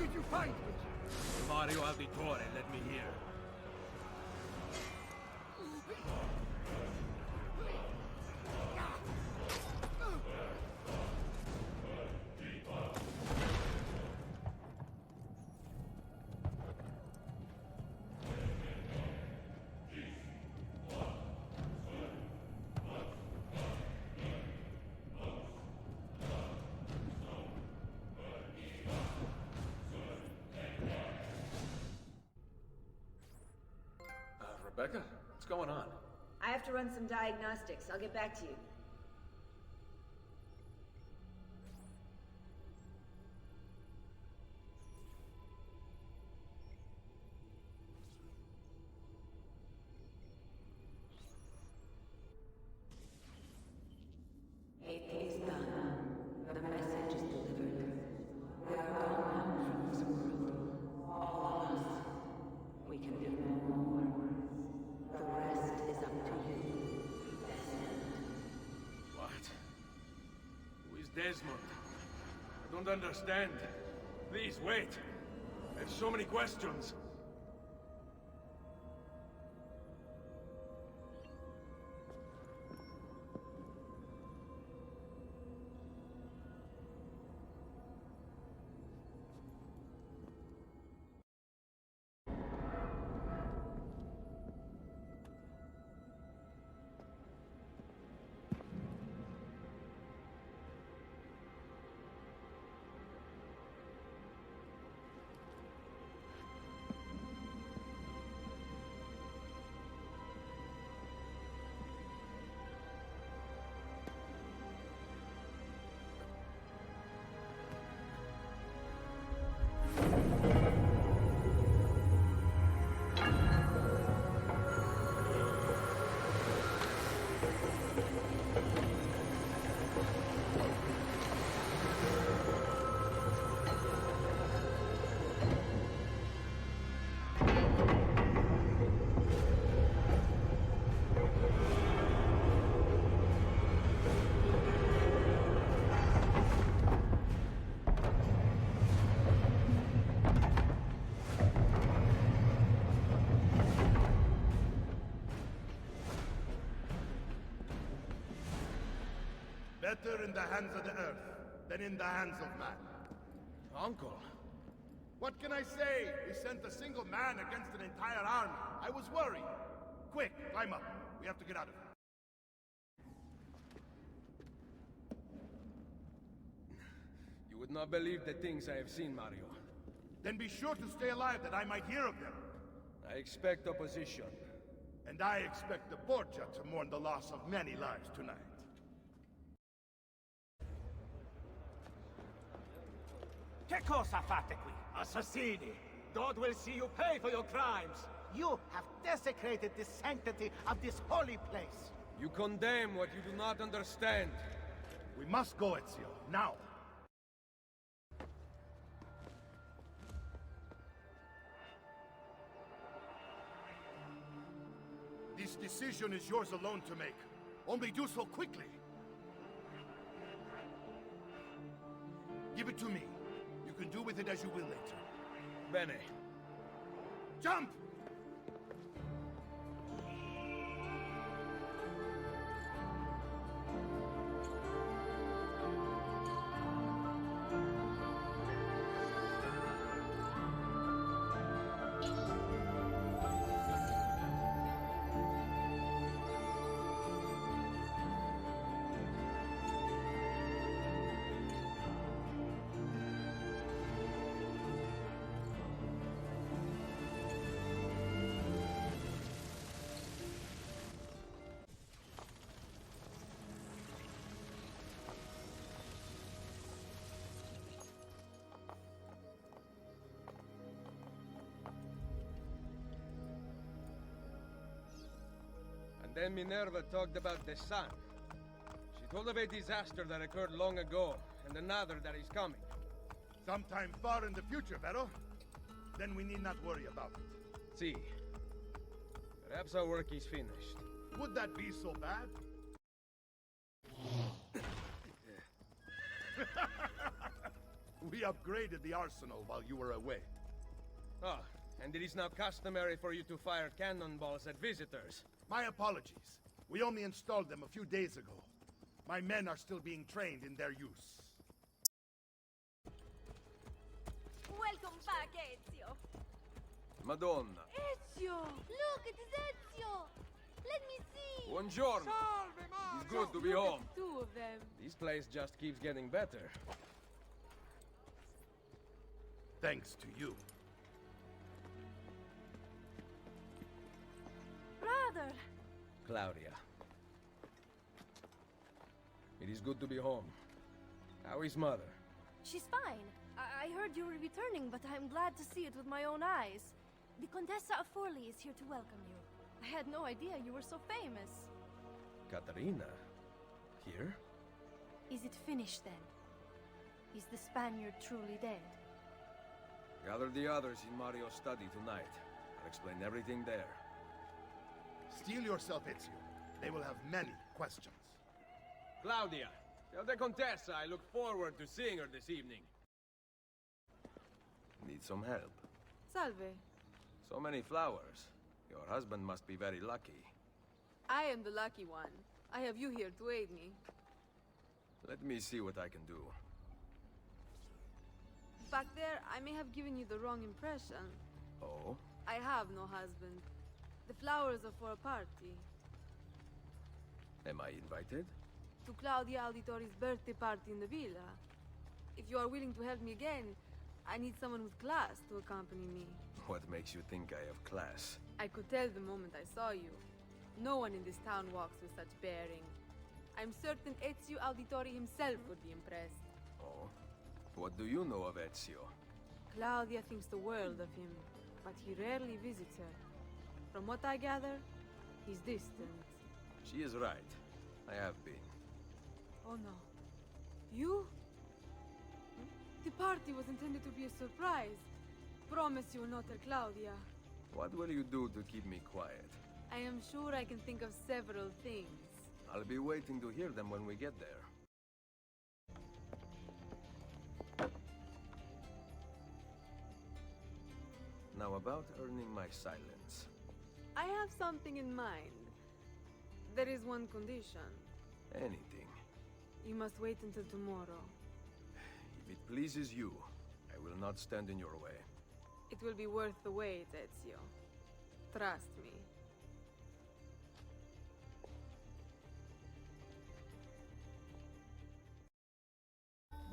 did you find me? Mario Auditore let me here. Rebecca, what's going on? I have to run some diagnostics. I'll get back to you. It is done. The message is delivered. We are gone now from this world. All of us. We can do no more. The rest is up to you, Desmond. What? Who is Desmond? I don't understand. Please, wait. I have so many questions. Better in the hands of the earth than in the hands of man. Uncle? What can I say? We sent a single man against an entire army. I was worried. Quick, climb up. We have to get out of here. You would not believe the things I have seen, Mario. Then be sure to stay alive that I might hear of them. I expect opposition. And I expect the Borgia to mourn the loss of many lives tonight. Che cosa fate qui? Assassini! God will see you pay for your crimes! You have desecrated the sanctity of this holy place! You condemn what you do not understand. We must go, Ezio. Now! This decision is yours alone to make. Only do so quickly. Give it to me. You can do with it as you will later. Bene. Jump! Then Minerva talked about the sun. She told of a disaster that occurred long ago, and another that is coming. Sometime far in the future, Vero. Then we need not worry about it. See. Perhaps our work is finished. Would that be so bad? We upgraded the arsenal while you were away. Ah, and it is now customary for you to fire cannonballs at visitors. My apologies. We only installed them a few days ago. My men are still being trained in their use. Welcome back, Ezio. Madonna. Ezio! Look, it is Ezio! Let me see! Buongiorno. It's good to be home. Two of them. This place just keeps getting better. Thanks to you. Brother! Claudia. It is good to be home. How is mother? She's fine. I heard you were returning, but I'm glad to see it with my own eyes. The Contessa of Forli is here to welcome you. I had no idea you were so famous. Katarina? Here? Is it finished then? Is the Spaniard truly dead? Gather the others in Mario's study tonight. I'll explain everything there. Steel yourself, Ezio. They will have many questions. Claudia! Tell the Contessa I look forward to seeing her this evening. Need some help. Salve. So many flowers. Your husband must be very lucky. I am the lucky one. I have you here to aid me. Let me see what I can do. Back there, I may have given you the wrong impression. Oh? I have no husband. The flowers are for a party. Am I invited? To Claudia Auditori's birthday party in the villa. If you are willing to help me again, I need someone with class to accompany me. What makes you think I have class? I could tell the moment I saw you. No one in this town walks with such bearing. I'm certain Ezio Auditori himself would be impressed. Oh? What do you know of Ezio? Claudia thinks the world of him, but he rarely visits her. From what I gather, he's distant. She is right. I have been. Oh no. You? The party was intended to be a surprise. Promise you will not tell Claudia. What will you do to keep me quiet? I am sure I can think of several things. I'll be waiting to hear them when we get there. Now about earning my silence. I have something in mind. There is one condition. Anything. You must wait until tomorrow. If it pleases you, I will not stand in your way. It will be worth the wait, Ezio. Trust me.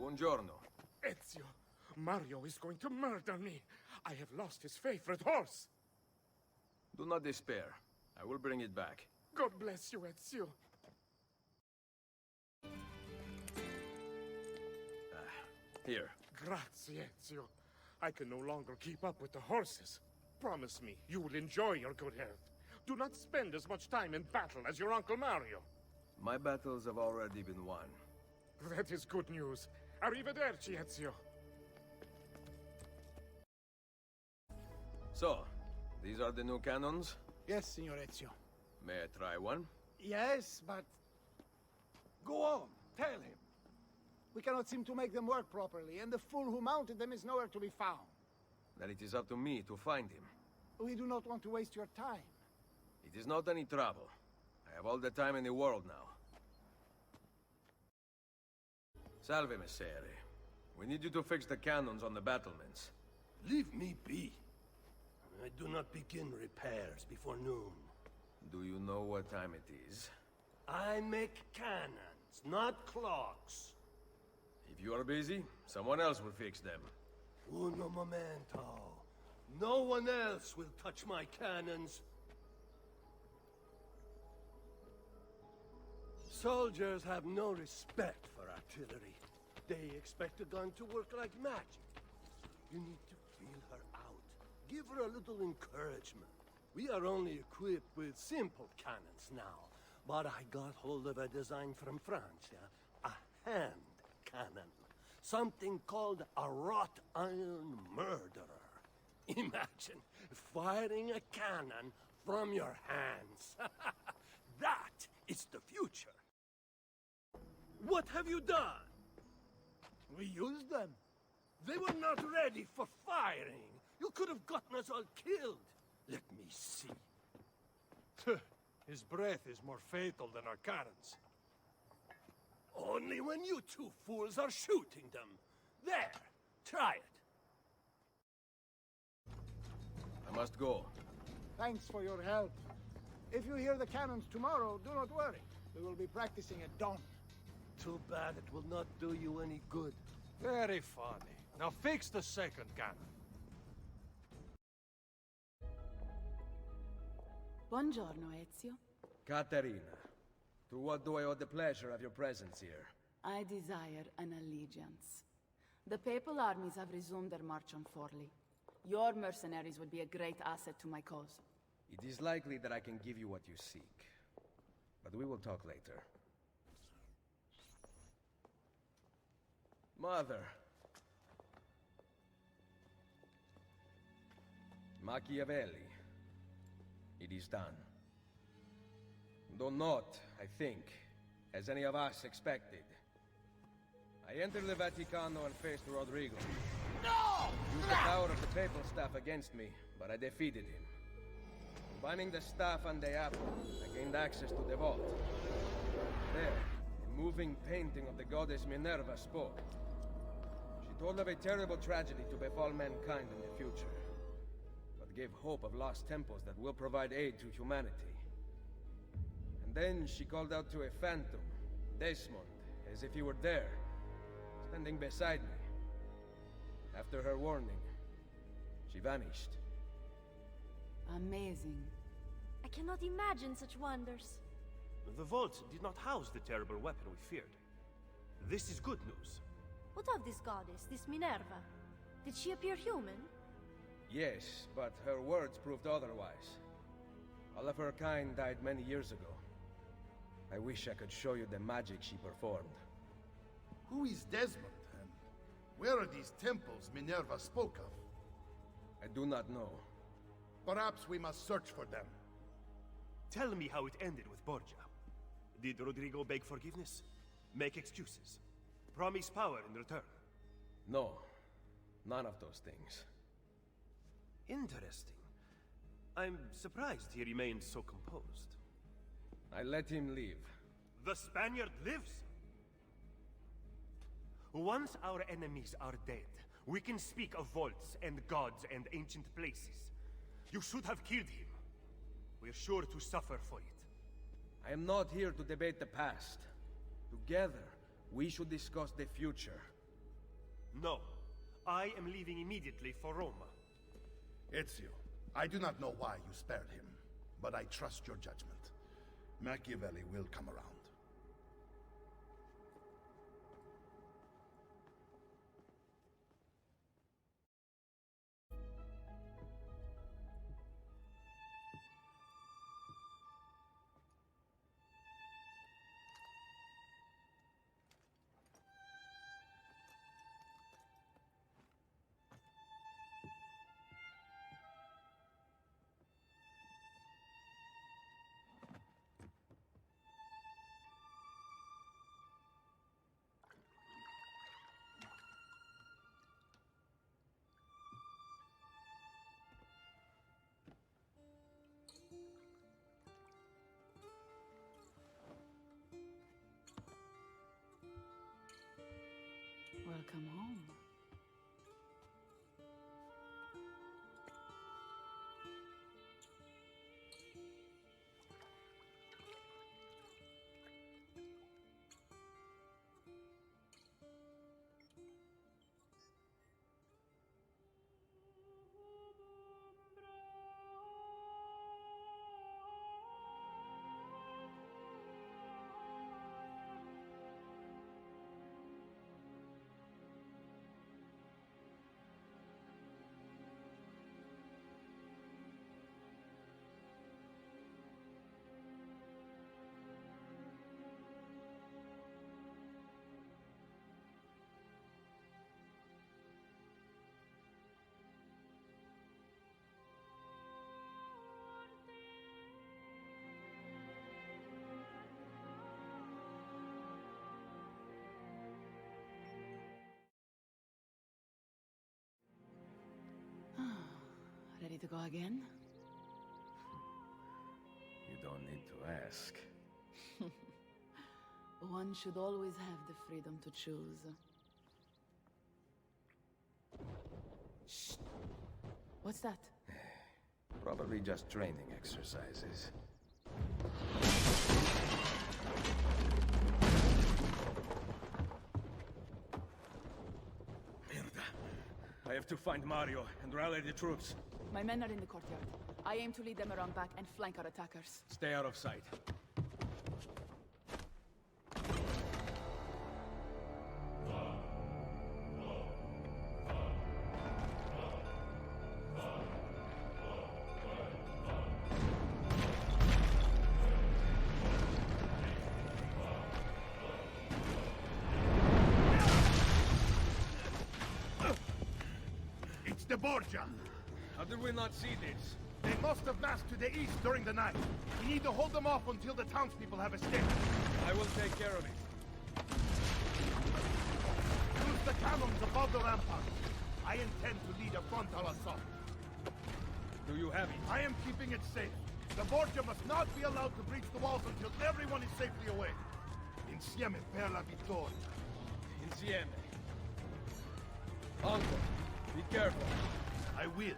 Buongiorno. Ezio, Mario is going to murder me. I have lost his favorite horse. Do not despair. I will bring it back. God bless you, Ezio. Here. Grazie, Ezio. I can no longer keep up with the horses. Promise me you will enjoy your good health. Do not spend as much time in battle as your Uncle Mario. My battles have already been won. That is good news. Arrivederci, Ezio. So, these are the new cannons? Yes, Signor Ezio. May I try one? Yes, but... Go on, tell him. We cannot seem to make them work properly, and the fool who mounted them is nowhere to be found. Then it is up to me to find him. We do not want to waste your time. It is not any trouble. I have all the time in the world now. Salve, Messere. We need you to fix the cannons on the battlements. Leave me be. I do not begin repairs before noon. Do you know what time it is? I make cannons, not clocks. If you are busy, someone else will fix them. Uno momento. No one else will touch my cannons. Soldiers have no respect for artillery. They expect a gun to work like magic. You need to feel her out. Give her a little encouragement. We are only equipped with simple cannons now. But I got hold of a design from France, yeah? A hand cannon. Something called a wrought iron murderer. Imagine firing a cannon from your hands. That is the future. What have you done? We use them. They were not ready for firing. You could have gotten us all killed. Let me see. His breath is more fatal than our cannons. Only when you two fools are shooting them. There, try it. I must go. Thanks for your help. If you hear the cannons tomorrow, do not worry. We will be practicing at dawn. Too bad it will not do you any good. Very funny. Now fix the second cannon. Buongiorno, Ezio. Caterina, to what do I owe the pleasure of your presence here? I desire an allegiance. The Papal armies have resumed their march on Forli. Your mercenaries would be a great asset to my cause. It is likely that I can give you what you seek. But we will talk later. Mother. Machiavelli. It is done. Though not, I think, as any of us expected. I entered the Vaticano and faced Rodrigo. No! Used the power of the papal staff against me, but I defeated him. Combining the staff and the apple, I gained access to the vault. There, a moving painting of the goddess Minerva spoke. She told of a terrible tragedy to befall mankind in the future, but gave hope of lost temples that will provide aid to humanity. And then she called out to a phantom, Desmond, as if he were there, standing beside me. After her warning, she vanished. Amazing. I cannot imagine such wonders. The vault did not house the terrible weapon we feared. This is good news. What of this goddess, this Minerva? Did she appear human? Yes, but her words proved otherwise. All of her kind died many years ago. I wish I could show you the magic she performed. Who is Desmond, and where are these temples Minerva spoke of? I do not know. Perhaps we must search for them. Tell me how it ended with Borgia. Did Rodrigo beg forgiveness? Make excuses? Promise power in return? No, none of those things. Interesting. I'm surprised he remained so composed. I let him leave. The Spaniard lives! Once our enemies are dead, we can speak of vaults and gods and ancient places. You should have killed him. We're sure to suffer for it. I am not here to debate the past. Together, we should discuss the future. No. I am leaving immediately for Roma. Ezio, I do not know why you spared him, but I trust your judgment. Machiavelli will come around. Welcome home. to go again? You don't need to ask. One should always have the freedom to choose. Shh. What's that? Probably just training exercises. Mierda. I have to find Mario and rally the troops. My men are in the courtyard. I aim to lead them around back and flank our attackers. Stay out of sight. It's the Borgia! How did we not see this? They must have massed to the east during the night. We need to hold them off until the townspeople have escaped. I will take care of it. Use the cannons above the ramparts. I intend to lead a frontal assault. Do you have it? I am keeping it safe. The Borgia must not be allowed to breach the walls until everyone is safely away. Insieme per la vittoria. Insieme. Uncle, be careful. I will.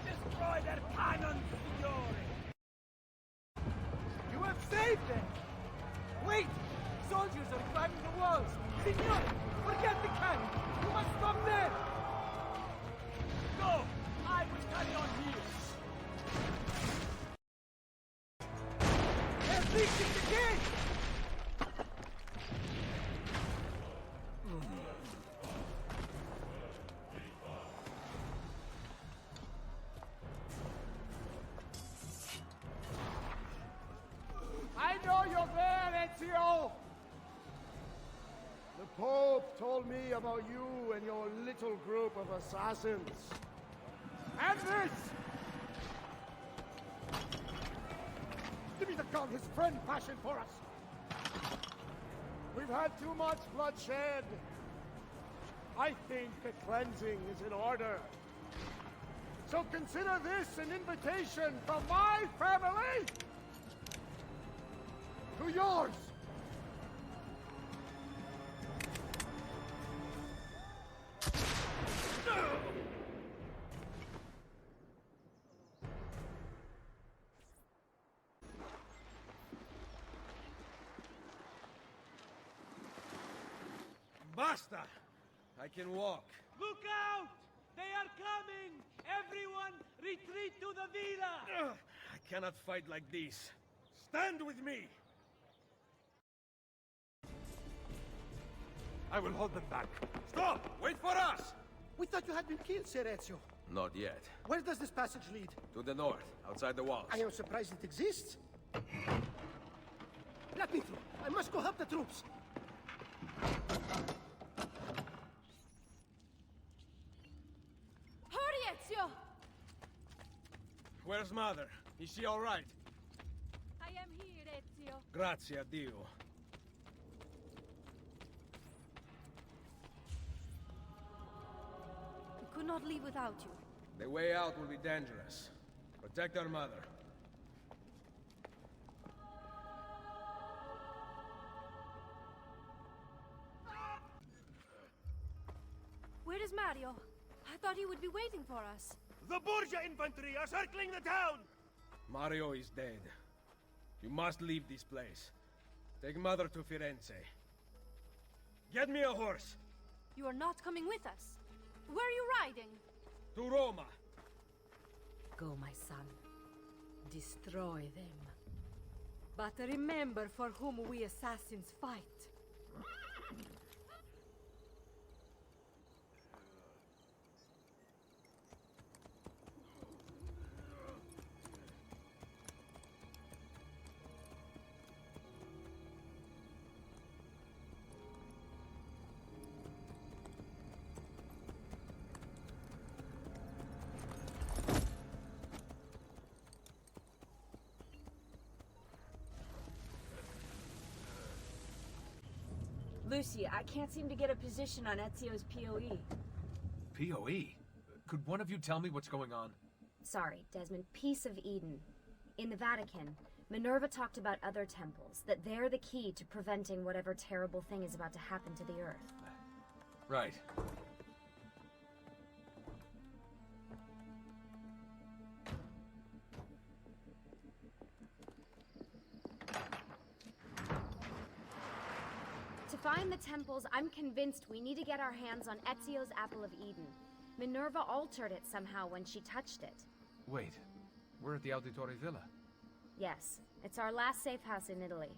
Destroy their cannons, signore! You have saved them! Wait! Soldiers are climbing the walls! Signore! Forget the cannon! You must stop them! Go! I will carry on here! They're breaching the gate! I know you're there, Ezio! The Pope told me about you and your little group of assassins. And this! Give me the gun his friend fashioned for us! We've had too much bloodshed. I think a cleansing is in order. So consider this an invitation from my family to yours! Basta! I can walk. Look out! They are coming! Everyone, retreat to the villa! I cannot fight like this. Stand with me! I will hold them back. Stop! Wait for us! We thought you had been killed, Sir Ezio. Not yet. Where does this passage lead? To the north, outside the walls. I am surprised it exists. Let me through. I must go help the troops. Hurry, Ezio! Where's Mother? Is she all right? I am here, Ezio. Grazie a Dio. We could not leave without you. The way out will be dangerous. Protect our mother. Where is Mario? I thought he would be waiting for us. The Borgia infantry are circling the town! Mario is dead. You must leave this place. Take Mother to Firenze. Get me a horse! You are not coming with us. Where are you riding? To Roma! Go, my son. Destroy them. But remember for whom we assassins fight. Lucy, I can't seem to get a position on Ezio's PoE. PoE? Could one of you tell me what's going on? Sorry, Desmond. Peace of Eden. In the Vatican, Minerva talked about other temples, that they're the key to preventing whatever terrible thing is about to happen to the Earth. Right. To find the temples, I'm convinced we need to get our hands on Ezio's Apple of Eden. Minerva altered it somehow when she touched it. Wait, we're at the Auditore Villa. Yes, it's our last safe house in Italy.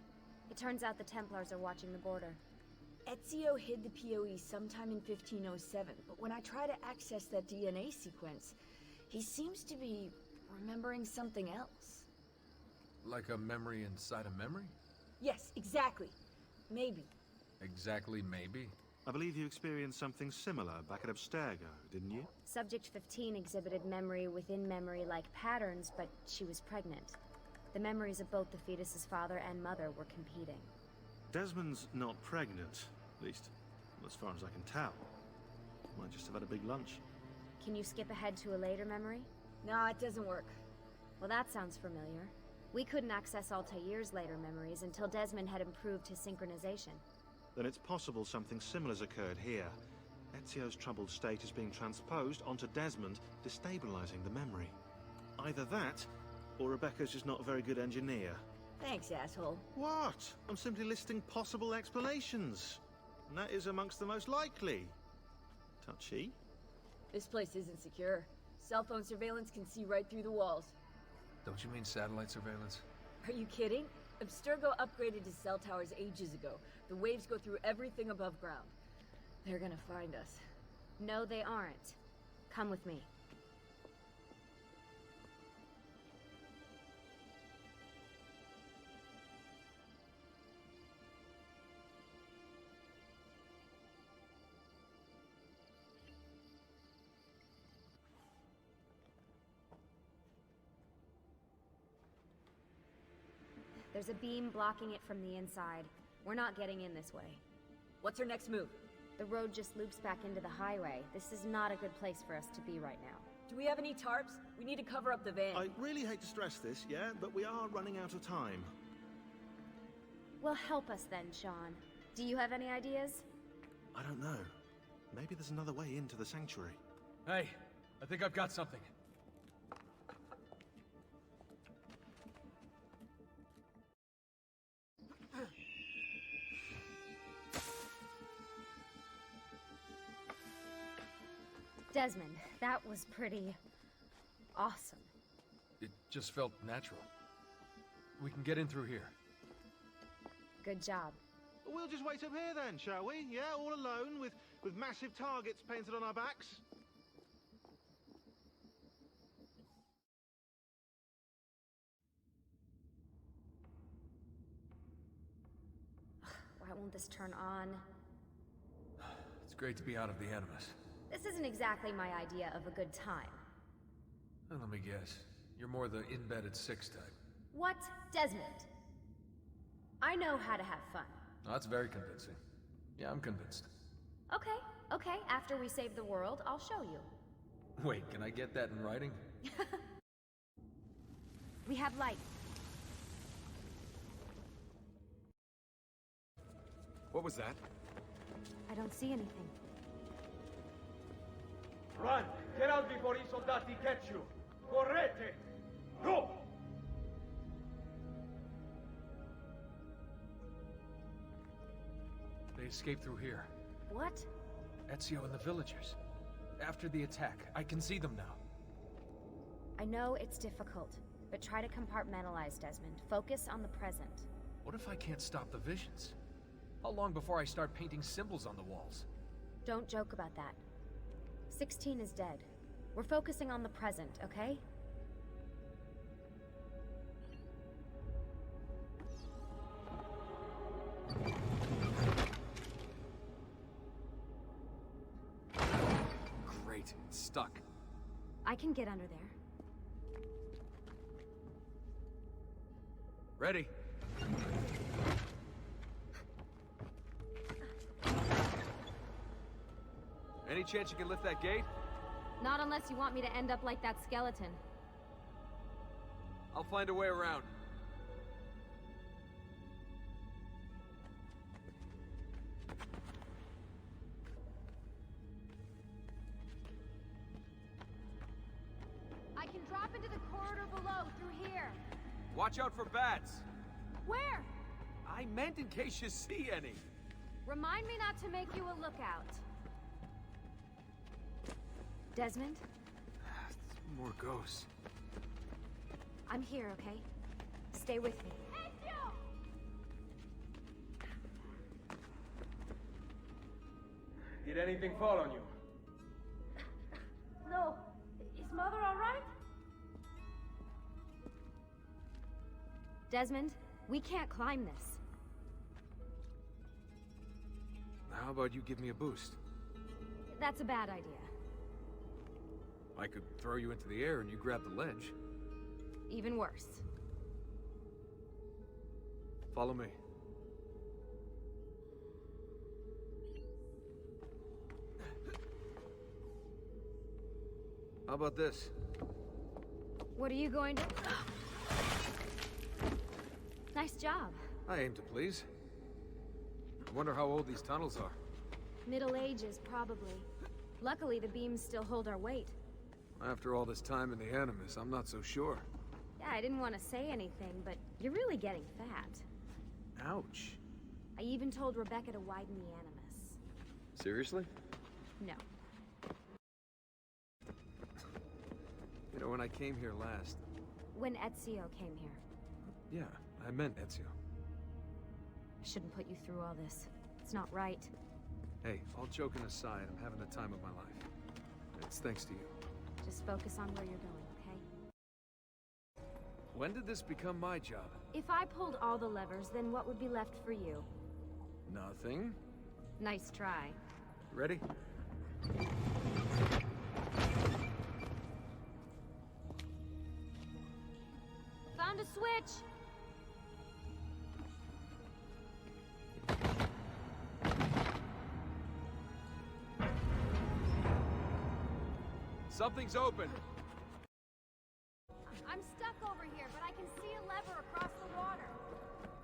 It turns out the Templars are watching the border. Ezio hid the PoE sometime in 1507, but when I try to access that DNA sequence, he seems to be remembering something else. Like a memory inside a memory? Yes, exactly. Maybe. Exactly, maybe. I believe you experienced something similar back at Abstergo, didn't you? Subject 15 exhibited memory within memory-like patterns, but she was pregnant. The memories of both the fetus's father and mother were competing. Desmond's not pregnant, at least as far as I can tell. Might just have had a big lunch. Can you skip ahead to a later memory? No, it doesn't work. Well, that sounds familiar. We couldn't access Altair's later memories until Desmond had improved his synchronization. Then it's possible something similar's occurred here. Ezio's troubled state is being transposed onto Desmond, destabilizing the memory. Either that, or Rebecca's just not a very good engineer. Thanks, asshole. What? I'm simply listing possible explanations. And that is amongst the most likely. Touchy? This place isn't secure. Cell phone surveillance can see right through the walls. Don't you mean satellite surveillance? Are you kidding? Abstergo upgraded his cell towers ages ago. The waves go through everything above ground. They're gonna find us. No, they aren't. Come with me. There's a beam blocking it from the inside. We're not getting in this way. What's our next move? The road just loops back into the highway. This is not a good place for us to be right now. Do we have any tarps? We need to cover up the van. I really hate to stress this, yeah, but we are running out of time. Well, help us then, Sean. Do you have any ideas? I don't know. Maybe there's another way into the sanctuary. Hey, I think I've got something. Desmond, that was pretty awesome. It just felt natural. We can get in through here. Good job. We'll just wait up here then, shall we? Yeah, all alone, with massive targets painted on our backs? Why won't this turn on? It's great to be out of the Animus. This isn't exactly my idea of a good time. Well, let me guess. You're more the in-bed at 6 type. What? Desmond? I know how to have fun. Oh, that's very convincing. Yeah, I'm convinced. Okay. After we save the world, I'll show you. Wait, can I get that in writing? We have light. What was that? I don't see anything. Run! Get out before I soldati catch you! Correte! Go! They escaped through here. What? Ezio and the villagers. After the attack, I can see them now. I know it's difficult, but try to compartmentalize, Desmond. Focus on the present. What if I can't stop the visions? How long before I start painting symbols on the walls? Don't joke about that. 16 is dead. We're focusing on the present, okay? Great, it's stuck. I can get under there. Ready? Any chance you can lift that gate? Not unless you want me to end up like that skeleton. I'll find a way around. I can drop into the corridor below, through here. Watch out for bats. Where? I meant in case you see any. Remind me not to make you a lookout. Desmond? More ghosts. I'm here, okay? Stay with me. Did anything fall on you? No. Is Mother all right? Desmond, we can't climb this. How about you give me a boost? That's a bad idea. I could throw you into the air and you grab the ledge. Even worse. Follow me. How about this? What are you going to... Nice job. I aim to please. I wonder how old these tunnels are. Middle Ages, probably. Luckily, the beams still hold our weight. After all this time in the Animus, I'm not so sure. Yeah, I didn't want to say anything, but you're really getting fat. Ouch. I even told Rebecca to widen the Animus. Seriously? No. You know, when I came here last... When Ezio came here. Yeah, I meant Ezio. I shouldn't put you through all this. It's not right. Hey, all joking aside, I'm having the time of my life. It's thanks to you. Just focus on where you're going, okay? When did this become my job? If I pulled all the levers, then what would be left for you? Nothing. Nice try. Ready? Found a switch! Something's open! I'm stuck over here, but I can see a lever across the water.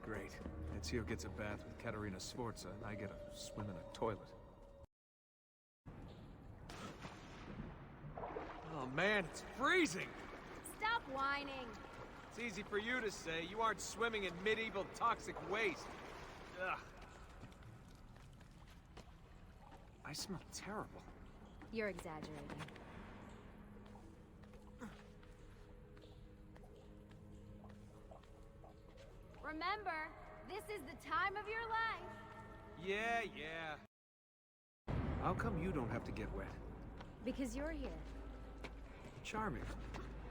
Great. Ezio gets a bath with Caterina Sforza, and I get a swim in a toilet. Oh man, it's freezing! Stop whining! It's easy for you to say. You aren't swimming in medieval toxic waste. Ugh. I smell terrible. You're exaggerating. Remember, this is the time of your life. Yeah. How come you don't have to get wet? Because you're here, Charming.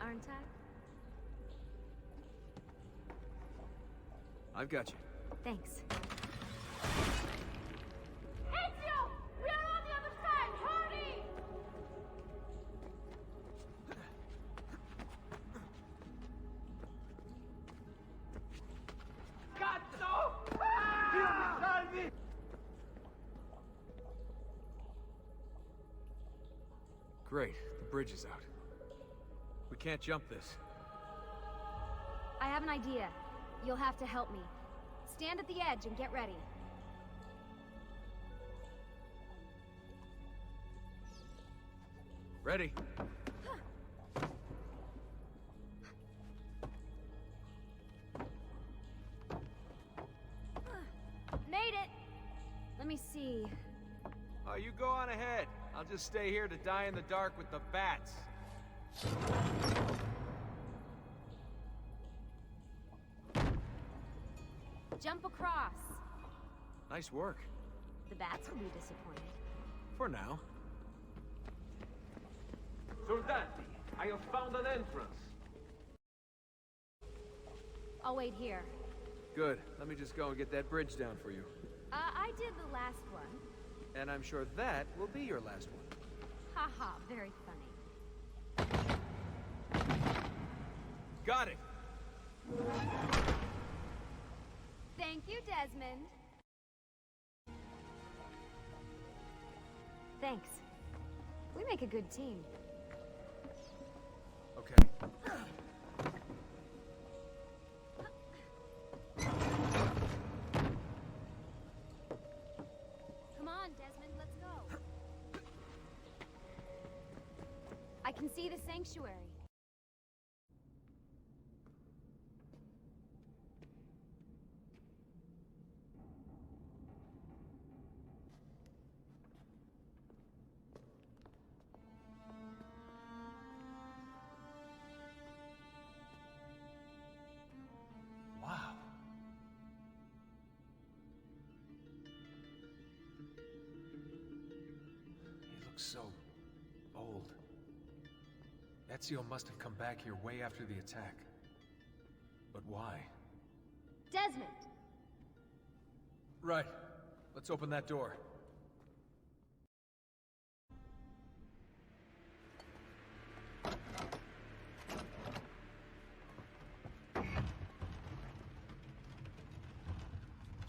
aren't I? I've got you. Thanks. Ezio! We are on the other side! Hurry! Cazzo! Dio mi salvi! Great. The bridge is out. We can't jump this. I have an idea. You'll have to help me. Stand at the edge and get ready. Ready. Made it! Let me see. Oh, you go on ahead. I'll just stay here to die in the dark with the bats. Jump across. Nice work. The bats will be disappointed. For now. Soldati, I have found an entrance. I'll wait here. Good. Let me just go and get that bridge down for you. I did the last one. And I'm sure that will be your last one. Haha, very funny. Got it! Thank you, Desmond. Thanks. We make a good team. Okay. Come on, Desmond, let's go. I can see the sanctuary. Wow. He looks so old. Ezio must have come back here way after the attack. But why? Desmond! Right. Let's open that door.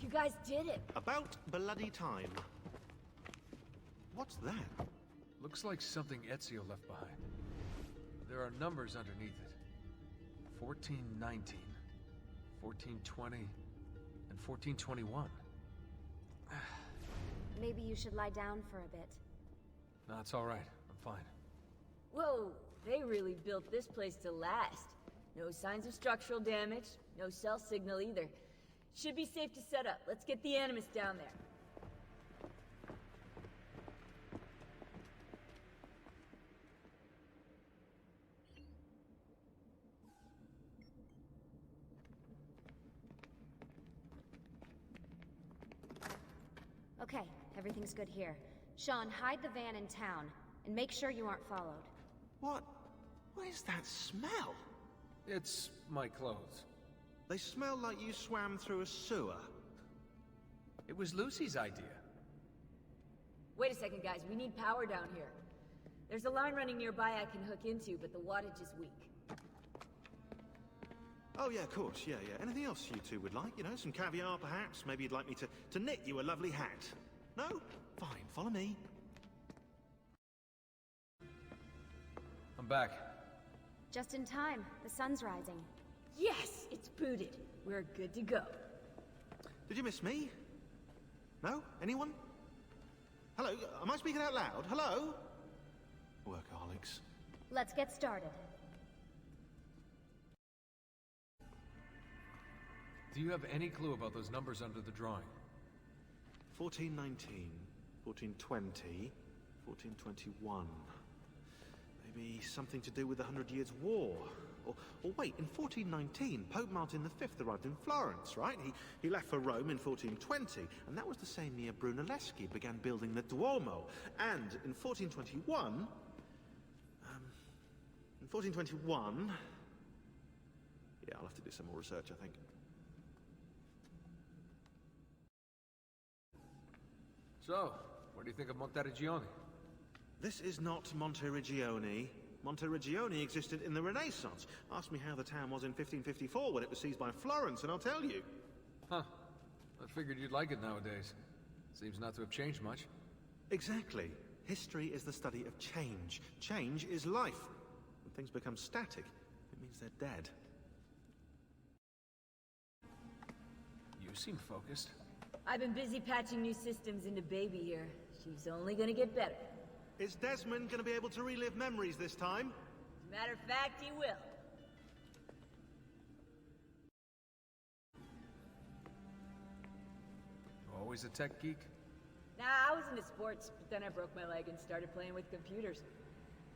You guys did it. About bloody time. What's that? Looks like something Ezio left behind. There are numbers underneath it. 1419, 1420, and 1421. Maybe you should lie down for a bit. No, it's all right. I'm fine. Whoa, they really built this place to last. No signs of structural damage, no cell signal either. Should be safe to set up. Let's get the Animus down there. Okay, everything's good here. Sean, hide the van in town, and make sure you aren't followed. What is that smell? It's my clothes. They smell like you swam through a sewer. It was Lucy's idea. Wait a second, guys. We need power down here. There's a line running nearby I can hook into, but the wattage is weak. Oh, yeah, of course. Yeah. Anything else you two would like? You know, some caviar, perhaps? Maybe you'd like me to knit you a lovely hat? No? Fine, follow me. I'm back. Just in time. The sun's rising. Yes! It's booted. We're good to go. Did you miss me? No? Anyone? Hello? Am I speaking out loud? Hello? Workaholics. Let's get started. Do you have any clue about those numbers under the drawing? 1419, 1420, 1421. Maybe something to do with the 100 Years' War. Or wait, in 1419, Pope Martin V arrived in Florence, right? He left for Rome in 1420, and that was the same year Brunelleschi began building the Duomo. And in 1421... Yeah, I'll have to do some more research, I think. So, what do you think of Monteriggioni? This is not Monteriggioni. Monteriggioni existed in the Renaissance. Ask me how the town was in 1554 when it was seized by Florence, and I'll tell you. Huh. I figured you'd like it nowadays. Seems not to have changed much. Exactly. History is the study of change. Change is life. When things become static, it means they're dead. You seem focused. I've been busy patching new systems into Baby here. She's only gonna get better. Is Desmond going to be able to relive memories this time? As a matter of fact, he will. Always a tech geek? Nah, I was into sports, but then I broke my leg and started playing with computers.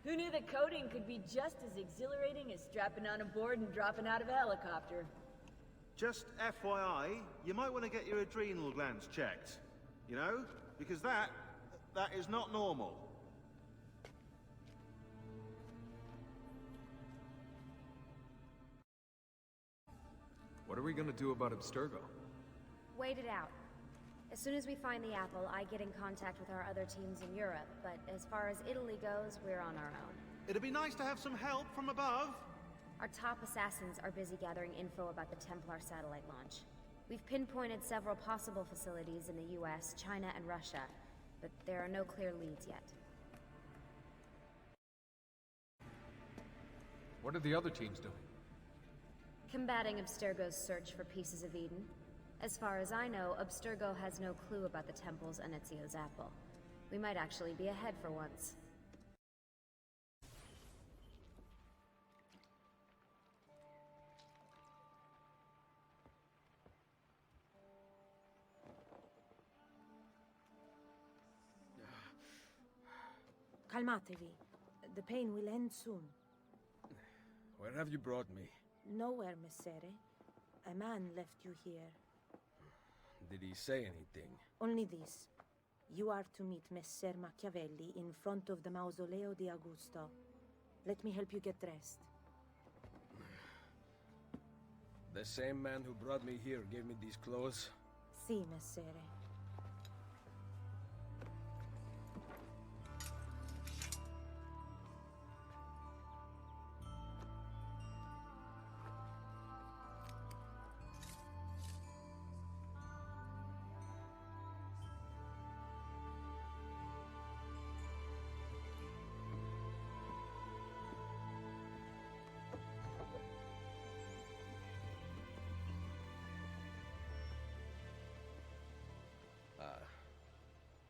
Who knew that coding could be just as exhilarating as strapping on a board and dropping out of a helicopter? Just FYI, you might want to get your adrenal glands checked. You know? Because that is not normal. What are we gonna do about Abstergo? Wait it out. As soon as we find the apple, I get in contact with our other teams in Europe, but as far as Italy goes, we're on our own. It'd be nice to have some help from above. Our top assassins are busy gathering info about the Templar satellite launch. We've pinpointed several possible facilities in the US, China, and Russia, but there are no clear leads yet. What are the other teams doing? Combating Abstergo's search for pieces of Eden. As far as I know, Abstergo has no clue about the temples and Ezio's apple. We might actually be ahead for once. Calmatevi. The pain will end soon. Where have you brought me? Nowhere, Messere. A man left you here. Did he say anything? Only this. You are to meet Messer Machiavelli in front of the Mausoleo di Augusto. Let me help you get dressed. The same man who brought me here gave me these clothes? Si, Messere.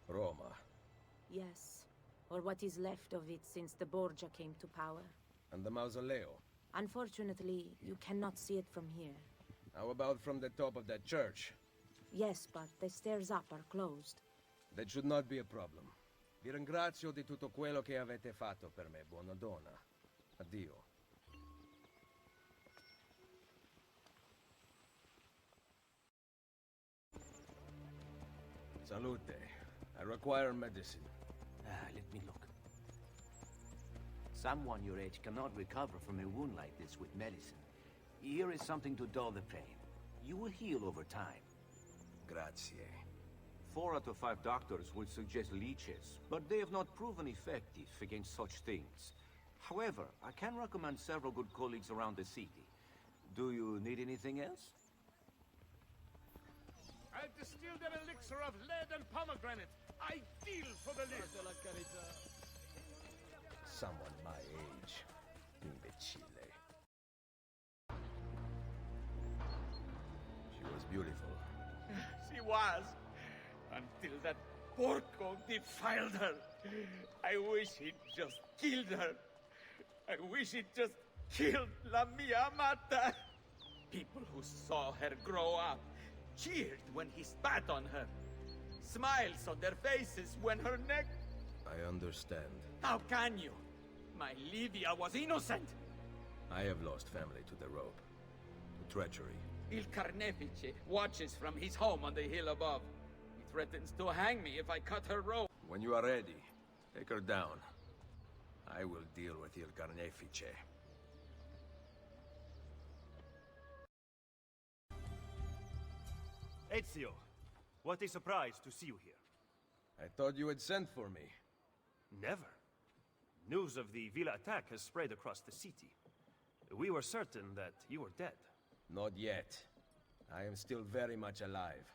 Roma. Yes, or what is left of it since the Borgia came to power. And the Mausoleo? Unfortunately, you cannot see it from here. How about from the top of that church? Yes, but the stairs up are closed. That should not be a problem. Vi ringrazio di tutto quello che avete fatto per me, buona donna. Addio. Salute. I require medicine. Let me look. Someone your age cannot recover from a wound like this with medicine. Here is something to dull the pain. You will heal over time. Grazie. 4 out of 5 doctors would suggest leeches, but they have not proven effective against such things. However, I can recommend several good colleagues around the city. Do you need anything else? I've distilled an elixir of lead and pomegranate. Ideal for the list. Someone my age. Imbecile. She was beautiful. She was. Until that porco defiled her. I wish he'd just killed her. I wish he'd just killed La Mia Amata. People who saw her grow up cheered when he spat on her. Smiles on their faces when her neck... I understand. How can you? My Livia was innocent. I have lost family to the rope. To treachery. Il Carnefice watches from his home on the hill above. He threatens to hang me if I cut her rope. When you are ready, take her down. I will deal with Il Carnefice. Ezio, what a surprise to see you here. I thought you had sent for me. Never. News of the Villa attack has spread across the city. We were certain that you were dead. Not yet. I am still very much alive.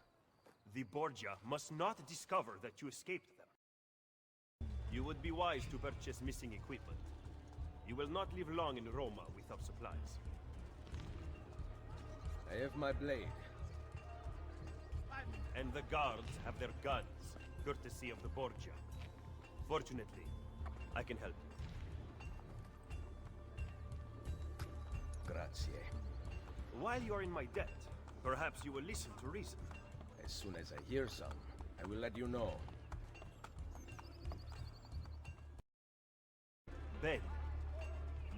The Borgia must not discover that you escaped them. You would be wise to purchase missing equipment. You will not live long in Roma without supplies. I have my blade. And the guards have their guns, courtesy of the Borgia. Fortunately, I can help you. Grazie. While you're in my debt, perhaps you will listen to reason. As soon as I hear some, I will let you know. Ben,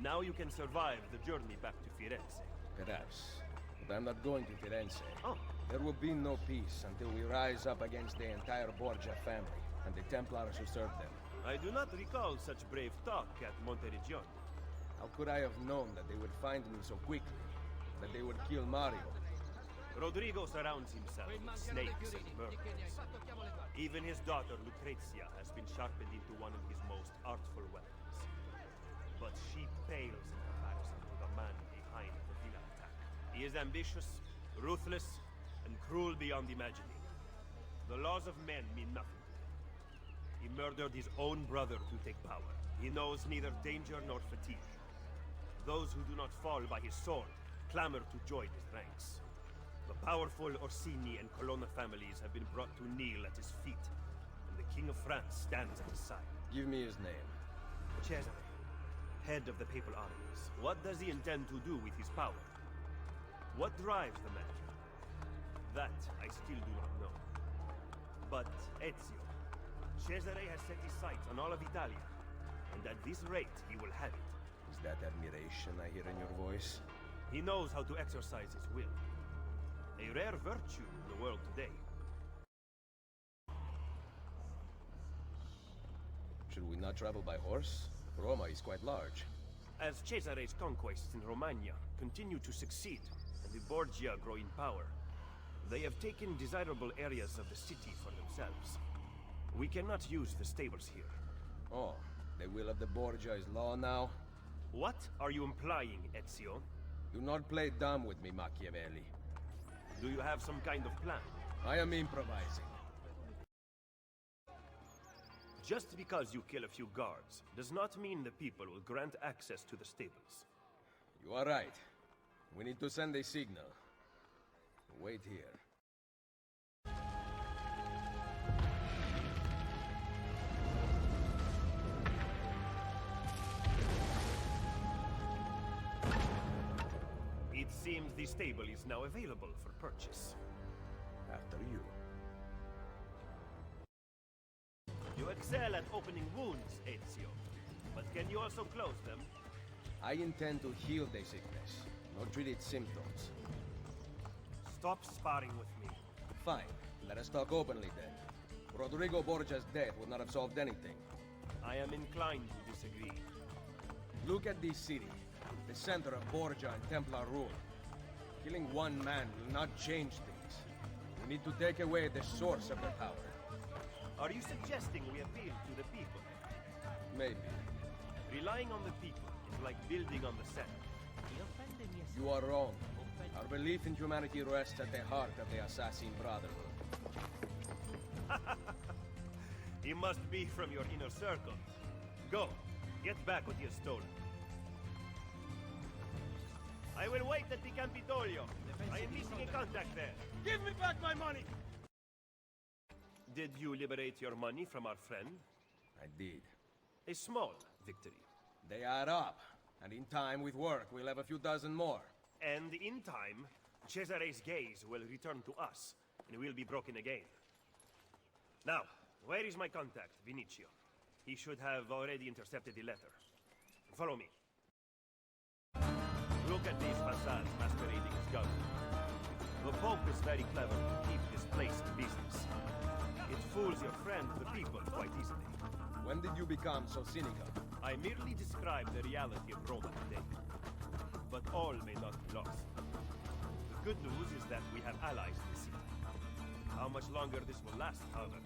now you can survive the journey back to Firenze. Perhaps. But I'm not going to Firenze. Oh. There will be no peace until we rise up against the entire Borgia family and the Templars who serve them. I do not recall such brave talk at Monteriggion. How could I have known that they would find me so quickly? That they would kill Mario? Rodrigo surrounds himself with snakes and murderers. Even his daughter Lucrezia has been sharpened into one of his most artful weapons. But she pales in comparison to the man behind the villa attack. He is ambitious, ruthless, and cruel beyond imagining. The laws of men mean nothing to him. He murdered his own brother to take power. He knows neither danger nor fatigue. Those who do not fall by his sword clamor to join his ranks. The powerful Orsini and Colonna families have been brought to kneel at his feet, and the King of France stands at his side. Give me his name. Cesare, head of the papal armies. What does he intend to do with his power? What drives the man? That I still do not know. But Ezio, Cesare has set his sights on all of Italia, and at this rate he will have it. Is that admiration I hear in your voice? He knows how to exercise his will. A rare virtue in the world today. Should we not travel by horse? Roma is quite large. As Cesare's conquests in Romagna continue to succeed, and the Borgia grow in power, they have taken desirable areas of the city for themselves. We cannot use the stables here. Oh, the will of the Borgia is law now? What are you implying, Ezio? Do not play dumb with me, Machiavelli. Do you have some kind of plan? I am improvising. Just because you kill a few guards does not mean the people will grant access to the stables. You are right. We need to send a signal. Wait here. It seems the stable is now available for purchase. After you. You excel at opening wounds, Ezio. But can you also close them? I intend to heal the sickness, not treat its symptoms. Stop sparring with me. Fine. Let us talk openly then. Rodrigo Borgia's death would not have solved anything. I am inclined to disagree. Look at this city, the center of Borgia and Templar rule. Killing one man will not change things. We need to take away the source of their power. Are you suggesting we appeal to the people? Maybe. Relying on the people is like building on the sand. You are wrong. Our belief in humanity rests at the heart of the Assassin Brotherhood. He must be from your inner circle. Go, get back what you have stolen. I will wait at the Campidoglio. I am missing a contact there. Give me back my money! Did you liberate your money from our friend? I did. A small victory. They add up, and in time, with work, we'll have a few dozen more. And in time, Cesare's gaze will return to us, and we'll be broken again. Now, where is my contact, Vinicio? He should have already intercepted the letter. Follow me. Look at these facades masquerading as government. The Pope is very clever to keep this place in business. It fools your friend, the people, quite easily. When did you become so cynical? I merely describe the reality of Roma today. But all may not be lost. The good news is that we have allies in the city. How much longer this will last, however,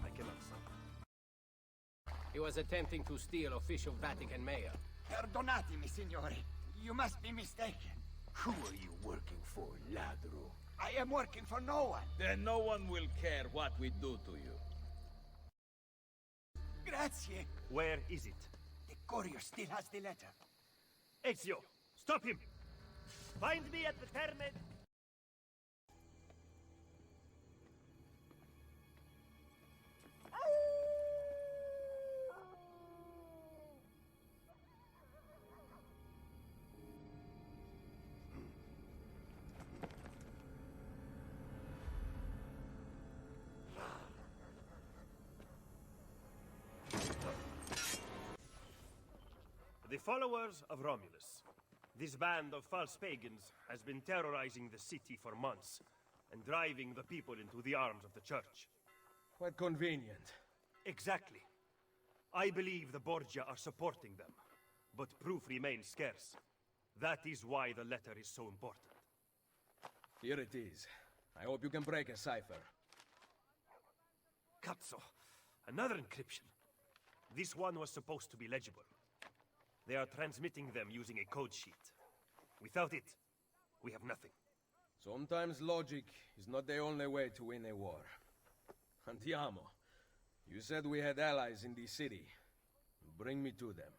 I cannot say. He was attempting to steal official Vatican mail. Perdonatemi, signore. You must be mistaken. Who are you working for, ladro? I am working for no one. Then no one will care what we do to you. Grazie. Where is it? The courier still has the letter. Ezio, stop him! Find me at the Terme... The followers of Romulus. This band of false pagans has been terrorizing the city for months and driving the people into the arms of the church. Quite convenient. Exactly. I believe the Borgia are supporting them, but proof remains scarce. That is why the letter is so important. Here it is. I hope you can break a cipher. Cazzo! Another encryption. This one was supposed to be legible. They are transmitting them using a code sheet. Without it, we have nothing. Sometimes logic is not the only way to win a war. Andiamo. You said we had allies in the city. Bring me to them.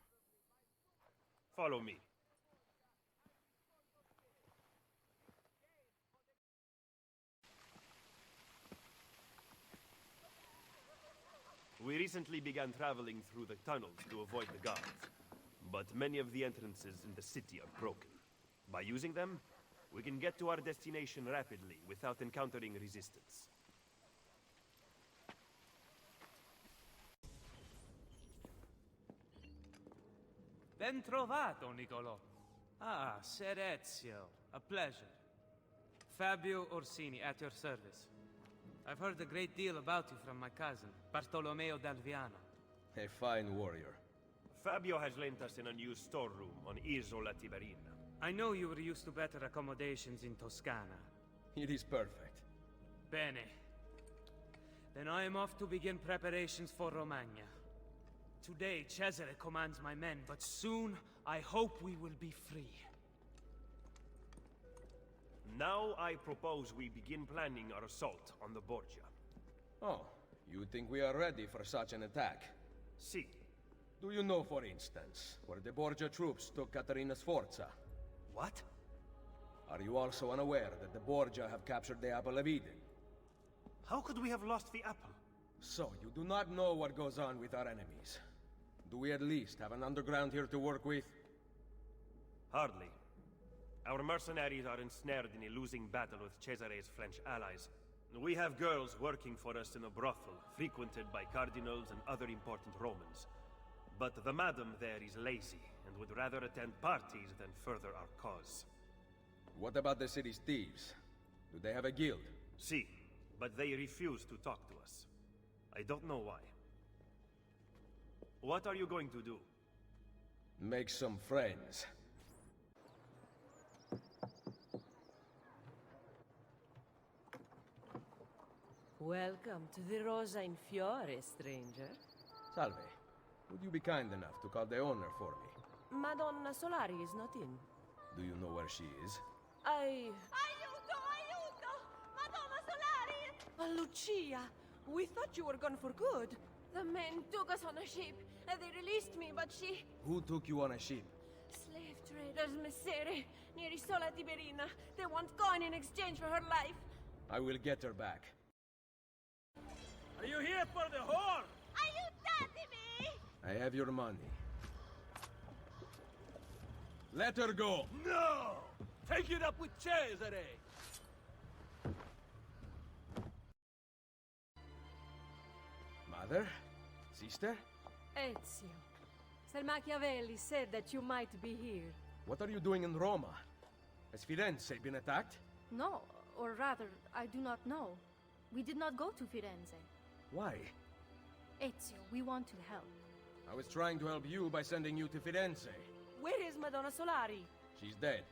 Follow me. We recently began traveling through the tunnels to avoid the guards. But many of the entrances in the city are broken. By using them, we can get to our destination rapidly without encountering resistance. Ben trovato, Nicolò. Ah, Ser Ezio. A pleasure. Fabio Orsini, at your service. I've heard a great deal about you from my cousin, Bartolomeo d'Alviano. A fine warrior. Fabio has lent us an unused storeroom on Isola Tiberina. I know you were used to better accommodations in Toscana. It is perfect. Bene. Then I am off to begin preparations for Romagna. Today, Cesare commands my men, but soon I hope we will be free. Now I propose we begin planning our assault on the Borgia. Oh, you think we are ready for such an attack? Si. Do you know, for instance, where the Borgia troops took Caterina Sforza? What? Are you also unaware that the Borgia have captured the Apple of Eden? How could we have lost the apple? So, you do not know what goes on with our enemies. Do we at least have an underground here to work with? Hardly. Our mercenaries are ensnared in a losing battle with Cesare's French allies. We have girls working for us in a brothel, frequented by cardinals and other important Romans. But the madam there is lazy, and would rather attend parties than further our cause. What about the city's thieves? Do they have a guild? Si, but they refuse to talk to us. I don't know why. What are you going to do? Make some friends. Welcome to the Rosa in Fiore, stranger. Salve. Would you be kind enough to call the owner for me? Madonna Solari is not in. Do you know where she is? Aiuto! Aiuto! Madonna Solari! Oh, Lucia! We thought you were gone for good. The men took us on a ship, and they released me, but she... Who took you on a ship? Slave traders, Messere, near Isola Tiberina. They want coin in exchange for her life. I will get her back. Are you here for the whore? Aiutatemi! I have your money. Let her go! No! Take it up with Cesare! Mother? Sister? Ezio. Sir Machiavelli said that you might be here. What are you doing in Roma? Has Firenze been attacked? No, or rather, I do not know. We did not go to Firenze. Why? Ezio, we want to help. I was trying to help you by sending you to Firenze. Where is Madonna Solari? She's dead.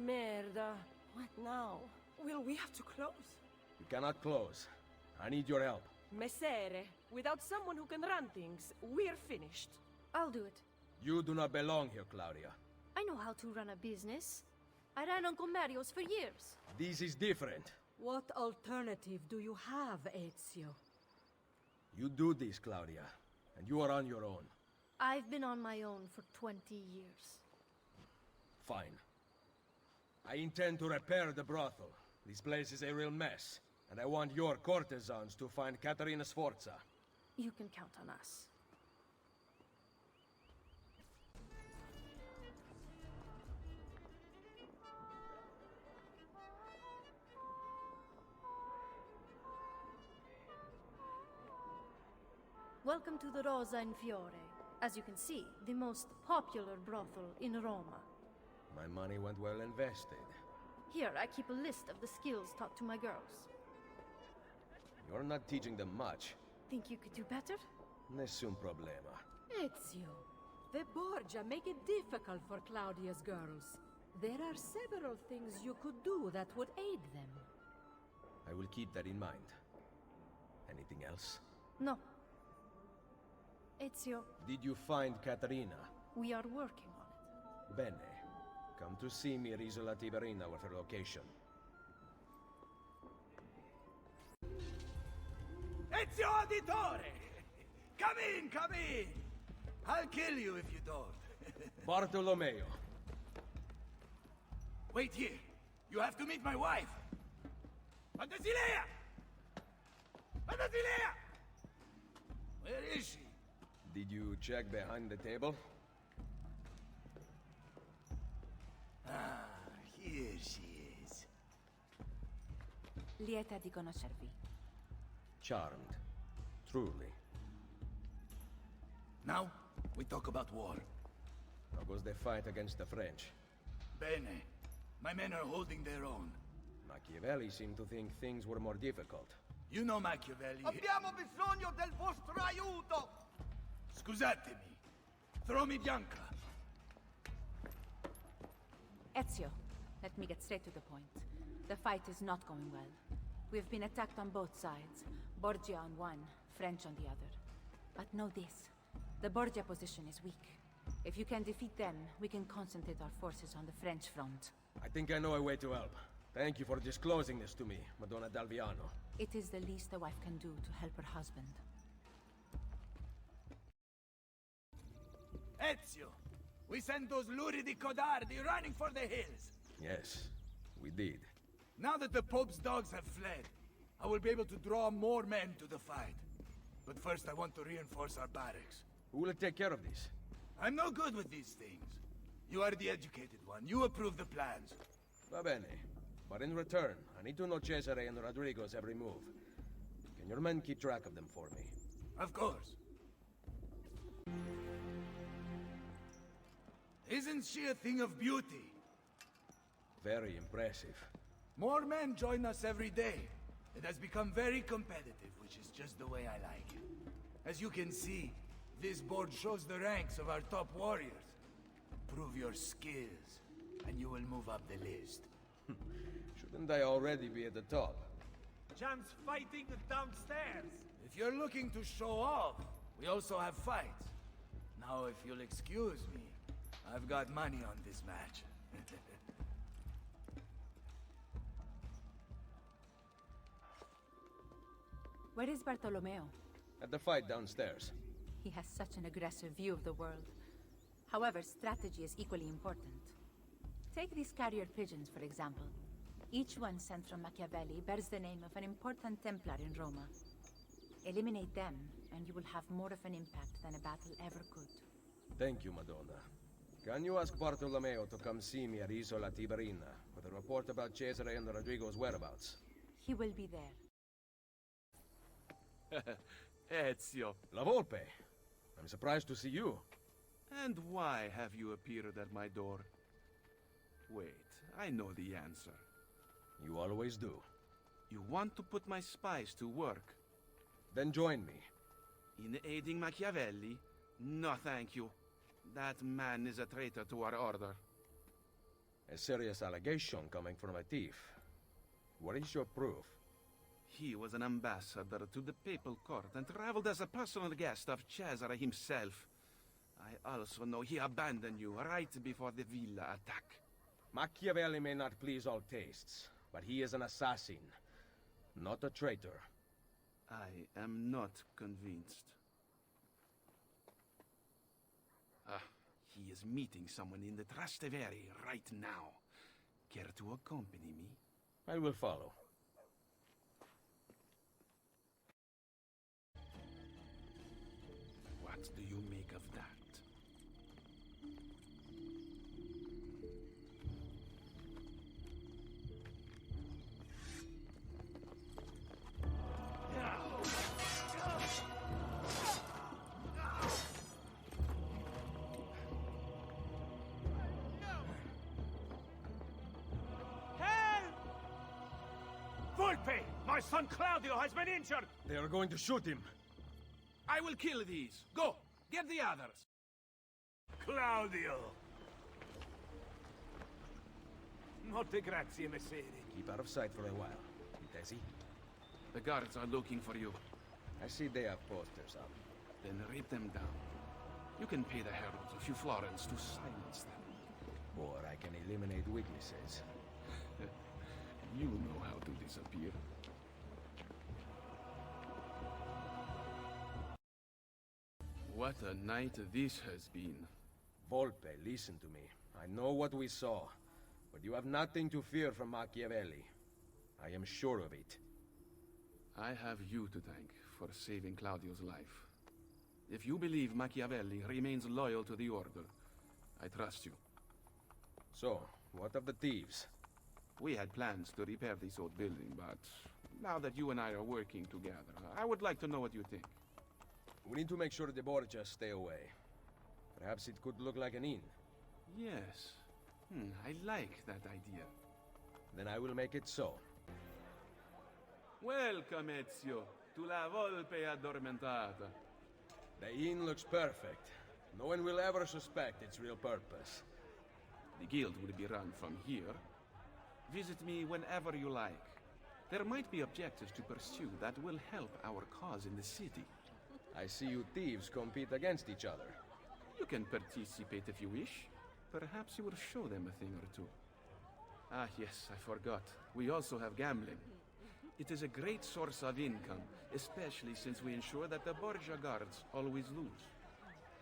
Merda. What now? Will we have to close? We cannot close. I need your help. Messere, without someone who can run things, we're finished. I'll do it. You do not belong here, Claudia. I know how to run a business. I ran on Commerios for years. This is different. What alternative do you have, Ezio? You do this, Claudia, and you are on your own. I've been on my own for 20 years. Fine. I intend to repair the brothel. This place is a real mess, and I want your courtesans to find Caterina Sforza. You can count on us. Welcome to the Rosa in Fiore. As you can see, the most popular brothel in Roma. My money went well invested. Here, I keep a list of the skills taught to my girls. You're not teaching them much. Think you could do better? Nessun problema. Ezio, the Borgia make it difficult for Claudia's girls. There are several things you could do that would aid them. I will keep that in mind. Anything else? No. Ezio, Did you find Caterina? we are working on it. Bene. Come to see me at Isola Tiberina with her location. Ezio Auditore! Come in, come in! I'll kill you if you don't. Bartolomeo. Wait here. You have to meet my wife. Fantasilea! Fantasilea! Where is she? Did you check behind the table? Ah, here she is. Lieta di conoscervi. Charmed. Truly. Now, we talk about war. How goes the fight against the French? Bene. My men are holding their own. Machiavelli seemed to think things were more difficult. You know Machiavelli. Abbiamo bisogno del vostro aiuto! Scusatemi. Throw me Bianca. Ezio, let me get straight to the point. The fight is not going well. We've been attacked on both sides. Borgia on one, French on the other. But know this. The Borgia position is weak. If you can defeat them, we can concentrate our forces on the French front. I think I know a way to help. Thank you for disclosing this to me, Madonna d'Alviano. It is the least a wife can do to help her husband. Ezio, we sent those luridi codardi running for the hills. Yes, we did. Now that the Pope's dogs have fled, I will be able to draw more men to the fight. But first I want to reinforce our barracks. Who will take care of this? I'm no good with these things. You are the educated one. You approve the plans. Va bene. But in return, I need to know Cesare and Rodrigo's every move. Can your men keep track of them for me? Of course. Isn't she a thing of beauty? Very impressive. More men join us every day. It has become very competitive, which is just the way I like it. As you can see, this board shows the ranks of our top warriors. Prove your skills, and you will move up the list. Shouldn't I already be at the top? Jan's fighting downstairs. If you're looking to show off, we also have fights. Now, if you'll excuse me, I've got money on this match. Where is Bartolomeo? At the fight downstairs. He has such an aggressive view of the world. However, strategy is equally important. Take these carrier pigeons, for example. Each one sent from Machiavelli bears the name of an important Templar in Roma. Eliminate them, and you will have more of an impact than a battle ever could. Thank you, Madonna. Can you ask Bartolomeo to come see me at Isola Tiberina with a report about Cesare and Rodrigo's whereabouts? He will be there. Ezio. La Volpe. I'm surprised to see you. And why have you appeared at my door? Wait, I know the answer. You always do. You want to put my spies to work. Then join me. In aiding Machiavelli? No, thank you. That man is a traitor to our order. A serious allegation coming from a thief. What is your proof? He was an ambassador to the papal court and traveled as a personal guest of Cesare himself. I also know he abandoned you right before the villa attack. Machiavelli may not please all tastes, but he is an assassin, not a traitor. I am not convinced. He is meeting someone in the Trastevere right now. Care to accompany me? I will follow. What do you make of that? My son Claudio has been injured! They are going to shoot him. I will kill these. Go! Get the others! Claudio! Molte grazie, messere. Keep out of sight for a while. Tesi? The guards are looking for you. I see they have posters up. Then rip them down. You can pay the heralds a few florins to silence them. Or I can eliminate weaknesses. You know how to disappear. What a night this has been. Volpe, listen to me. I know what we saw, but you have nothing to fear from Machiavelli. I am sure of it. I have you to thank for saving Claudio's life. If you believe Machiavelli remains loyal to the Order, I trust you. So, what of the thieves? We had plans to repair this old building, but now that you and I are working together, I would like to know what you think. We need to make sure the Borgias stay away. Perhaps it could look like an inn. Yes. I like that idea. Then I will make it so. Welcome, Ezio, to La Volpe Addormentata. The inn looks perfect. No one will ever suspect its real purpose. The guild will be run from here. Visit me whenever you like. There might be objectives to pursue that will help our cause in the city. I see you thieves compete against each other. You can participate if you wish. Perhaps you will show them a thing or two. Ah, yes, I forgot. We also have gambling. It is a great source of income, especially since we ensure that the Borgia guards always lose.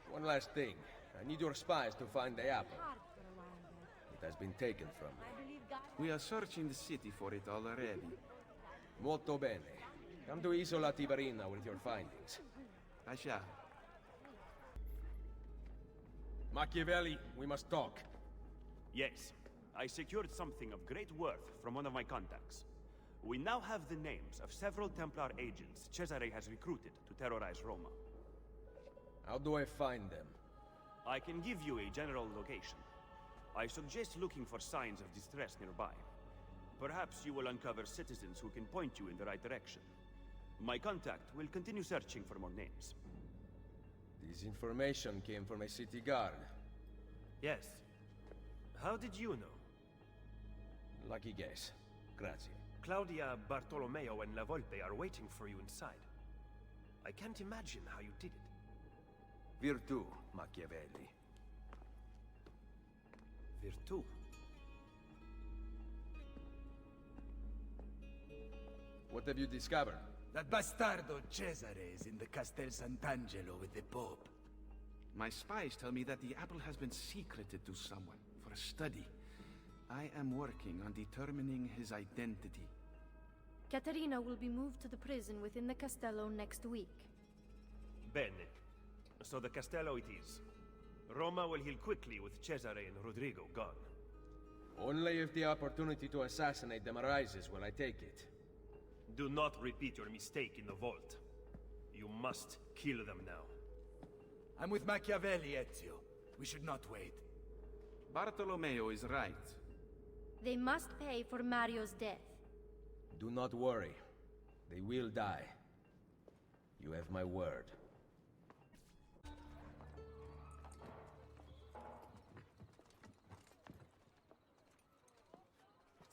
One last thing. I need your spies to find the apple. It has been taken from me. We are searching the city for it already. Molto bene. Come to Isola Tiberina with your findings. I shall. Machiavelli, we must talk. Yes, I secured something of great worth from one of my contacts. We now have the names of several Templar agents Cesare has recruited to terrorize Roma. How do I find them? I can give you a general location. I suggest looking for signs of distress nearby. Perhaps you will uncover citizens who can point you in the right direction. My contact will continue searching for more names. This information came from a city guard. Yes. How did you know? Lucky guess. Grazie. Claudia, Bartolomeo, and La Volpe are waiting for you inside. I can't imagine how you did it. Virtù, Machiavelli. Virtù? What have you discovered? That bastardo Cesare is in the Castel Sant'Angelo with the Pope. My spies tell me that the apple has been secreted to someone for a study. I am working on determining his identity. Caterina will be moved to the prison within the Castello next week. Bene. So the Castello it is. Roma will heal quickly with Cesare and Rodrigo gone. Only if the opportunity to assassinate them arises will I take it. Do not repeat your mistake in the vault. You must kill them now. I'm with Machiavelli, Ezio. We should not wait. Bartolomeo is right. They must pay for Mario's death. Do not worry. They will die. You have my word.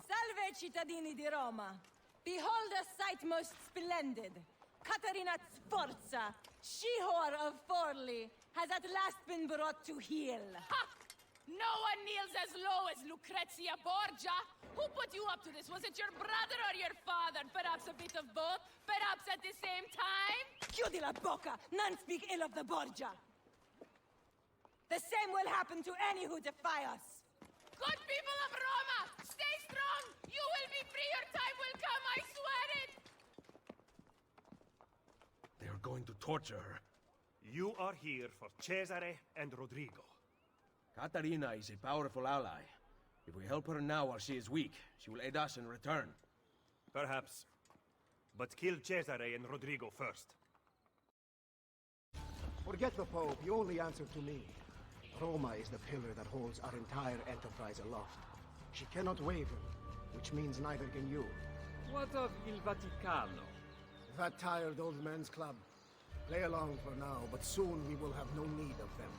Salve, cittadini di Roma! Behold a sight most splendid! Caterina Sforza, she-whore of Forli, has at last been brought to heel. Ha! No one kneels as low as Lucrezia Borgia! Who put you up to this? Was it your brother or your father? Perhaps a bit of both? Perhaps at the same time? Chiudi la bocca! None speak ill of the Borgia! The same will happen to any who defy us! Good people of Roma! Stay strong! You will be free! Your time will come! I swear it! They are going to torture her. You are here for Cesare and Rodrigo. Caterina is a powerful ally. If we help her now while she is weak, she will aid us in return. Perhaps. But kill Cesare and Rodrigo first. Forget the Pope. You only answer to me. Roma is the pillar that holds our entire enterprise aloft. She cannot waver, which means neither can you. What of Il Vaticano? That tired old man's club. Play along for now, but soon we will have no need of them.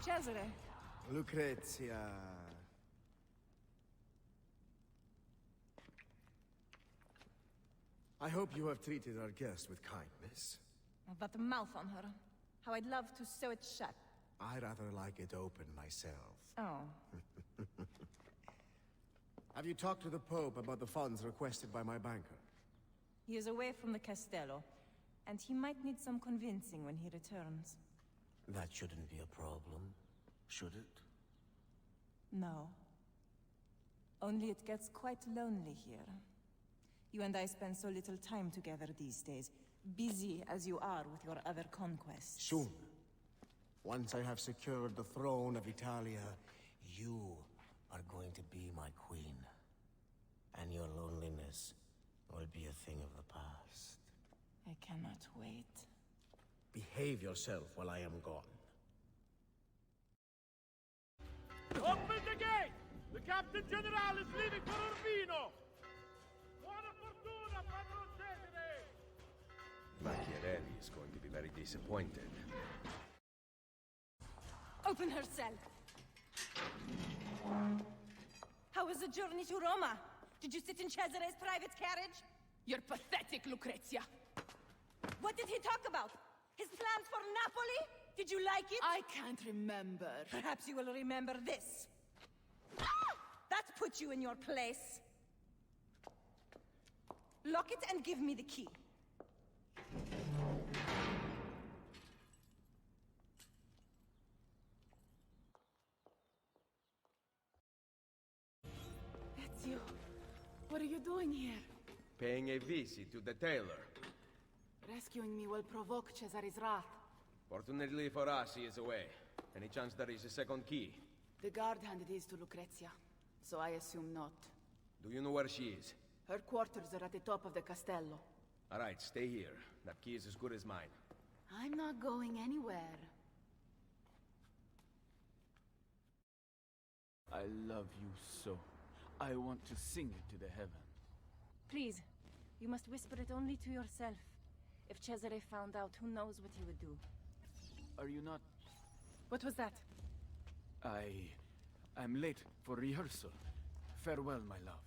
Cesare. Lucrezia. I hope you have treated our guest with kindness. That mouth on her. How I'd love to sew it shut. I rather like it open myself. Oh. Have you talked to the Pope about the funds requested by my banker? He is away from the Castello, and he might need some convincing when he returns. That shouldn't be a problem, should it? No. Only it gets quite lonely here. You and I spend so little time together these days, busy as you are with your other conquests. Soon. Once I have secured the throne of Italia, You are going to be my queen. And your loneliness will be a thing of the past. I cannot wait. behave yourself while I am gone. Open the gate! The Captain General is leaving for Urbino! Buona fortuna, Padron Cesare! Machiavelli is going to be very disappointed. Open her cell. How was the journey to Roma? Did you sit in Cesare's private carriage? You're pathetic, Lucrezia. What did he talk about? His plans for Napoli? Did you like it? I can't remember. Perhaps you will remember this. Ah! That puts you in your place. Lock it and give me the key. Ezio, what are you doing here? Paying a visit to the tailor. Rescuing me will provoke Cesare's wrath. Fortunately for us, he is away. Any chance there is a second key? The guard handed his to Lucrezia, so I assume not. Do you know where she is? Her quarters are at the top of the castello. All right, stay here. That key is as good as mine. I'm not going anywhere. I love you so. I want to sing it to the heaven. Please, you must whisper it only to yourself. If Cesare found out, who knows what he would do. Are you not... What was that? I'm late for rehearsal. Farewell, my love.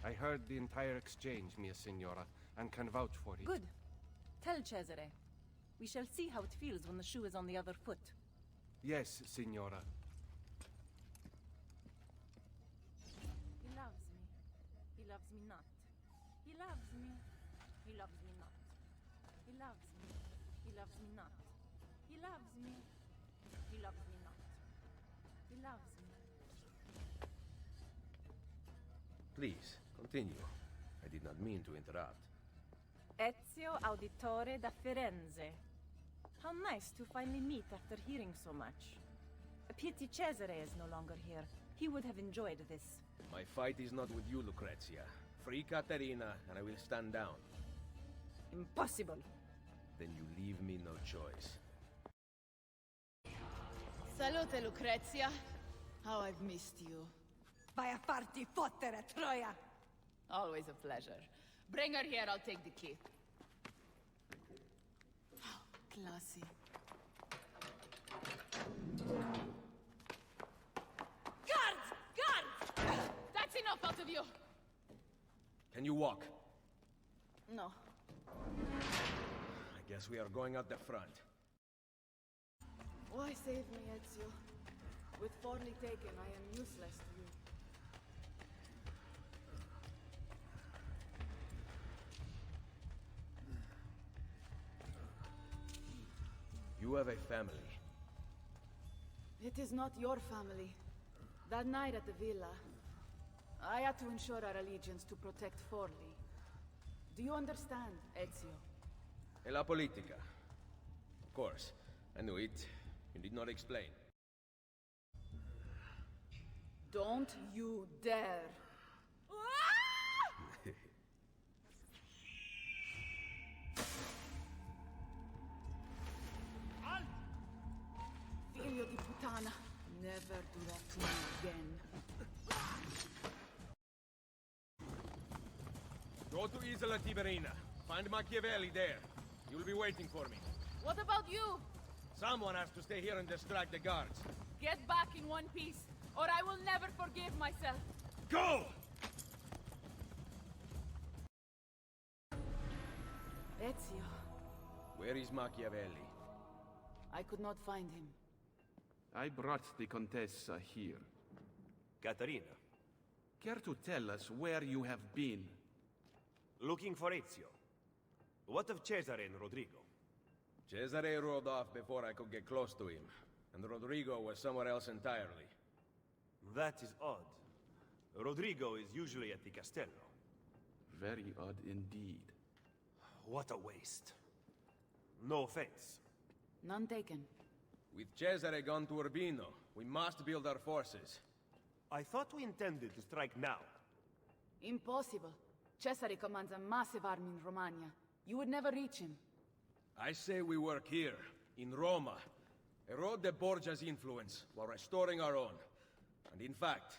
I heard the entire exchange, mia signora, and can vouch for it. Good. Tell Cesare. We shall see how it feels when the shoe is on the other foot. Yes, signora. He loves me. He loves me not. He loves me. He loves me not. He loves me. He loves me not. He loves me. He loves me not. He loves me. Please, continue. I did not mean to interrupt. Ezio Auditore da Firenze. How nice to finally meet after hearing so much. A pity Cesare is no longer here. He would have enjoyed this. My fight is not with you, Lucrezia. Free Caterina, and I will stand down. Impossible. Then you leave me no choice. Salute, Lucrezia. How I've missed you. Vai a farti fottere, Troia! Always a pleasure. Bring her here, I'll take the key. Oh, classy. Guards! Guards! That's enough out of you! Can you walk? No. I guess we are going out the front. Why save me, Ezio? With Forli taken, I am useless to you. You have a family. It is not your family. That night at the villa, I had to ensure our allegiance to protect Forli. Do you understand, Ezio? E la politica. Of course. I knew it. You did not explain. Don't you dare! Go to Isola Tiberina. Find Machiavelli there. You'll be waiting for me. What about you? Someone has to stay here and distract the guards. Get back in one piece, or I will never forgive myself. Go! Ezio, Where is Machiavelli? I could not find him. I brought the Contessa here. Caterina. Care to tell us where you have been? Looking for Ezio. What of Cesare and Rodrigo? Cesare rode off before I could get close to him, and Rodrigo was somewhere else entirely. That is odd. Rodrigo is usually at the Castello. Very odd indeed. What a waste. No offense. None taken. With Cesare gone to Urbino, we must build our forces. I thought we intended to strike now. Impossible. Cesare commands a massive army in Romagna. You would never reach him. I say we work here, in Roma. Erode the Borgia's influence while restoring our own. And in fact,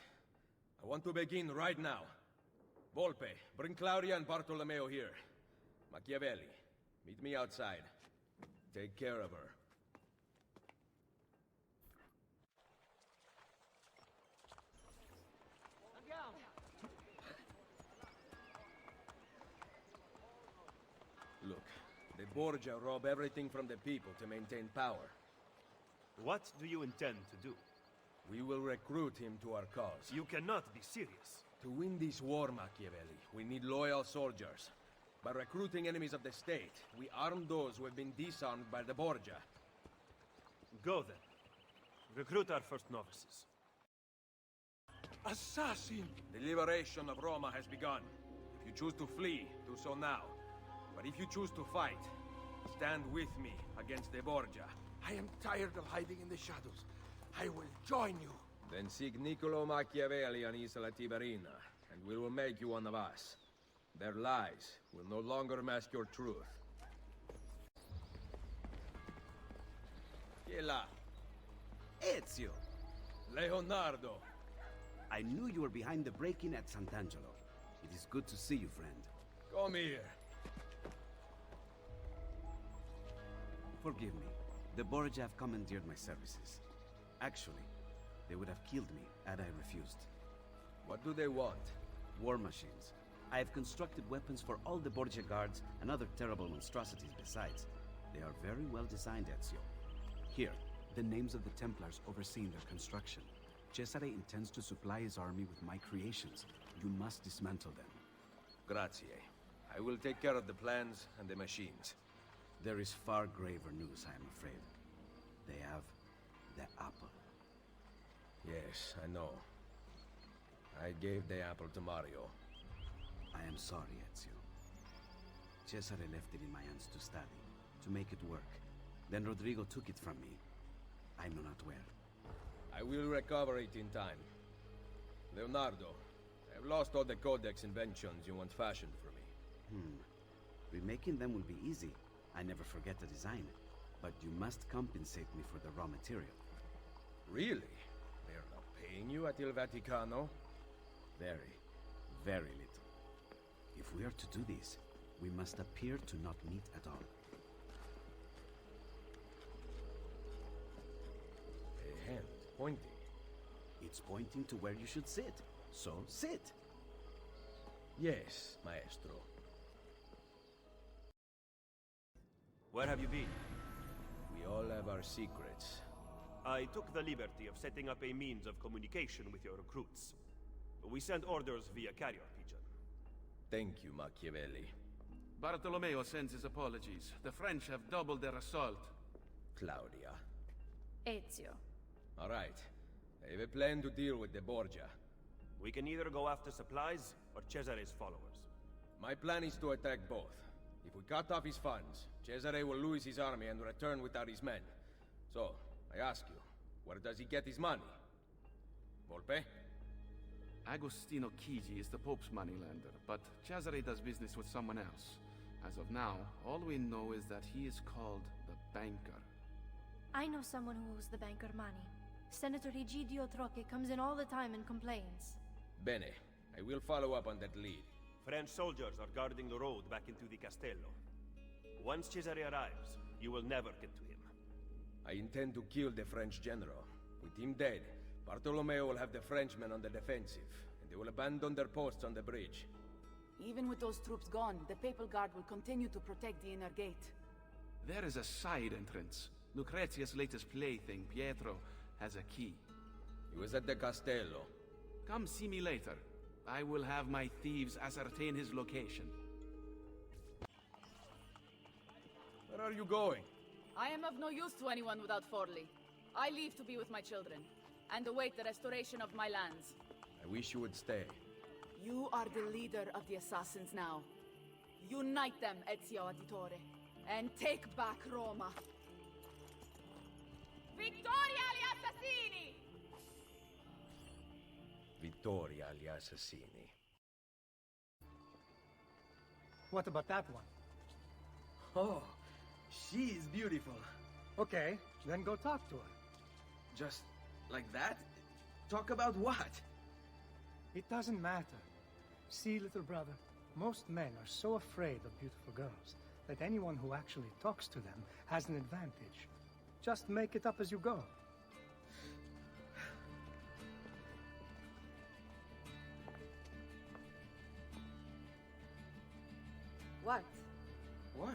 I want to begin right now. Volpe, bring Claudia and Bartolomeo here. Machiavelli, meet me outside. Take care of her. Look, the Borgia rob everything from the people to maintain power. What do you intend to do? We will recruit him to our cause. You cannot be serious. To win this war, Machiavelli, we need loyal soldiers. By recruiting enemies of the state, we arm those who have been disarmed by the Borgia. Go then. Recruit our first novices. Assassin! The liberation of Roma has begun. If you choose to flee, do so now. But if you choose to fight, stand with me against the Borgia. I am tired of hiding in the shadows. I will join you. Then seek Niccolo Machiavelli on Isola Tiberina, and we will make you one of us. Their lies will no longer mask your truth. Chi è là? Ezio! Leonardo! I knew you were behind the break-in at Sant'Angelo. It is good to see you, friend. Come here. Forgive me. The Borgia have commandeered my services. Actually, they would have killed me had I refused. What do they want? War machines. I have constructed weapons for all the Borgia guards and other terrible monstrosities besides. They are very well designed, Ezio. Here, the names of the Templars overseeing their construction. Cesare intends to supply his army with my creations. You must dismantle them. Grazie. I will take care of the plans and the machines. There is far graver news, I am afraid. They have the apple. Yes, I know. I gave the apple to Mario. I am sorry, Ezio. Cesare left it in my hands to study, to make it work. Then Rodrigo took it from me. I know not where. I will recover it in time. Leonardo, I have lost all the codex inventions you once fashioned for me. Remaking them will be easy. I never forget the design. But you must compensate me for the raw material. Really? They are not paying you at Il Vaticano? Very, very little. If we are to do this, we must appear to not meet at all. A hand pointing. It's pointing to where you should sit. So sit. Yes, maestro. Where have you been? We all have our secrets. I took the liberty of setting up a means of communication with your recruits. We send orders via carrier pigeon. Thank you, Machiavelli. Bartolomeo sends his apologies. The French have doubled their assault. Claudia. Ezio. All right. I have a plan to deal with the Borgia. We can either go after supplies or Cesare's followers. My plan is to attack both. If we cut off his funds, Cesare will lose his army and return without his men. So, I ask you, where does he get his money? Volpe? Agostino Chigi is the Pope's moneylender, but Cesare does business with someone else. As of now, all we know is that he is called the Banker. I know someone who owes the banker money. Senator Egidio Troche comes in all the time and complains. Bene. I will follow up on that lead. French soldiers are guarding the road back into the Castello. Once Cesare arrives, you will never get to him. I intend to kill the French general. With him dead, Bartolomeo will have the Frenchmen on the defensive, and they will abandon their posts on the bridge. Even with those troops gone, the Papal Guard will continue to protect the inner gate. There is a side entrance. Lucrezia's latest plaything, Pietro, has a key. He was at the Castello. Come see me later. I will have my thieves ascertain his location. Where are you going? I am of no use to anyone without Forli. I leave to be with my children, and await the restoration of my lands. I wish you would stay. You are the leader of the assassins now. Unite them, Ezio Auditore, and take back Roma. Vittoria agli assassini! Vittoria agli assassini. What about that one? Oh, she is beautiful. Okay, then go talk to her. Just like that? Talk about what? It doesn't matter. See, little brother, most men are so afraid of beautiful girls that anyone who actually talks to them has an advantage. Just make it up as you go. What? What?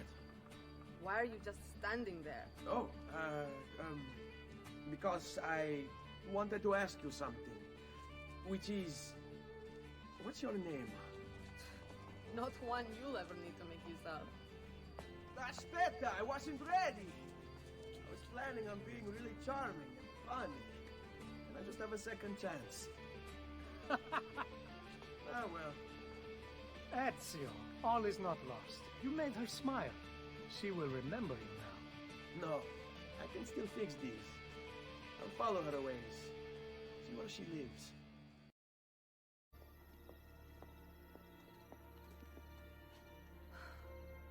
Why are you just standing there? Oh, because I wanted to ask you something. Which is... What's your name? Not one you'll ever need to make use of. Aspetta, I wasn't ready. I was planning on being really charming and funny. And I just have a second chance. Ah, well. Ezio, all is not lost. You made her smile. She will remember you now. No, I can still fix these. I'll follow her ways. See where she lives.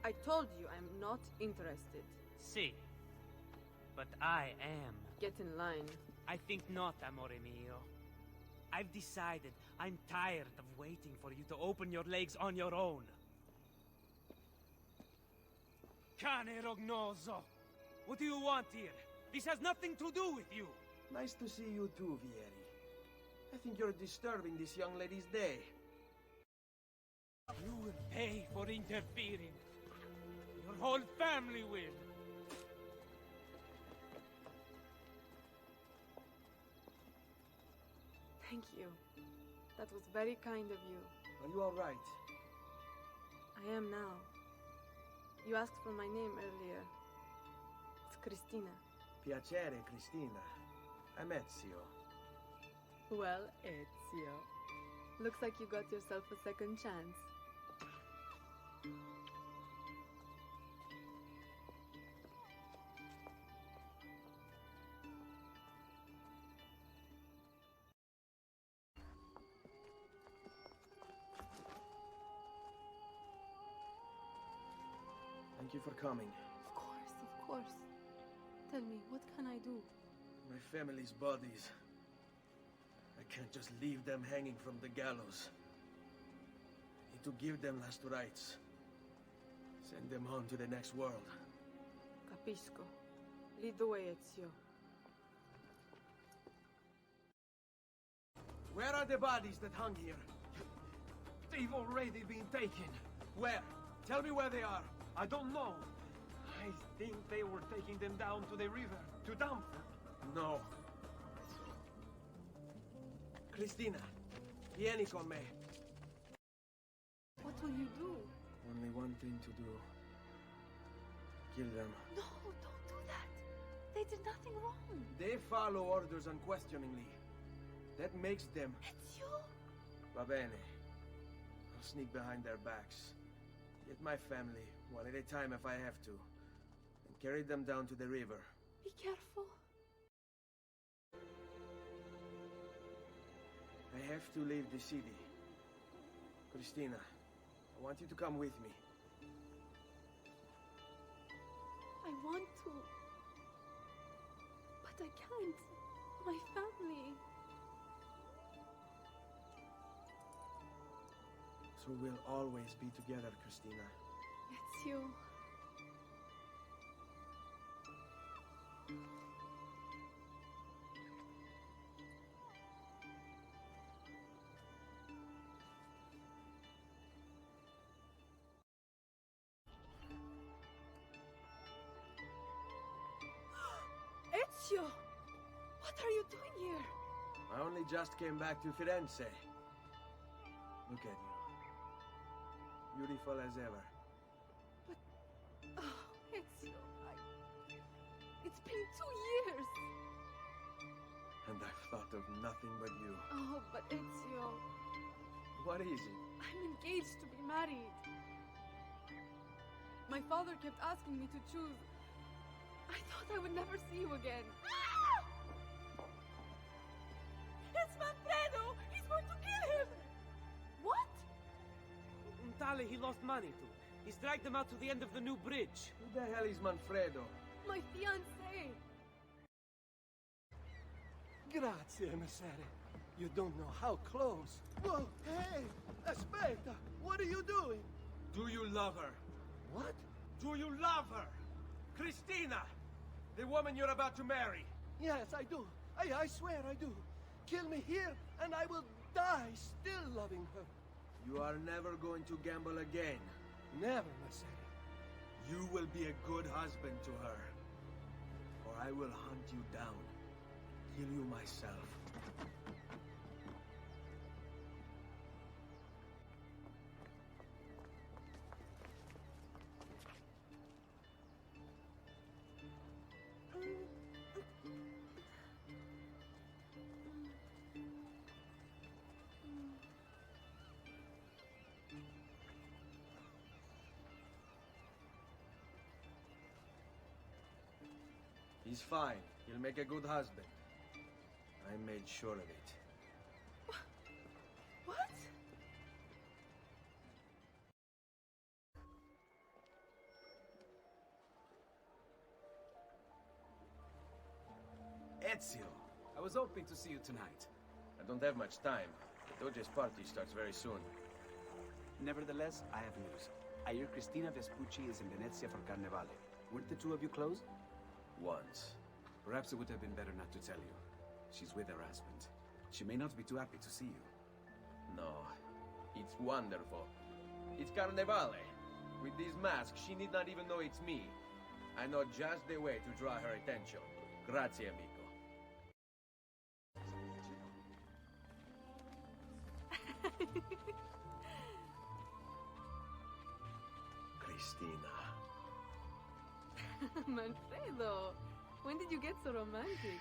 I told you I'm not interested. See, but I am. Get in line. I think not, amore mio. I've decided I'm tired of waiting for you to open your legs on your own. Cane rognoso! What do you want here? This has nothing to do with you! Nice to see you too, Vieri. I think you're disturbing this young lady's day. You will pay for interfering. Your whole family will. Thank you. That was very kind of you. Are you all right? I am now. You asked for my name earlier. It's Cristina. Piacere, Cristina. I'm Ezio. Well, Ezio. Looks like you got yourself a second chance. Thank you for coming. Of course, of course. Tell me, what can I do? My family's bodies. I can't just leave them hanging from the gallows. Need to give them last rites. Send them on to the next world. Capisco. Lead the way, Ezio. Where are the bodies that hung here? They've already been taken. Where? Tell me where they are. I don't know. I think they were taking them down to the river, to dump them. No. Cristina, vieni con me. What will you do? Only one thing to do. Kill them. No, don't do that. They did nothing wrong. They follow orders unquestioningly. That makes them... Ezio? Va bene. I'll sneak behind their backs. Get my family, one at a time if I have to. And carry them down to the river. Be careful. I have to leave the city. Cristina, I want you to come with me. I want to. But I can't. My family. who will always be together, Christina. It's you. Ezio! What are you doing here? I only just came back to Firenze. Look at you. Beautiful as ever. Oh, Ezio, it's been 2 years. And I've thought of nothing but you. Oh, but Ezio, What is it? I'm engaged to be married. My father kept asking me to choose. I thought I would never see you again. It's Manfredo! He's going to kill him! What? Untale, he lost money to. He's dragged them out to the end of the new bridge. Who the hell is Manfredo? My fiancé! Grazie, Messere. You don't know how close. Whoa, hey! Aspetta! What are you doing? Do you love her? What? Do you love her? Christina! The woman you're about to marry. Yes, I do. I swear I do. Kill me here, and I will die still loving her. You are never going to gamble again. Never, Messere. You will be a good husband to her. Or I will hunt you down. Kill you myself. He's fine. He'll make a good husband. I made sure of it. What? Ezio, I was hoping to see you tonight. I don't have much time. The Doge's party starts very soon. Nevertheless, I have news. I hear Cristina Vespucci is in Venezia for Carnevale. Weren't the two of you close? Once. Perhaps it would have been better not to tell you. She's with her husband. She may not be too happy to see you. No. It's wonderful. It's Carnevale. With this mask, she need not even know it's me. I know just the way to draw her attention. Grazie, amico. Christina. Manfredo, when did you get so romantic?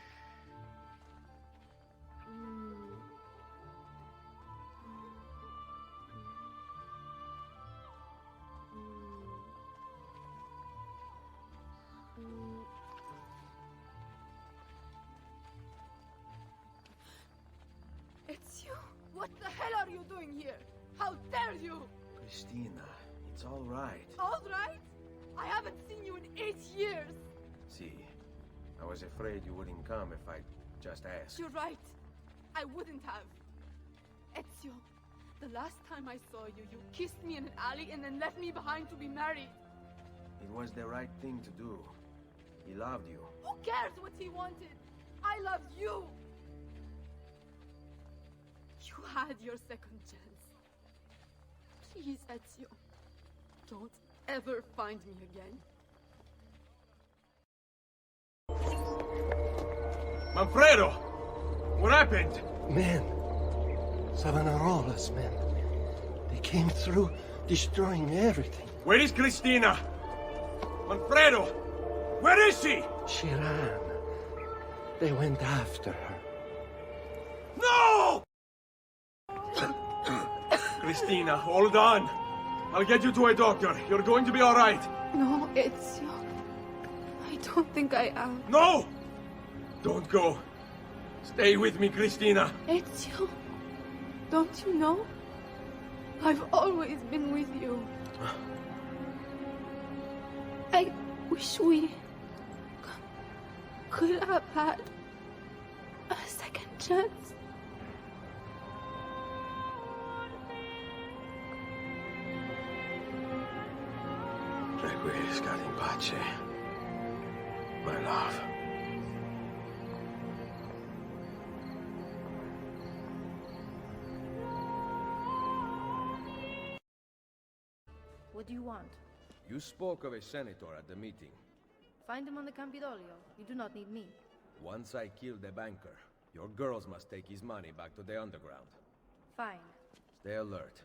It's you? What the hell are you doing here? How dare you? Christina, it's all right. All right? I haven't seen you in 8 years. See, I was afraid you wouldn't come if I just asked. You're right. I wouldn't have. Ezio, the last time I saw you, you kissed me in an alley and then left me behind to be married. It was the right thing to do. He loved you. Who cares what he wanted? I loved you. You had your second chance. Please, Ezio, don't ever find me again. Manfredo! What happened? Men. Savonarola's men. They came through, destroying everything. Where is Christina? Manfredo! Where is she? She ran. They went after her. No! Christina, hold on. I'll get you to a doctor. You're going to be all right. No, Ezio. I don't think I am. No! Don't go. Stay with me, Christina. Ezio, don't you know? I've always been with you. I wish we could have had a second chance. Requiescat in pace, my love. What do you want? You spoke of a senator at the meeting. Find him on the Campidoglio. You do not need me. Once I kill the banker, your girls must take his money back to the underground. Fine. Stay alert.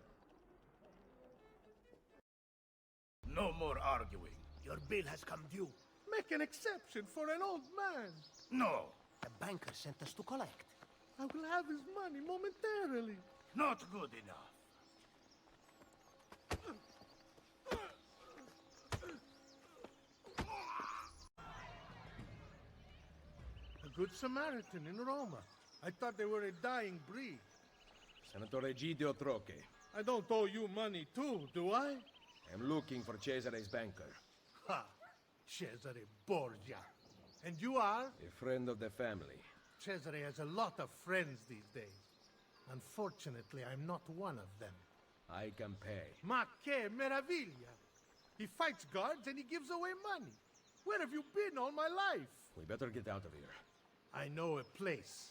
No more arguing. Your bill has come due. Make an exception for an old man. No. The banker sent us to collect. I will have his money momentarily. Not good enough. A good Samaritan in Roma. I thought they were a dying breed. Senator Egidio Troche. I don't owe you money too, do I? I'm looking for Cesare's banker. Ha! Cesare Borgia. And you are? A friend of the family. Cesare has a lot of friends these days. Unfortunately, I'm not one of them. I can pay. Ma che meraviglia! He fights guards and he gives away money. Where have you been all my life? We better get out of here. I know a place.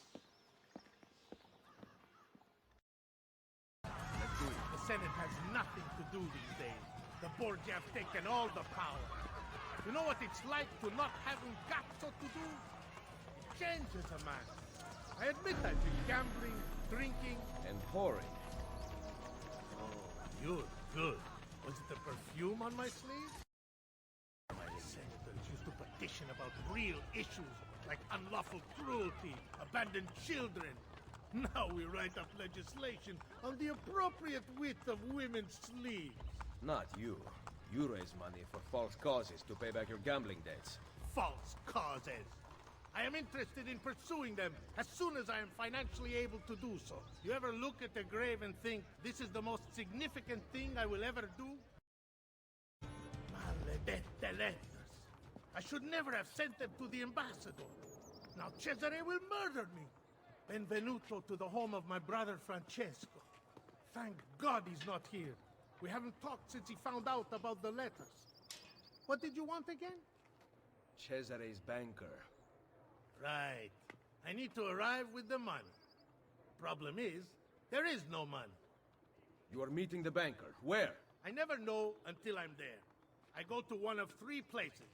Let's do it. The Senate has nothing to do these days. The Borgia have taken all the power. You know what it's like to not having cazzo to do? It changes a man. I admit I've been gambling, drinking... And whoring. Oh, you're good. Was it the perfume on my sleeve? My senators used to petition about real issues like unlawful cruelty, abandoned children. Now we write up legislation on the appropriate width of women's sleeves. Not you. You raise money for false causes to pay back your gambling debts. False causes. I am interested in pursuing them as soon as I am financially able to do so. You ever look at a grave and think, this is the most significant thing I will ever do? Maledette letters. I should never have sent them to the ambassador. Now Cesare will murder me. Benvenuto to the home of my brother Francesco. Thank God he's not here. We haven't talked since he found out about the letters. What did you want again? Cesare's banker. Right. I need to arrive with the money. Problem is, there is no money. You are meeting the banker. Where? I never know until I'm there. I go to one of 3 places.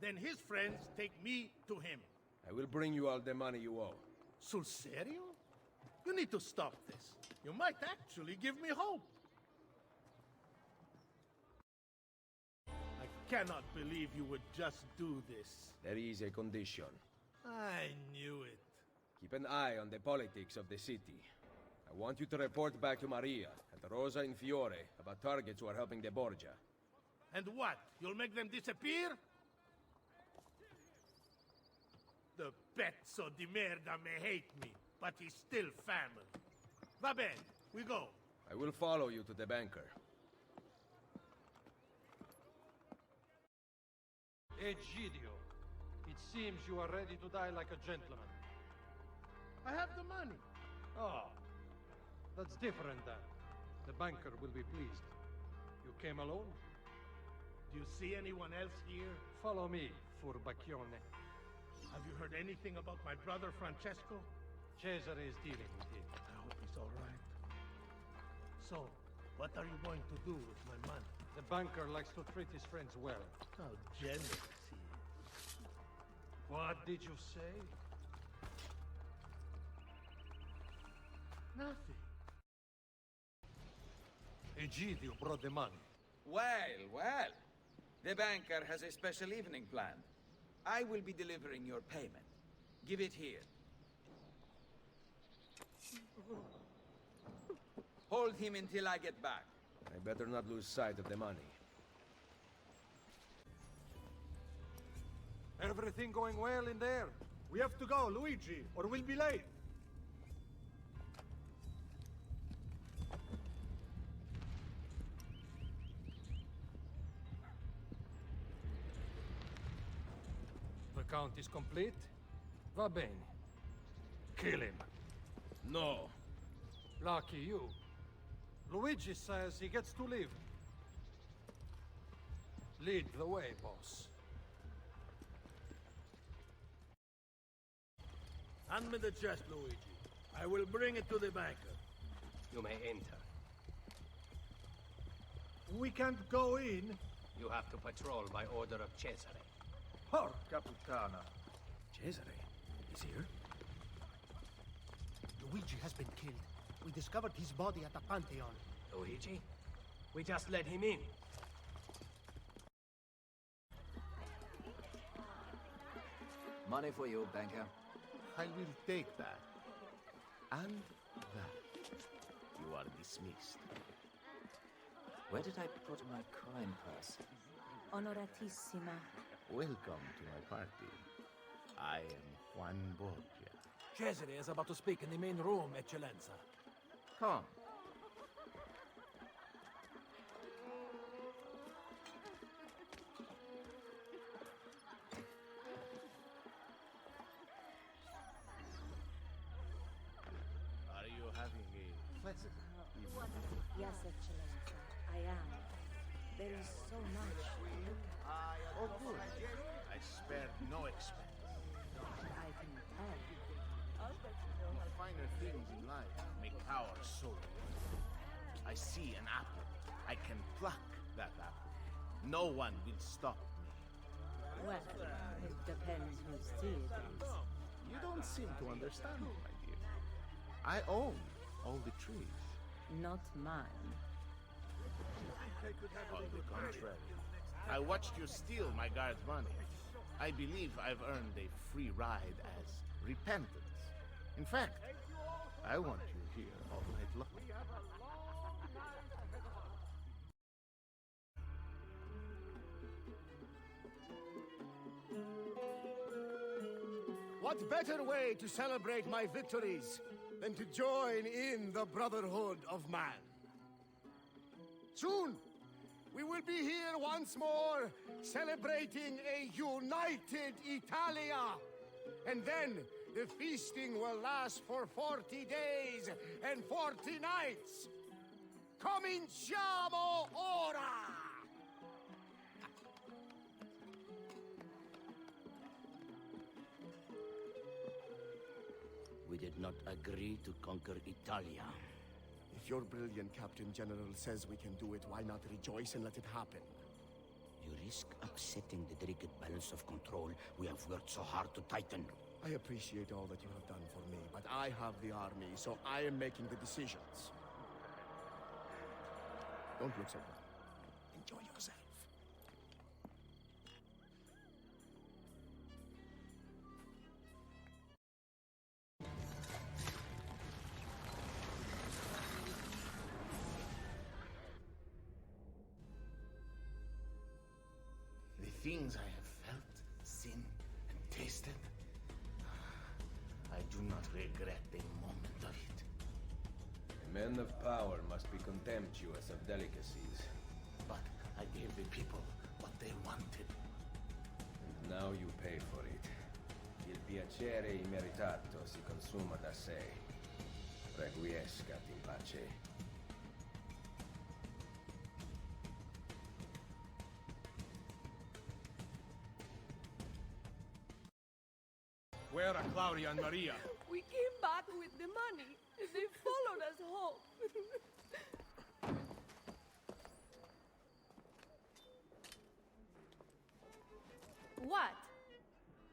Then his friends take me to him. I will bring you all the money you owe. Sul serio? You need to stop this. You might actually give me hope. I cannot believe you would just do this. There is a condition. I knew it. Keep an eye on the politics of the city. I want you to report back to Maria and Rosa in Fiore about targets who are helping the Borgia. And what? You'll make them disappear? The pezzo di merda may hate me, but he's still family. Va bene, we go. I will follow you to the banker. Egidio, it seems you are ready to die like a gentleman. I have the money. Oh, that's different then. The banker will be pleased. You came alone? Do you see anyone else here? Follow me, furbacchione. Have you heard anything about my brother Francesco? Cesare is dealing with him. I hope he's all right. So, what are you going to do with my money? The banker likes to treat his friends well. How generous he is. What did you say? Nothing. Egidio brought the money. Well, well. The banker has a special evening planned. I will be delivering your payment. Give it here. Hold him until I get back. I better not lose sight of the money. Everything going well in there? We have to go, Luigi, or we'll be late. The count is complete? Va bene. Kill him. No. Lucky you. Luigi says he gets to live. Lead the way, boss. Hand me the chest, Luigi. I will bring it to the banker. You may enter. We can't go in. You have to patrol by order of Cesare. Porca puttana. Cesare is here? Luigi has been killed. We discovered his body at the Pantheon. Luigi? We just let him in. Money for you, banker. I will take that. And that. You are dismissed. Where did I put my coin purse? Onoratissima. Welcome to my party. I am Juan Borgia. Cesare is about to speak in the main room, Eccellenza. Come. Are you having a pleasant evening? Yes, Eccellenza, I am. There is so much to look at. Oh, good. I spared no expense. I can tell. The finer things in life make power so real. I see an apple. I can pluck that apple. No one will stop me. Well, it depends whose tree it is. You don't seem to understand, my dear. I own all the trees. Not mine. On the contrary, I watched you steal my guard's money. I believe I've earned a free ride as repentance. In fact, I want you here all night long. What better way to celebrate my victories than to join in the Brotherhood of Man? Soon, we will be here once more, celebrating a united Italia. And then, the feasting will last for 40 days and 40 nights. Cominciamo ora! We did not agree to conquer Italia. If your brilliant Captain General says we can do it, why not rejoice and let it happen? You risk upsetting the delicate balance of control we have worked so hard to tighten. I appreciate all that you have done for me, but I have the army, so I am making the decisions. Don't look so bad. Enjoy yourself. The things I have felt, seen, and tasted, I do not regret a moment of it. Men of power must be contemptuous of delicacies. But I gave the people what they wanted. And now you pay for it. Il piacere immeritato si consuma da sé. Requiescat in pace. Where are Claudia and Maria? We came back with the money. They followed us home. What?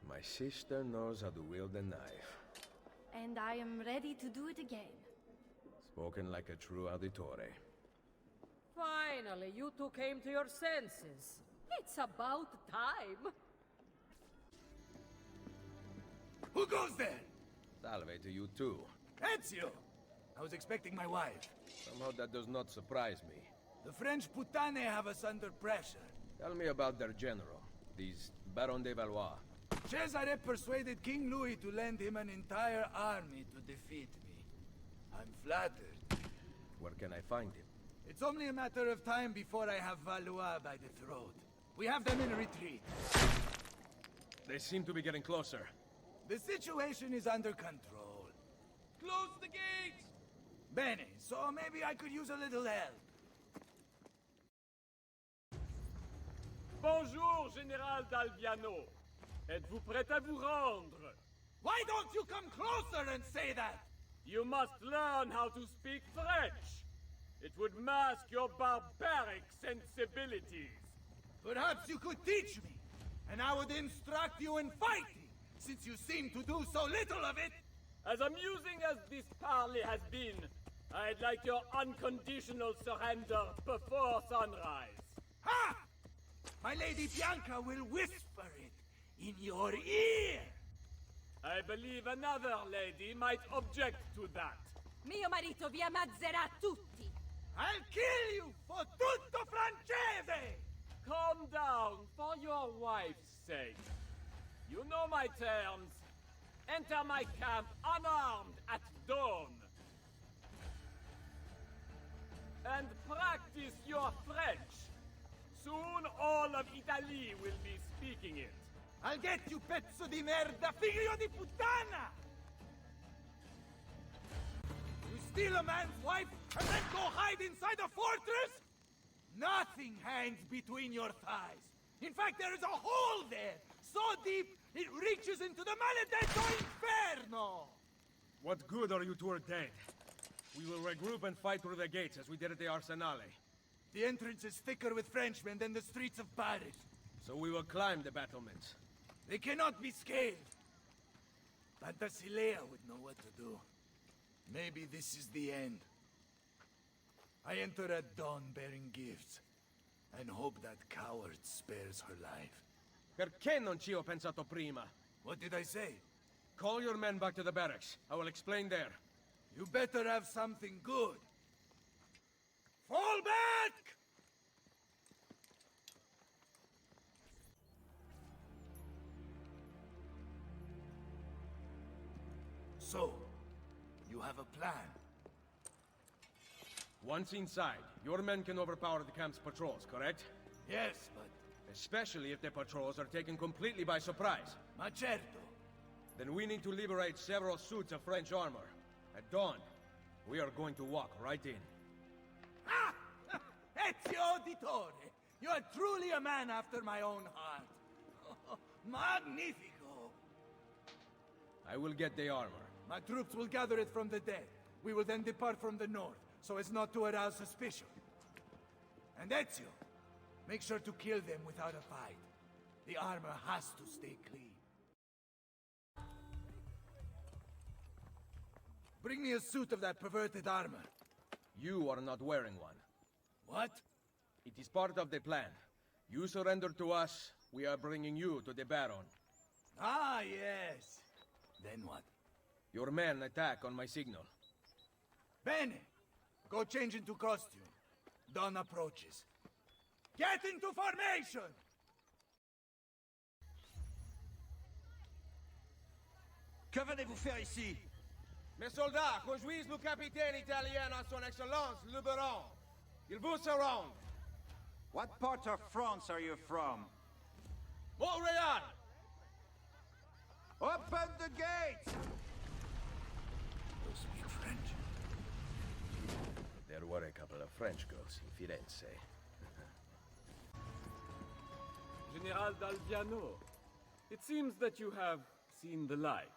My sister knows how to wield a knife. And I am ready to do it again. Spoken like a true auditore. Finally, you two came to your senses. It's about time. Who goes there? Salve to you too. Ezio! I was expecting my wife. Somehow that does not surprise me. The French puttane have us under pressure. Tell me about their general, these Baron de Valois. Cesare persuaded King Louis to lend him an entire army to defeat me. I'm flattered. Where can I find him? It's only a matter of time before I have Valois by the throat. We have them in retreat. They seem to be getting closer. The situation is under control. Close the gates! Bene, so maybe I could use a little help. Bonjour, Général d'Alviano. Êtes-vous prêt à vous rendre? Why don't you come closer and say that? You must learn how to speak French. It would mask your barbaric sensibilities. Perhaps you could teach me, and I would instruct you in fighting, since you seem to do so little of it. As amusing as this parley has been, I'd like your unconditional surrender before sunrise. Ha! My Lady Bianca will whisper it in your ear. I believe another lady might object to that. Mio marito vi ammazzerà tutti! I'll kill you for tutto francese! Calm down, for your wife's sake. You know my terms. Enter my camp unarmed at dawn. And practice your French. Soon all of Italy will be speaking it. I'll get you, pezzo di merda, figlio di puttana! You steal a man's wife and then go hide inside a fortress? Nothing hangs between your thighs. In fact, there is a hole there, so deep it reaches into the maledetto inferno! What good are you two are dead? We will regroup and fight through the gates as we did at the Arsenale. The entrance is thicker with Frenchmen than the streets of Paris. So we will climb the battlements. They cannot be scaled. Pantasilea would know what to do. Maybe this is the end. I enter at dawn bearing gifts, and hope that coward spares her life. Perché non ci ho pensato prima? What did I say? Call your men back to the barracks. I will explain there. You better have something good. Fall back! So, you have a plan? Once inside, your men can overpower the camp's patrols, correct? Yes, but... Especially if the patrols are taken completely by surprise. Ma certo. Then we need to liberate several suits of French armor. At dawn, we are going to walk right in. Ah! Ezio Auditore! You are truly a man after my own heart. Magnifico! I will get the armor. My troops will gather it from the dead. We will then depart from the north, so as not to arouse suspicion. And Ezio, make sure to kill them without a fight. The armor has to stay clean. Bring me a suit of that perverted armor. You are not wearing one. What? It is part of the plan. You surrender to us, we are bringing you to the Baron. Ah, yes. Then what? Your men attack on my signal. Bene. Go change into costume. Dawn approaches. Get into formation! Que venez-vous faire ici? Mes soldats, conduisent le capitaine italien à son excellence, le Baron. Il vous surround. What part of France are you from? Montreal! Open the gates! You speak French? There were a couple of French girls in Firenze. General d'Alviano, it seems that you have seen the light.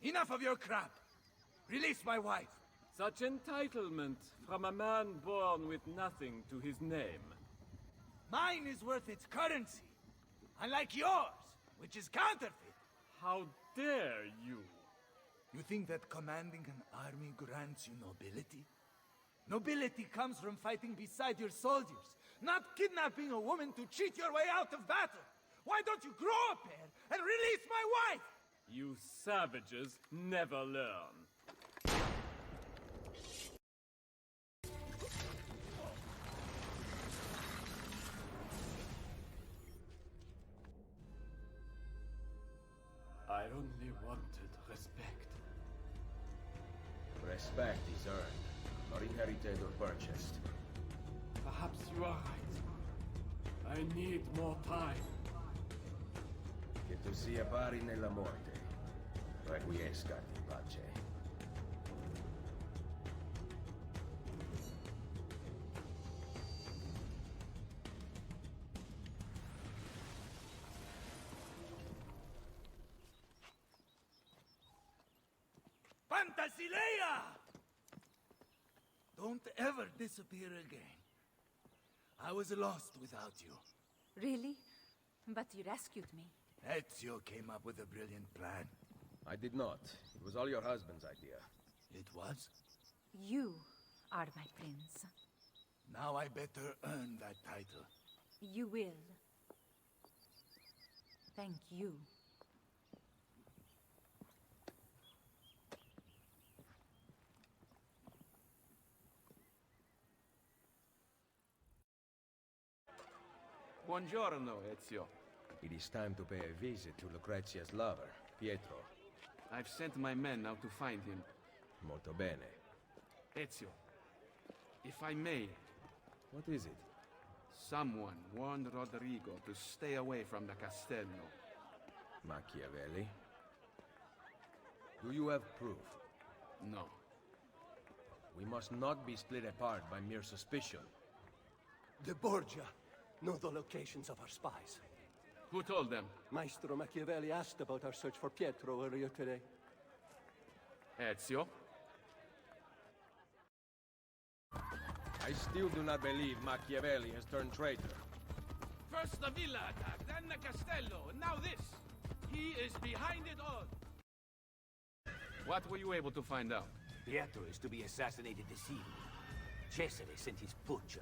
Enough of your crap! Release my wife! Such entitlement from a man born with nothing to his name. Mine is worth its currency, unlike yours, which is counterfeit. How dare you? You think that commanding an army grants you nobility? Nobility comes from fighting beside your soldiers, not kidnapping a woman to cheat your way out of battle. Why don't you grow a pair and release my wife? You savages never learn. I only wanted respect. Respect is earned, not inherited or purchased. Perhaps you are right. I need more time. Che tu sia pari nella morte, requiescat in pace. Fantasilea! Don't ever disappear again. I was lost without you. Really? But you rescued me. Ezio came up with a brilliant plan. I did not. It was all your husband's idea. It was? You are my prince. Now I better earn that title. You will. Thank you. Buongiorno, Ezio. It is time to pay a visit to Lucrezia's lover, Pietro. I've sent my men now to find him. Molto bene. Ezio, if I may... What is it? Someone warned Rodrigo to stay away from the Castello. Machiavelli? Do you have proof? No. We must not be split apart by mere suspicion. The Borgia know the locations of our spies. Who told them? Maestro Machiavelli asked about our search for Pietro earlier today. Ezio? I still do not believe Machiavelli has turned traitor. First the villa attack, then the Castello, and now this. He is behind it all. What were you able to find out? Pietro is to be assassinated this evening. Cesare sent his butcher.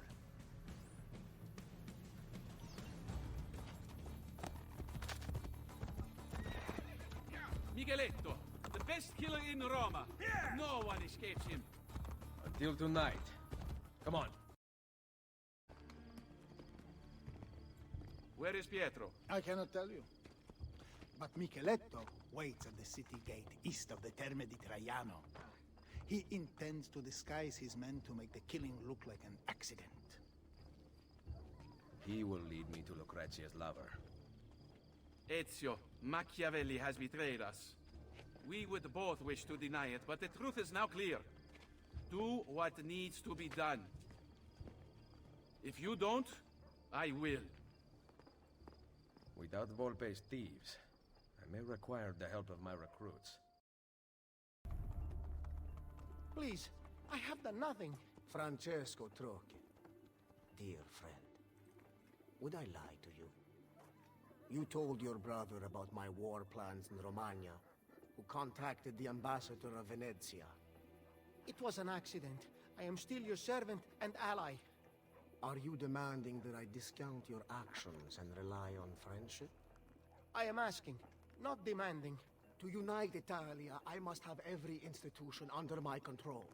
Migueletto, the best killer in Roma. No one escapes him. Until tonight. Come on. Where is Pietro? I cannot tell you. But Micheletto waits at the city gate east of the Terme di Traiano. He intends to disguise his men to make the killing look like an accident. He will lead me to Lucrezia's lover. Ezio, Machiavelli has betrayed us. We would both wish to deny it, but the truth is now clear. Do what needs to be done. If you don't, I will. Without Volpe's thieves, I may require the help of my recruits. Please, I have done nothing. Francesco Trocchi, dear friend, would I lie to you? You told your brother about my war plans in Romagna, who contacted the ambassador of Venezia. It was an accident. I am still your servant and ally. Are you demanding that I discount your actions and rely on friendship? I am asking, not demanding. To unite Italia, I must have every institution under my control.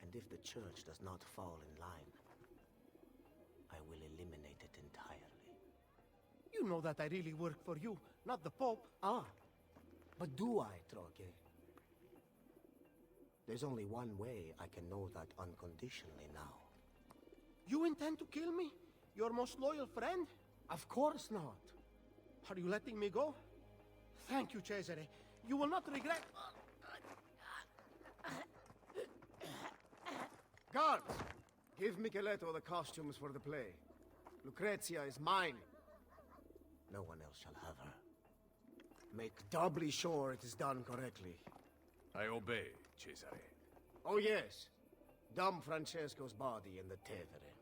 And if the Church does not fall in line, I will eliminate it entirely. You know that I really work for you, not the Pope. Ah, but do I, Trocchi? There's only one way I can know that unconditionally now. You intend to kill me? Your most loyal friend? Of course not. Are you letting me go? Thank you, Cesare. You will not regret... Guards! Give Micheletto the costumes for the play. Lucrezia is mine. No one else shall have her. Make doubly sure it is done correctly. I obey, Cesare. Oh yes. Dump Francesco's body in the Tevere.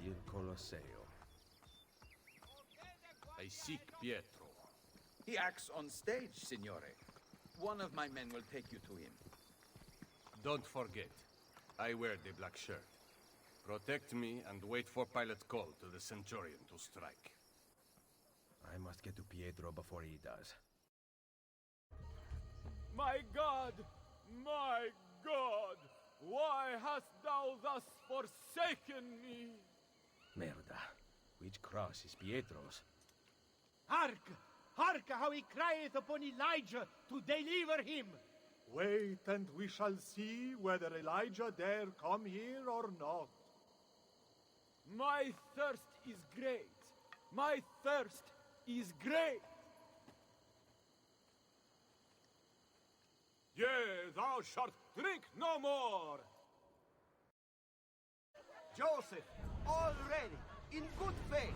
Il Colosseo. I seek Pietro. He acts on stage, Signore. One of my men will take you to him. Don't forget, I wear the black shirt. Protect me and wait for Pilate's call to the Centurion to strike. I must get to Pietro before he does. My God! My God! Why hast thou thus forsaken me? Merda. Which cross is Pietro's? Hark! Hark how he crieth upon Elijah to deliver him! Wait, and we shall see whether Elijah dare come here or not. My thirst is great. My thirst is great. Yea, thou shalt drink no more. Joseph, all ready, in good faith.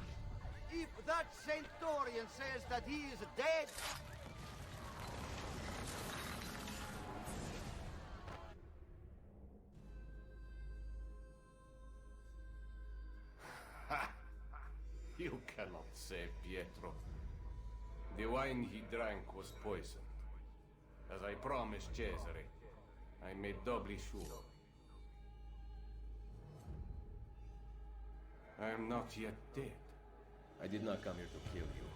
If that Centurion says that he is dead... You cannot save Pietro. The wine he drank was poisoned. As I promised Cesare, I made doubly sure. I am not yet dead. I did not come here to kill you.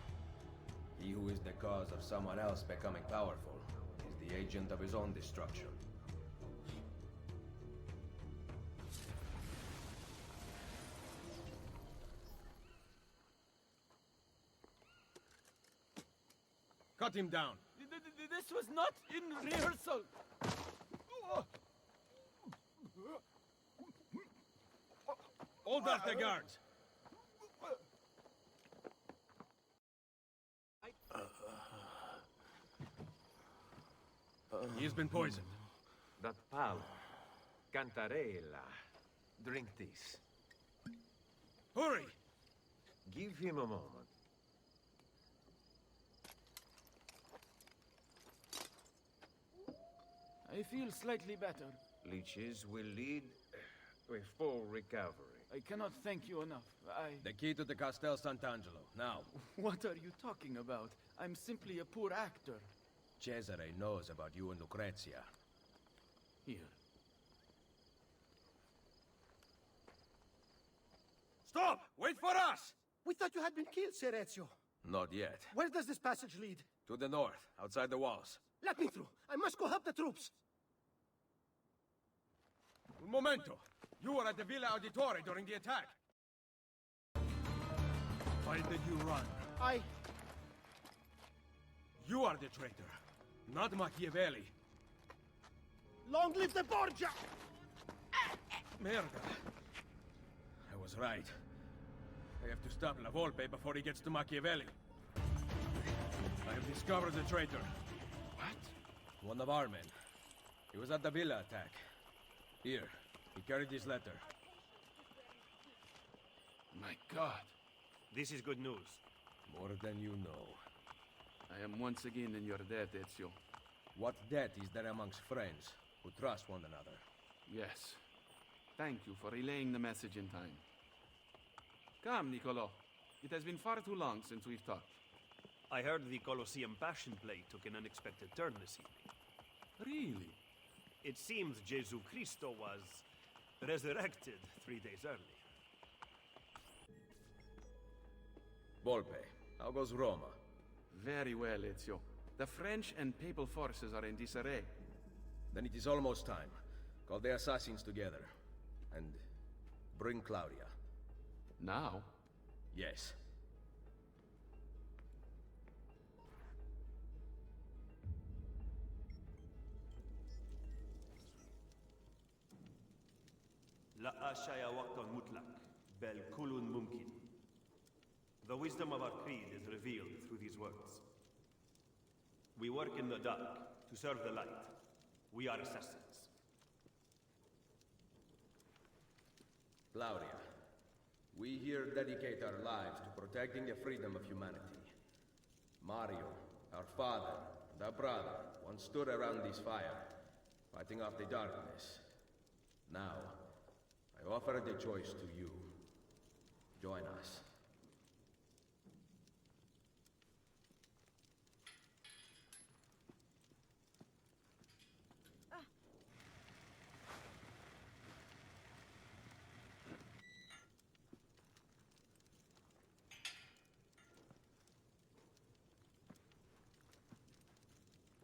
He who is the cause of someone else becoming powerful is the agent of his own destruction. Cut him down. This was not in rehearsal. Hold up the guards. He has been poisoned. That Paolo. Cantarella. Drink this. Hurry! Give him a moment. I feel slightly better. Leeches will lead to a full recovery. I cannot thank you enough. The key to the Castel Sant'Angelo, now. What are you talking about? I'm simply a poor actor. Cesare knows about you and Lucrezia. Here. Stop! Wait for us! We thought you had been killed, Ser Ezio. Not yet. Where does this passage lead? To the north, outside the walls. Let me through. I must go help the troops. Un momento! You were at the Villa Auditore during the attack. Why did you run? You are the traitor, not Machiavelli. Long live the Borgia! Merda. I was right. I have to stop La Volpe before he gets to Machiavelli. I have discovered the traitor. What? One of our men. He was at the villa attack. Here, he carried this letter. My God. This is good news. More than you know. I am once again in your debt, Ezio. What debt is there amongst friends who trust one another? Yes. Thank you for relaying the message in time. Come, Niccolo. It has been far too long since we've talked. I heard the Colosseum Passion Play took an unexpected turn this evening. Really? It seems Gesù Cristo was resurrected 3 days early. Volpe, how goes Roma? Very well, Ezio. The French and Papal forces are in disarray. Then it is almost time. Call the assassins together. And bring Claudia. Now? Yes. La ashaya waqtan mutlaq, bel kulun mumkin. The wisdom of our creed is revealed through these words. We work in the dark to serve the light. We are assassins. Claudia, we here dedicate our lives to protecting the freedom of humanity. Mario, our father, and our brother, once stood around this fire, fighting off the darkness. Now, I offer the choice to you. Join us.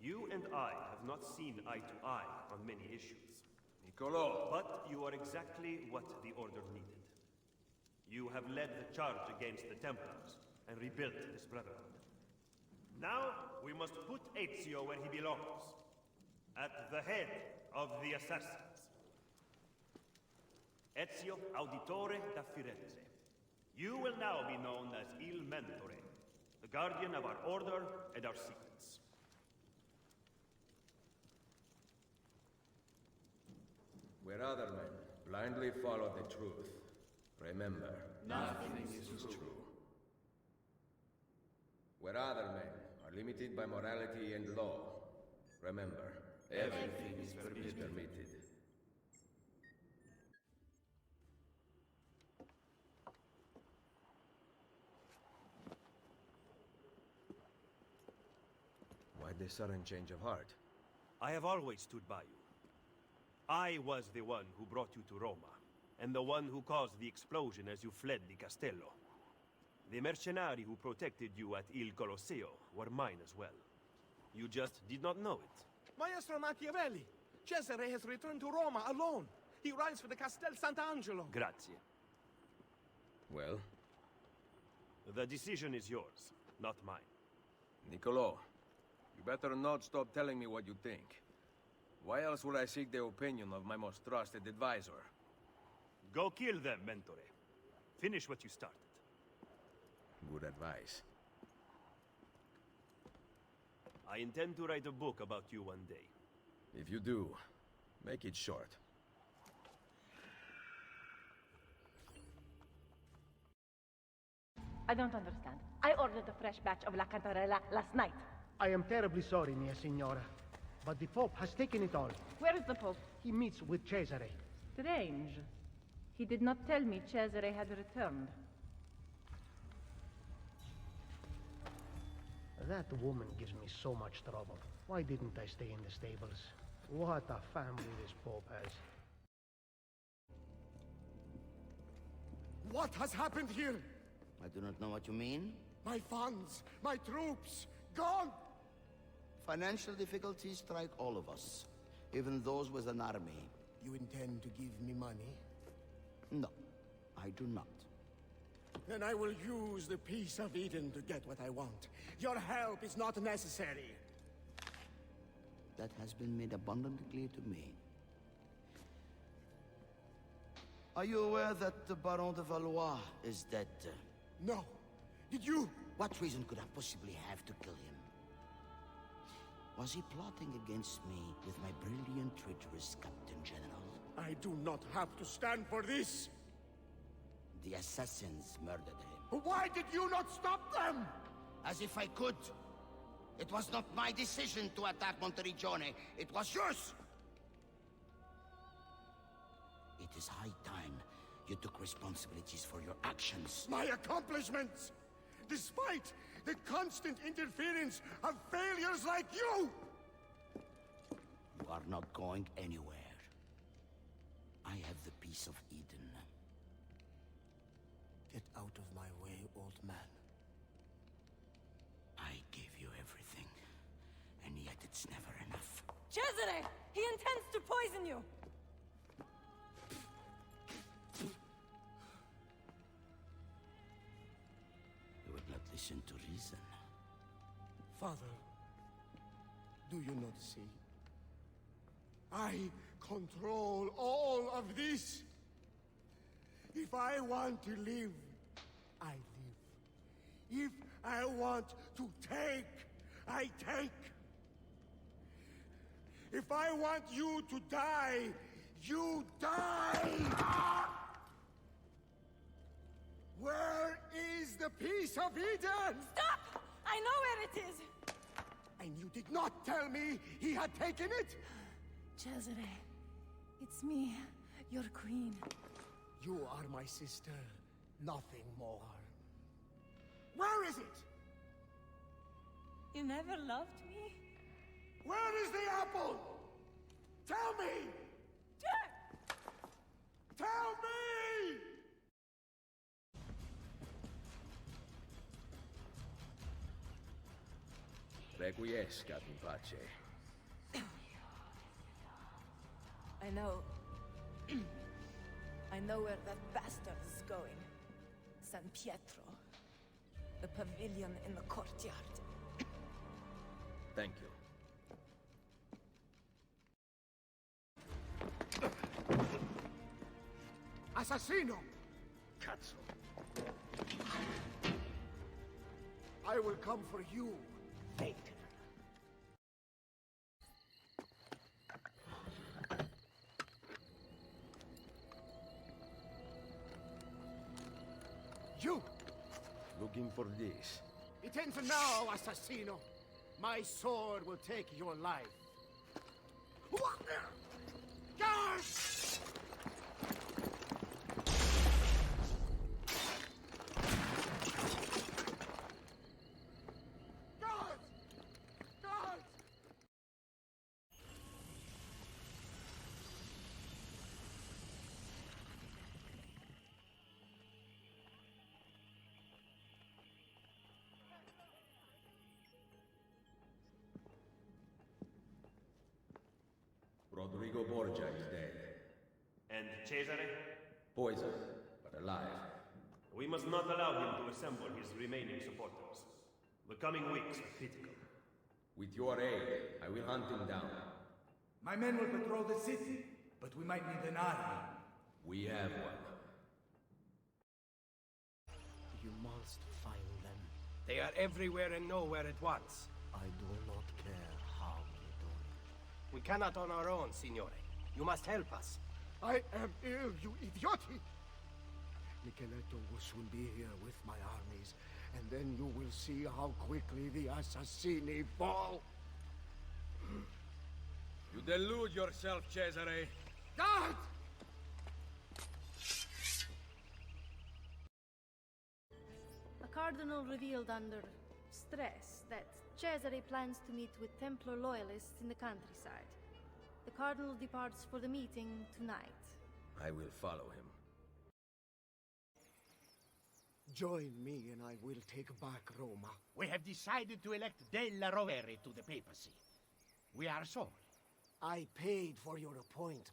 You and I have not seen eye to eye on many issues. Niccolo! But you are exactly what the Order needed. You have led the charge against the Templars and rebuilt this Brotherhood. Now, we must put Ezio where he belongs. At the head of the assassins. Ezio Auditore da Firenze. You will now be known as Il Mentore, the guardian of our Order and our secrets. Where other men blindly follow the truth, remember, nothing is true. where other men are limited by morality and law. Remember, everything is permitted. Why this sudden change of heart? I have always stood by you. I was the one who brought you to Roma, and the one who caused the explosion as you fled the Castello. The mercenari who protected you at Il Colosseo were mine as well. You just did not know it. Maestro Machiavelli! Cesare has returned to Roma alone. He rides for the Castel Sant'Angelo. Grazie. Well? The decision is yours, not mine. Niccolò, you better not stop telling me what you think. Why else would I seek the opinion of my most trusted advisor? Go kill them, Mentore. Finish what you started. Good advice. I intend to write a book about you one day. If you do, make it short. I don't understand. I ordered a fresh batch of La Cantarella last night. I am terribly sorry, mia signora. But the Pope has taken it all. Where is the Pope? He meets with Cesare. Strange. He did not tell me Cesare had returned. That woman gives me so much trouble. Why didn't I stay in the stables? What a family this Pope has. What has happened here? I do not know what you mean. My funds, my troops, gone! Financial difficulties strike all of us, even those with an army. You intend to give me money? No, I do not. Then I will use the Peace of Eden to get what I want. Your help is not necessary. That has been made abundantly clear to me. Are you aware that the Baron de Valois is dead? No. Did you? What reason could I possibly have to kill him? Was he plotting against me with my brilliant, traitorous Captain General? I do not have to stand for this! The assassins murdered him. Why did you not stop them? As if I could. It was not my decision to attack Monteriggione. It was yours! It is high time you took responsibilities for your actions. My accomplishments! Despite the constant interference of failures like you! You are not going anywhere. I have the Peace of Eden. Get out of my way, old man. I gave you everything, and yet it's never enough. Cesare! He intends to poison you! You would not listen to reason. Father, do you not see? I control all of this. If I want to live, I live. If I want to take, I take. If I want you to die, you die! Where is the Peace of Eden? Stop! I know where it is! And you did not tell me he had taken it? Cesare, it's me, your queen. You are my sister, nothing more. Where is it? You never loved me? Where is the apple? Tell me! Tell me! Requiescat in pace. I know. I know where that bastard is going. San Pietro. The pavilion in the courtyard. Thank you. Assassino! Cazzo. I will come for you, Vader. You! Looking for this. It ends now, assassino. My sword will take your life. Guards! Guards! Guards! Rodrigo Borgia is dead. And Cesare? Poisoned, but alive. We must not allow him to assemble his remaining supporters. The coming weeks are critical. With your aid, I will hunt him down. My men will patrol the city, but we might need an army. We have one. You must find them. They are everywhere and nowhere at once. I do not care how you do it. We cannot on our own, signore. You must help us. I am ill, you idioti! Micheletto will soon be here with my armies, and then you will see how quickly the assassini fall. You delude yourself, Cesare. Guard! The Cardinal revealed under stress that Cesare plans to meet with Templar loyalists in the countryside. The Cardinal departs for the meeting tonight. I will follow him. Join me and I will take back Roma. We have decided to elect Della Rovere to the papacy. We are sorry. I paid for your appointment.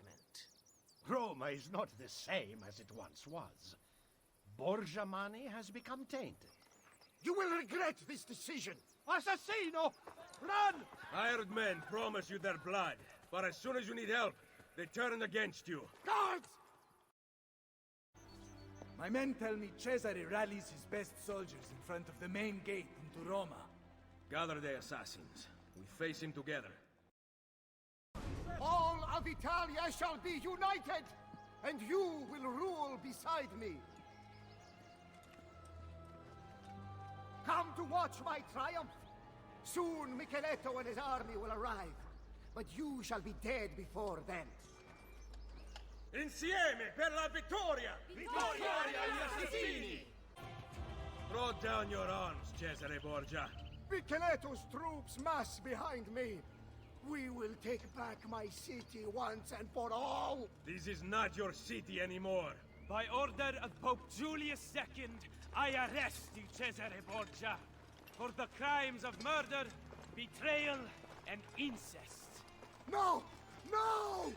Roma is not the same as it once was. Borgia money has become tainted. You will regret this decision! Assassino! Run! Hired men promise you their blood, but as soon as you need help, they turn against you. Guards! My men tell me Cesare rallies his best soldiers in front of the main gate into Roma. Gather the assassins. We face him together. All of Italia shall be united, and you will rule beside me. Come to watch my triumph. Soon Micheletto and his army will arrive, but you shall be dead before then. Insieme per la vittoria! Vittoria agli assassini! Throw down your arms, Cesare Borgia. Micheletto's troops mass behind me. We will take back my city once and for all. This is not your city anymore. By order of Pope Julius II, I arrest you, Cesare Borgia, for the crimes of murder, betrayal, and incest. No! No!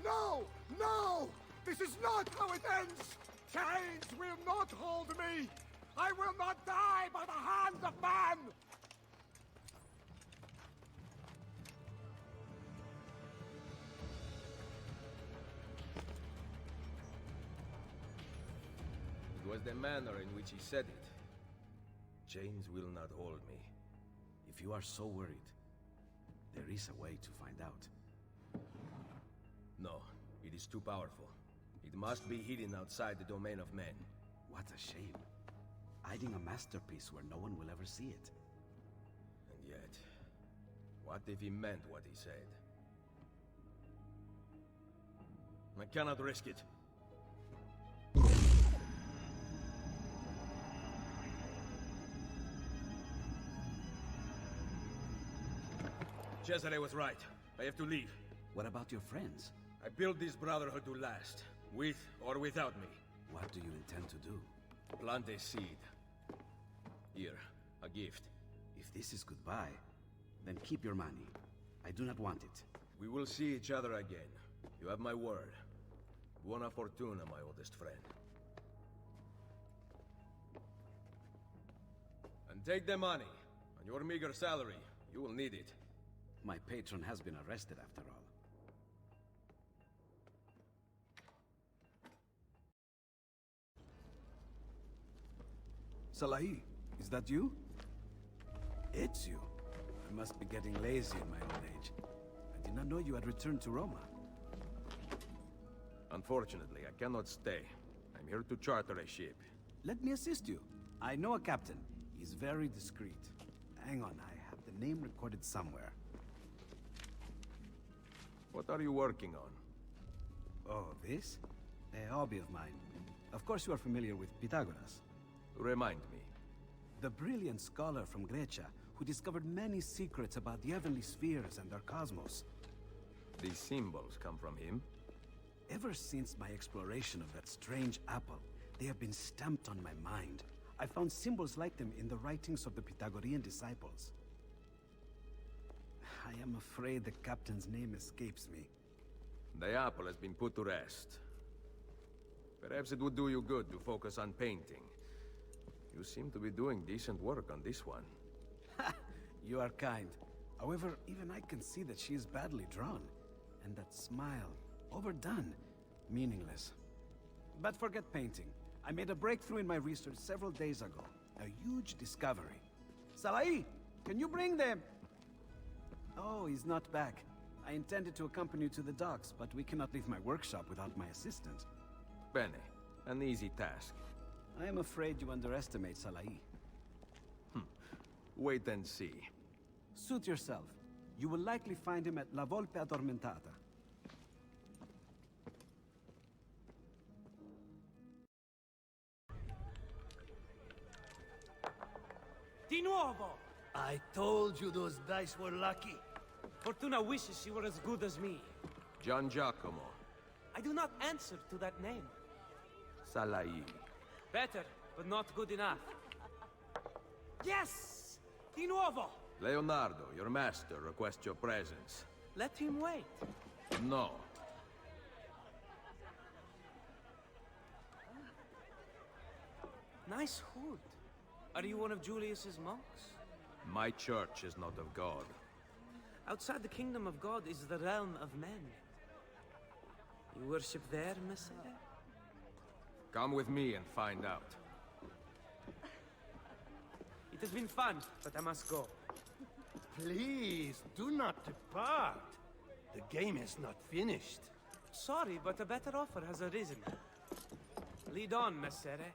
No! No! This is not how it ends! Chains will not hold me! I will not die by the hands of man! It was the manner in which he said it. Chains will not hold me. If you are so worried, there is a way to find out. No, it is too powerful. It must be hidden outside the domain of men. What a shame. Hiding a masterpiece where no one will ever see it. And yet, what if he meant what he said? I cannot risk it. Cesare was right. I have to leave. What about your friends? I built this Brotherhood to last, with or without me. What do you intend to do? Plant a seed. Here, a gift. If this is goodbye, then keep your money. I do not want it. We will see each other again. You have my word. Buona fortuna, my oldest friend. And take the money. On your meager salary, you will need it. My patron has been arrested after all. Salahi, is that you? It's you. I must be getting lazy in my old age. I did not know you had returned to Roma. Unfortunately, I cannot stay. I'm here to charter a ship. Let me assist you. I know a captain. He He's very discreet. Hang on, I have the name recorded somewhere. What are you working on? Oh, this? A hobby of mine. Of course you are familiar with Pythagoras. Remind me. The brilliant scholar from Grecia who discovered many secrets about the heavenly spheres and their cosmos. These symbols come from him? Ever since my exploration of that strange apple, they have been stamped on my mind. I found symbols like them in the writings of the Pythagorean disciples. I am afraid the captain's name escapes me. The apple has been put to rest. Perhaps it would do you good to focus on painting. You seem to be doing decent work on this one. You are kind. However, even I can see that she is badly drawn. And that smile, overdone, meaningless. But forget painting. I made a breakthrough in my research several days ago. A huge discovery. Salai, can you bring them? Oh, he's not back. I intended to accompany you to the docks, but we cannot leave my workshop without my assistant. Bene, an easy task. I am afraid you underestimate Salai. Wait and see. Suit yourself. You will likely find him at La Volpe Addormentata. Di nuovo! I told you those dice were lucky. Fortuna wishes she were as good as me. Gian Giacomo. I do not answer to that name. Salai. Better, but not good enough. Yes! Di nuovo! Leonardo, your master, requests your presence. Let him wait. No. Nice hood. Are you one of Julius's monks? My church is not of God. Outside the kingdom of God is the realm of men. You worship there, Messere? Come with me and find out. It has been fun, but I must go. Please, do not depart. The game is not finished. Sorry, but a better offer has arisen. Lead on, Messere.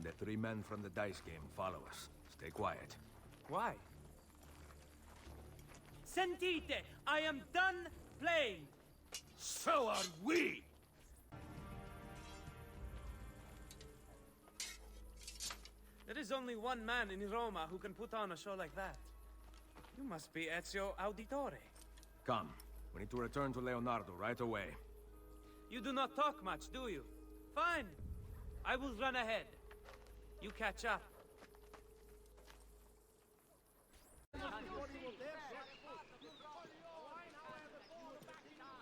The 3 men from the dice game follow us. Stay quiet. Why? Sentite! I am done playing! So are we! There is only one man in Roma who can put on a show like that. You must be Ezio Auditore. Come. We need to return to Leonardo right away. You do not talk much, do you? Fine. I will run ahead. You catch up.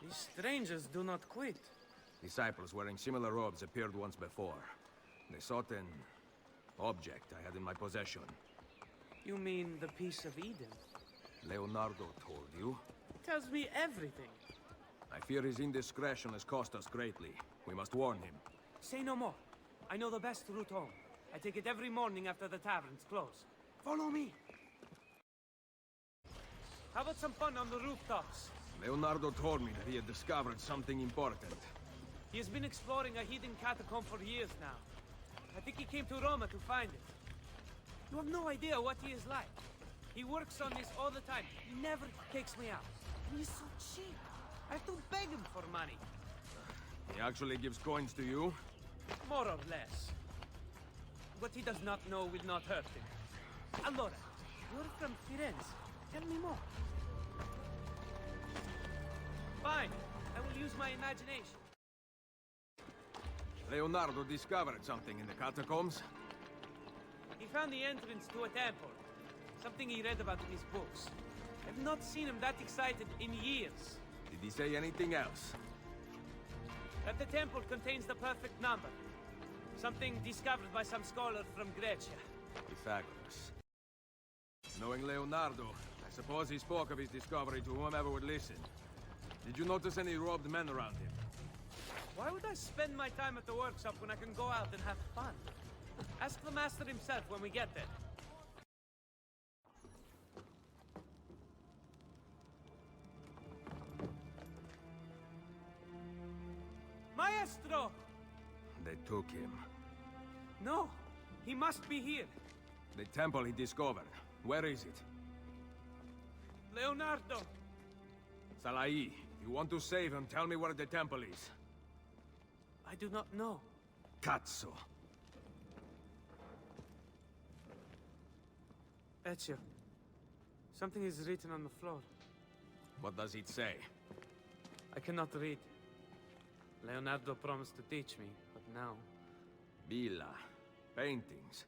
These strangers do not quit. Disciples wearing similar robes appeared once before. They sought an object I had in my possession. You mean the piece of Eden? Leonardo told you? Tells me everything. I fear his indiscretion has cost us greatly. We must warn him. Say no more. I know the best route home. I take it every morning after the taverns close. Follow me. How about some fun on the rooftops? Leonardo told me that he had discovered something important. He has been exploring a hidden catacomb for years now. I think he came to Roma to find it. You have no idea what he is like. He works on this all the time. He never takes me out. And he's so cheap. I have to beg him for money. He actually gives coins to you? More or less. What he does not know will not hurt him. Allora, you're from Firenze. Tell me more. Fine. I will use my imagination. Leonardo discovered something in the catacombs? He found the entrance to a temple. Something he read about in his books. I've not seen him that excited in years. Did he say anything else? That the temple contains the perfect number. Something discovered by some scholar from Grecia. Pythagoras. Knowing Leonardo, I suppose he spoke of his discovery to whomever would listen. Did you notice any robed men around him? Why would I spend my time at the workshop when I can go out and have fun? Ask the master himself when we get there. Leonardo! They took him. No! He must be here! The temple he discovered. Where is it? Leonardo! Salai, if you want to save him, tell me where the temple is. I do not know. Cazzo. Ezio. Something is written on the floor. What does it say? I cannot read. Leonardo promised to teach me, but now... Villa. Paintings.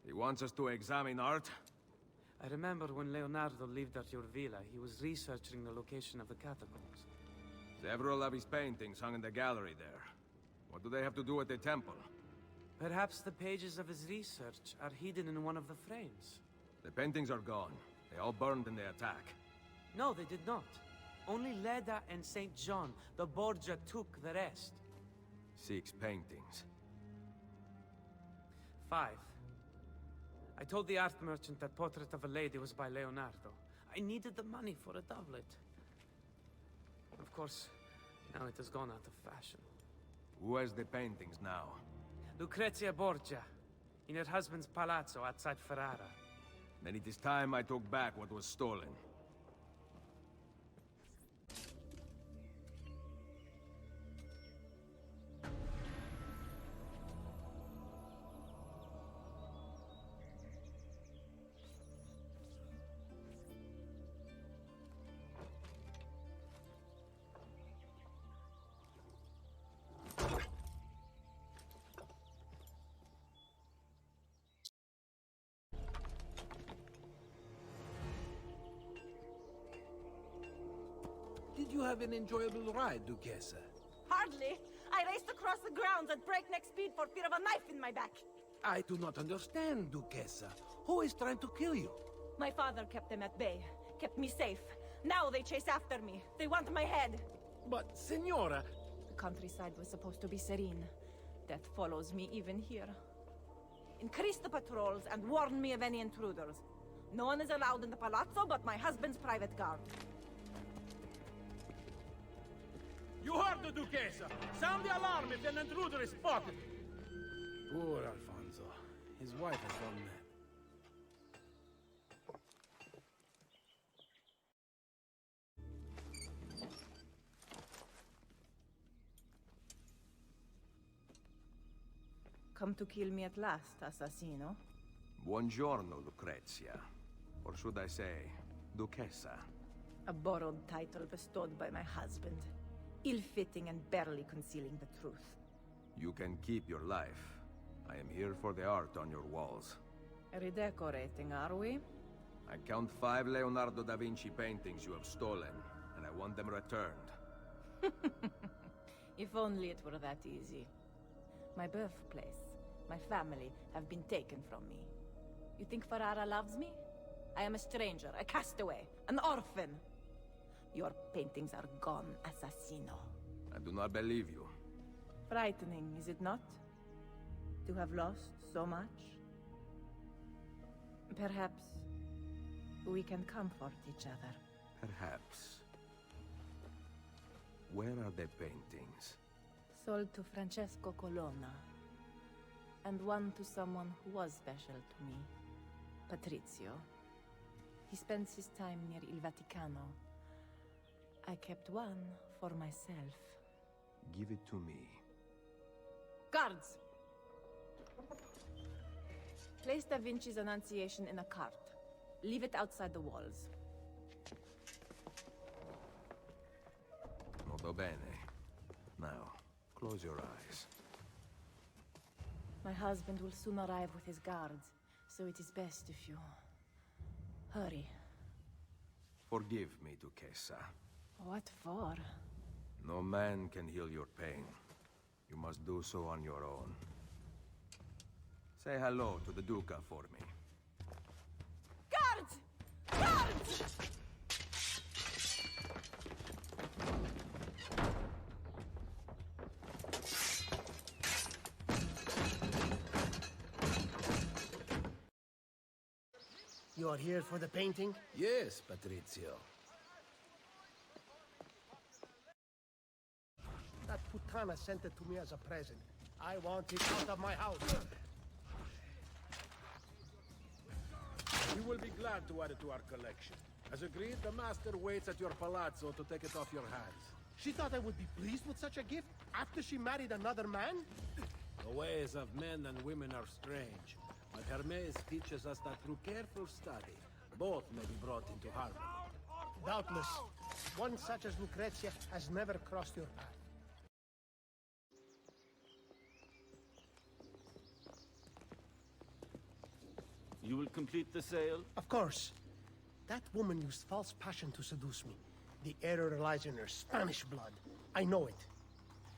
He wants us to examine art? I remember when Leonardo lived at your villa, he was researching the location of the catacombs. Several of his paintings hung in the gallery there. What do they have to do with the temple? Perhaps the pages of his research are hidden in one of the frames. The paintings are gone. They all burned in the attack. No, they did not. Only Leda and St. John, the Borgia, took the rest. 6 paintings. 5. I told the art merchant that Portrait of a Lady was by Leonardo. I needed the money for a doublet. Of course, now it has gone out of fashion. Who has the paintings now? Lucrezia Borgia, in her husband's palazzo outside Ferrara. Then it is time I took back what was stolen. Did you have an enjoyable ride, Duchessa? Hardly. I raced across the grounds at breakneck speed for fear of a knife in my back. I do not understand, Duchessa. Who is trying to kill you? My father kept them at bay, kept me safe. Now they chase after me. They want my head. But, Signora... The countryside was supposed to be serene. Death follows me even here. Increase the patrols and warn me of any intruders. No one is allowed in the palazzo but my husband's private guard. You heard the Duchessa! Sound the alarm if an intruder is spotted! Poor Alfonso. His wife has gone mad. Come to kill me at last, assassino? Buongiorno, Lucrezia. Or should I say, Duchessa? A borrowed title bestowed by my husband. Ill-fitting and barely concealing the truth. You can keep your life. I am here for the art on your walls. Redecorating, are we? I count 5 Leonardo da Vinci paintings you have stolen, and I want them returned. If only it were that easy. My birthplace, my family have been taken from me. You think Ferrara loves me? I am a stranger, a castaway, an orphan. Your paintings are gone, assassino. I do not believe you. Frightening, is it not? To have lost so much? Perhaps we can comfort each other. Perhaps. Where are the paintings? Sold to Francesco Colonna. And one to someone who was special to me. Patrizio. He spends his time near Il Vaticano. I kept one for myself. Give it to me. Guards! Place Da Vinci's Annunciation in a cart. Leave it outside the walls. Molto bene. Now, close your eyes. My husband will soon arrive with his guards, so it is best if you... hurry. Forgive me, Duchessa. What for? No man can heal your pain. You must do so on your own. Say hello to the Duca for me. Guards! Guards! You are here for the painting? Yes, Patrizio. That Putana sent it to me as a present. I want it out of my house. We will be glad to add it to our collection. As agreed, the master waits at your palazzo to take it off your hands. She thought I would be pleased with such a gift after she married another man? The ways of men and women are strange, but Hermes teaches us that through careful study, both may be brought into harmony. Doubtless. One such as Lucrezia has never crossed your path. You will complete the sale? Of course. That woman used false passion to seduce me. The error lies in her Spanish blood. I know it.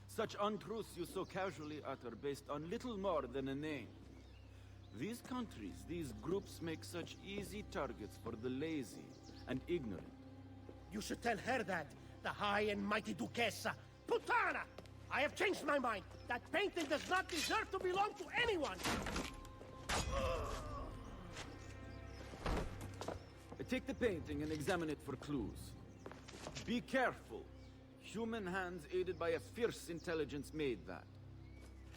Such untruths you so casually utter based on little more than a name. These countries, these groups make such easy targets for the lazy and ignorant. You should tell her that, the high and mighty Duquesa. Putana! I have changed my mind. That painting does not deserve to belong to anyone! Take the painting and examine it for clues. Be careful. Human hands aided by a fierce intelligence made that.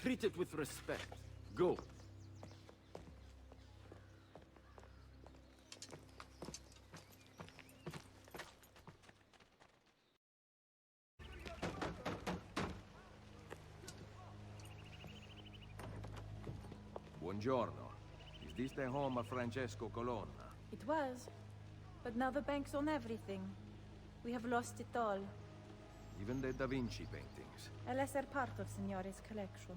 Treat it with respect. Go. Buongiorno. Is this the home of Francesco Colonna? It was. But now the bank's on everything. We have lost it all. Even the Da Vinci paintings. A lesser part of Signore's collection.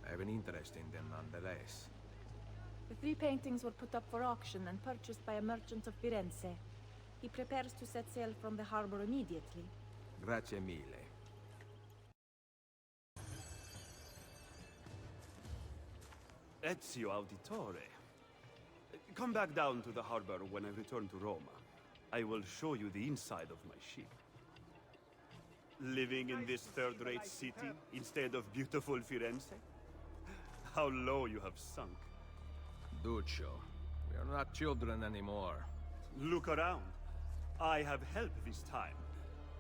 I have an interest in them nonetheless. The 3 paintings were put up for auction and purchased by a merchant of Firenze. He prepares to set sail from the harbor immediately. Grazie mille. Ezio Auditore. Come back down to the harbor when I return to Roma. I will show you the inside of my ship. Living in this third-rate city instead of beautiful Firenze? How low you have sunk. Duccio, we are not children anymore. Look around. I have help this time,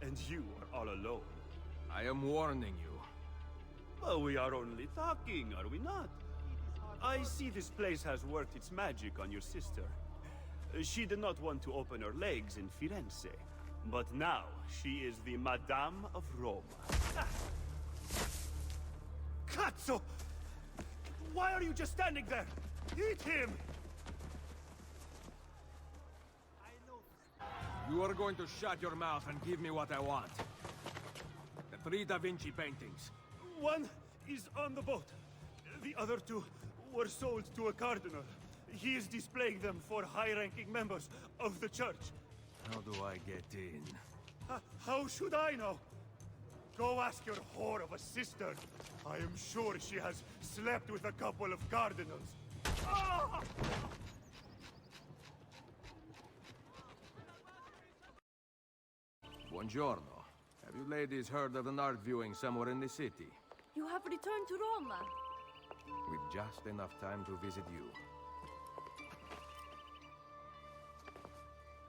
and you are all alone. I am warning you. Well, we are only talking, are we not? I see this place has worked its magic on your sister. She did not want to open her legs in Firenze, but now she is the Madame of Roma. Ah. Cazzo! Why are you just standing there? Eat him! You are going to shut your mouth and give me what I want. The 3 Da Vinci paintings. One is on the boat. The other 2 were sold to a cardinal. He is displaying them for high-ranking members of the church. How do I get in? How should I know? Go ask your whore of a sister. I am sure she has slept with a couple of cardinals. Ah! Buongiorno. Have you ladies heard of an art viewing somewhere in the city? You have returned to Roma. With just enough time to visit you.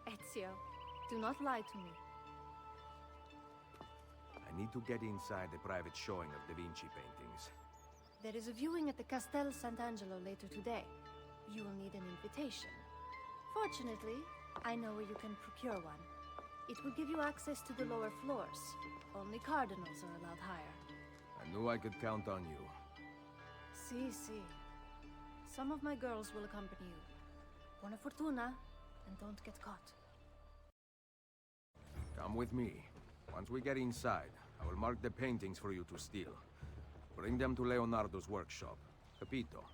Ezio, do not lie to me. I need to get inside the private showing of Da Vinci paintings. There is a viewing at the Castel Sant'Angelo later today. You will need an invitation. Fortunately, I know where you can procure one. It will give you access to the lower floors. Only cardinals are allowed higher. I knew I could count on you. Si. Some of my girls will accompany you. Buona fortuna, and don't get caught. Come with me. Once we get inside, I will mark the paintings for you to steal. Bring them to Leonardo's workshop. Capito?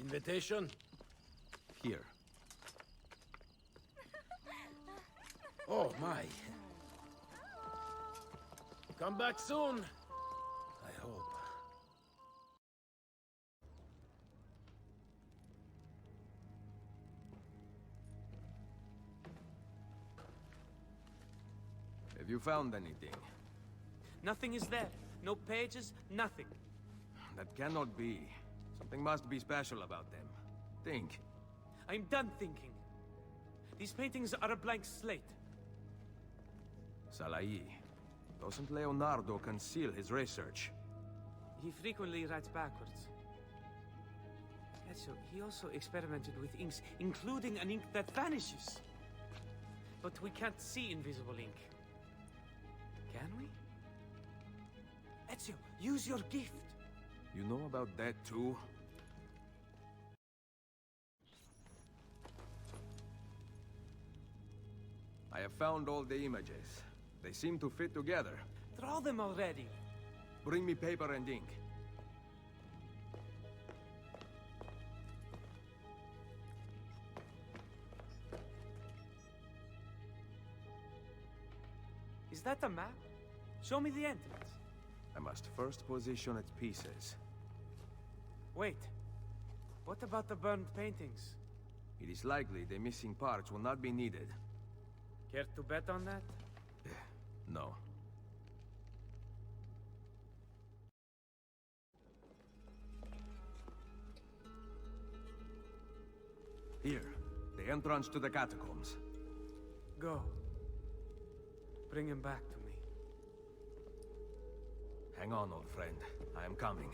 Invitation? Here. Oh, my. Come back soon. I hope. Have Have you found anything? Nothing is there. No pages, nothing. That cannot be. Something must be special about them. Think. I'm done thinking. These paintings are a blank slate. Salai. Doesn't Leonardo conceal his research? He frequently writes backwards. Ezio, he also experimented with inks, including an ink that vanishes. But we can't see invisible ink. Can we? Ezio, use your gift. You know about that too? I have found all the images. They seem to fit together. Draw them already. Bring me paper and ink. Is that a map? Show me the entrance. I must first position its pieces. Wait. What about the burned paintings? It is likely the missing parts will not be needed. Care to bet on that? No. Here, the entrance to the catacombs. Go. Bring him back to me. Hang on, old friend. I am coming.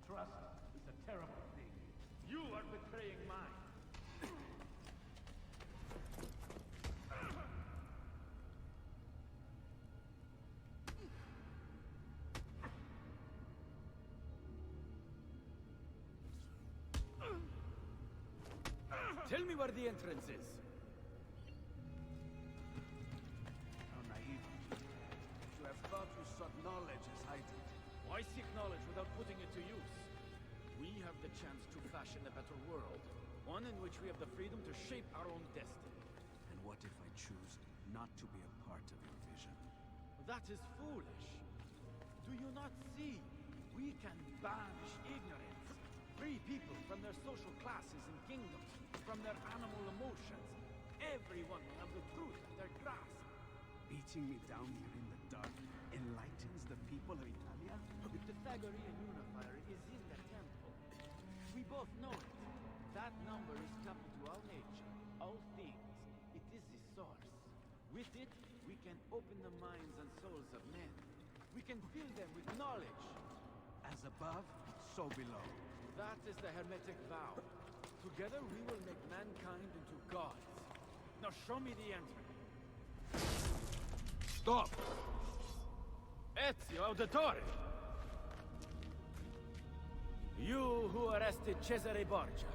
Trust is a terrible thing. You are betraying mine. Tell me where the entrance is. How naive. You have thought you sought knowledge as I did. Why seek knowledge without putting it to use? We have the chance to fashion a better world. One in which we have the freedom to shape our own destiny. And what if I choose not to be a part of your vision? That is foolish. Do you not see? We can banish ignorance. Free people from their social classes and kingdoms, from their animal emotions. Everyone will have the truth at their grasp. Beating me down here in the dark enlightens the people of Italia? The Pythagorean unifier is in the temple. We both know it. That number is common to all nature, all things. It is the source. With it, we can open the minds and souls of men. We can fill them with knowledge. As above, so below. That is the Hermetic vow. Together we will make mankind into gods. Now show me the entrance. Stop! Ezio Auditore! You who arrested Cesare Borgia,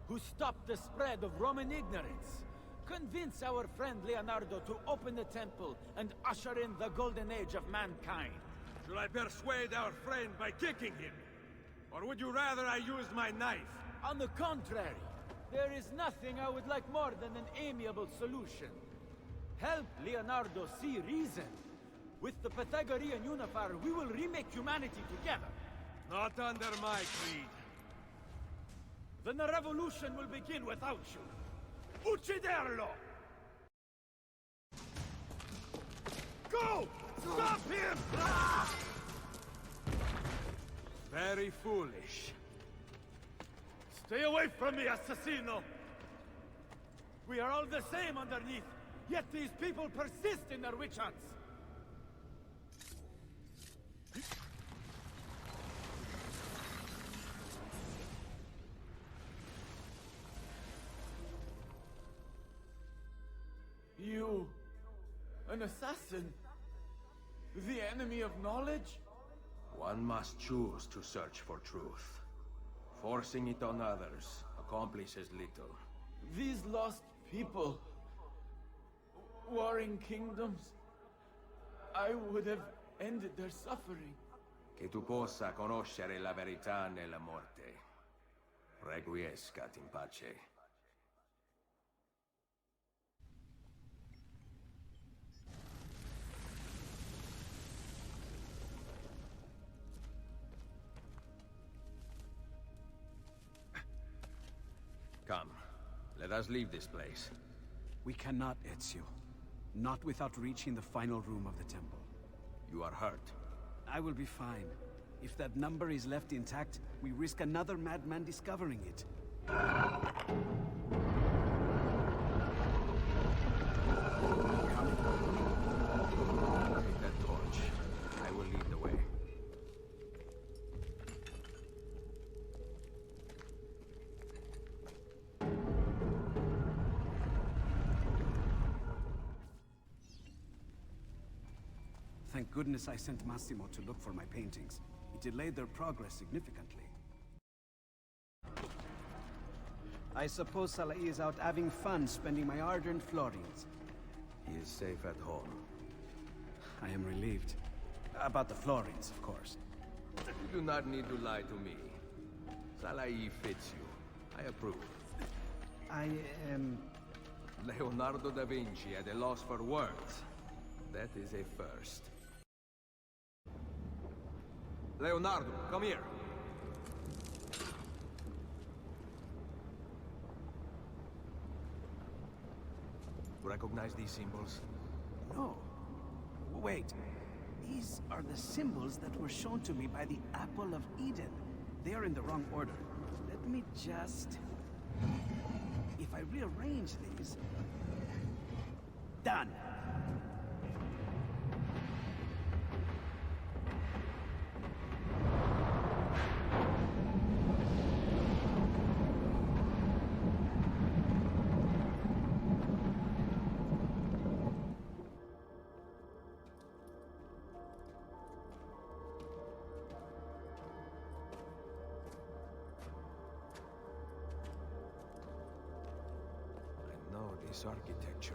who stopped the spread of Roman ignorance, convince our friend Leonardo to open the temple and usher in the golden age of mankind. Should I persuade our friend by kicking him? Or would you rather I used my knife? On the contrary, there is nothing I would like more than an amiable solution. Help Leonardo see reason. With the Pythagorean unifier, we will remake humanity together. Not under my creed. Then the revolution will begin without you. Ucciderlo! Go! Stop him! Ah! Very foolish. Stay away from me, assassino! We are all the same underneath, yet these people persist in their witch hunts. You... an assassin? The enemy of knowledge? One must choose to search for truth. Forcing it on others accomplishes little. These lost people... warring kingdoms... I would have ended their suffering. Che tu possa conoscere la verità nella morte. Requiescat in pace. Let us leave this place. We cannot, Ezio. Not without reaching the final room of the temple. You are hurt. I will be fine. If that number is left intact, we risk another madman discovering it. Take that torch. I will lead the way. Thank goodness I sent Massimo to look for my paintings. It delayed their progress significantly. I suppose Salai is out having fun spending my hard-earned florins. He is safe at home. I am relieved. About the florins, of course. You do not need to lie to me. Salai fits you. I approve. I am... Leonardo da Vinci at a loss for words. That is a first. Leonardo, come here. Recognize these symbols? No. Wait. These are the symbols that were shown to me by the Apple of Eden. They are in the wrong order. Let me just... If I rearrange these... Done! This architecture.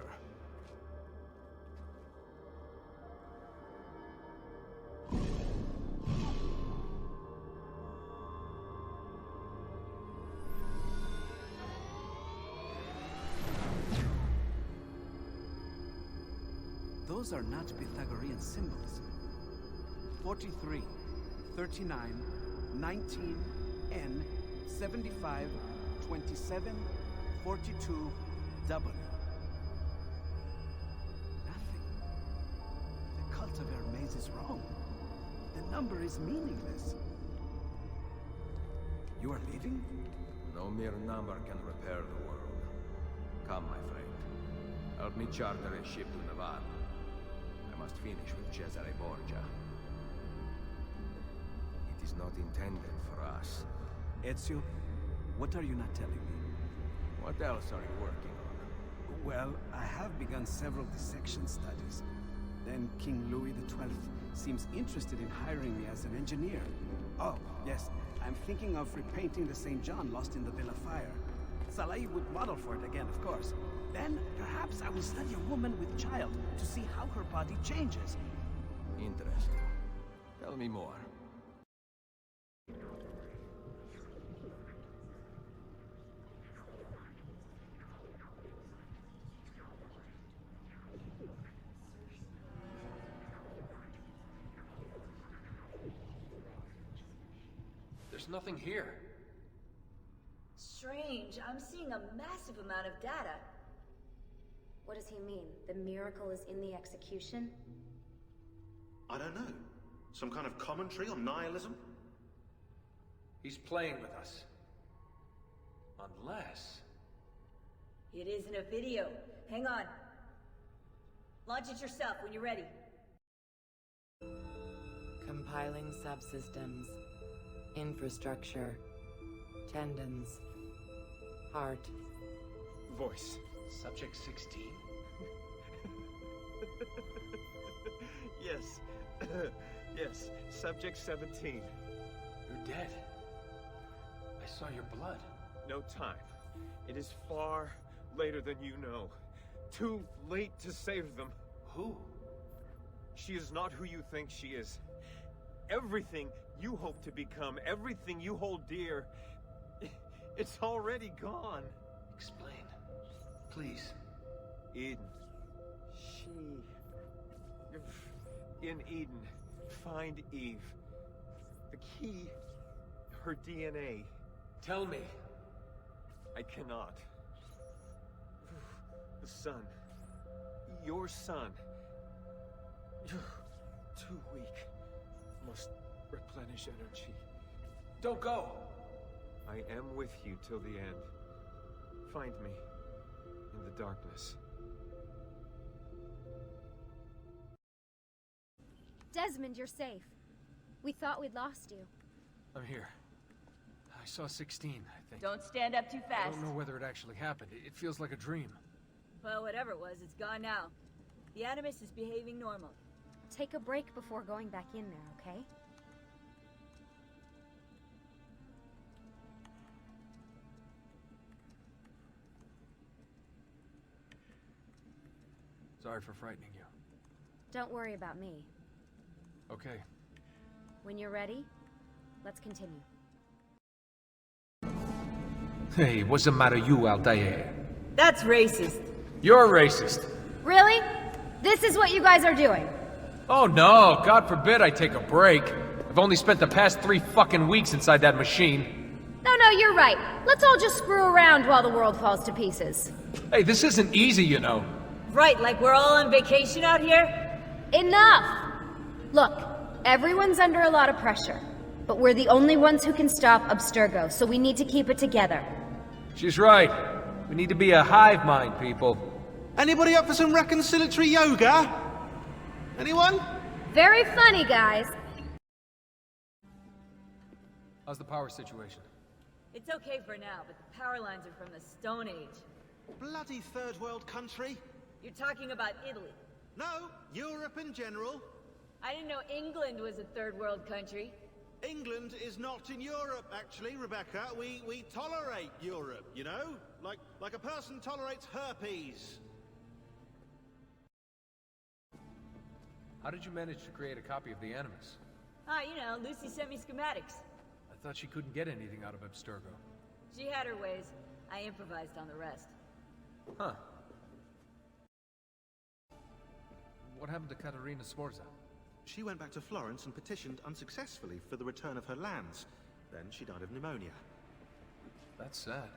Those are not Pythagorean symbols. 43, 39, 19, N, 75, 27, 42, W. Nothing. The cult of Hermes is wrong. The number is meaningless. You are leaving? No mere number can repair the world. Come, my friend. Help me charter a ship to Navarre. I must finish with Cesare Borgia. It is not intended for us. Ezio, what are you not telling me? What else are you working on? Well, I have begun several dissection studies. Then King Louis XII seems interested in hiring me as an engineer. Oh, yes, I'm thinking of repainting the St. John lost in the Villa Fire. Salai would model for it again, of course. Then, perhaps I will study a woman with child to see how her body changes. Interesting. Tell me more. There's nothing here. Strange. I'm seeing a massive amount of data. What does he mean? The miracle is in the execution? I don't know. Some kind of commentary on nihilism? He's playing with us. Unless... It isn't a video. Hang on. Launch it yourself when you're ready. Compiling subsystems. Infrastructure. Tendons. Heart. Voice. Subject 16? Yes. Yes. Subject 17. You're dead. I saw your blood. No time. It is far later than you know. Too late to save them. Who? She is not who you think she is. Everything you hope to become, everything you hold dear, it's already gone. Explain. Please. Eden. In Eden, find Eve. The key, her DNA. Tell me. I cannot. The sun. Your son. You're too weak. Must replenish energy. Don't go! I am with you till the end. Find me in the darkness. Desmond, you're safe. We thought we'd lost you. I'm here. I saw 16, I think. Don't stand up too I fast. don't know whether it actually happened. It feels like a dream. Well, whatever it was, it's gone now. The Animus is behaving normal. Take a break before going back in there, okay? Sorry for frightening you. Don't worry about me. Okay. When you're ready, let's continue. Hey, what's the matter you, Altair? That's racist. You're racist. Really? This is what you guys are doing? Oh no, God forbid I take a break. I've only spent the past 3 fucking weeks inside that machine. No, you're right. Let's all just screw around while the world falls to pieces. Hey, this isn't easy, you know. Right, like we're all on vacation out here? Enough! Look, everyone's under a lot of pressure. But we're the only ones who can stop Abstergo, so we need to keep it together. She's right. We need to be a hive mind, people. Anybody up for some reconciliatory yoga? Anyone? Very funny, guys. How's the power situation? It's okay for now, but the power lines are from the Stone Age. Bloody third world country. You're talking about Italy. No, Europe in general. I didn't know England was a third world country. England is not in Europe, actually, Rebecca. We tolerate Europe, you know? Like a person tolerates herpes. How did you manage to create a copy of the Animus? You know, Lucy sent me schematics. I thought she couldn't get anything out of Abstergo. She had her ways. I improvised on the rest. Huh. What happened to Caterina Sforza? She went back to Florence and petitioned unsuccessfully for the return of her lands. Then she died of pneumonia. That's sad.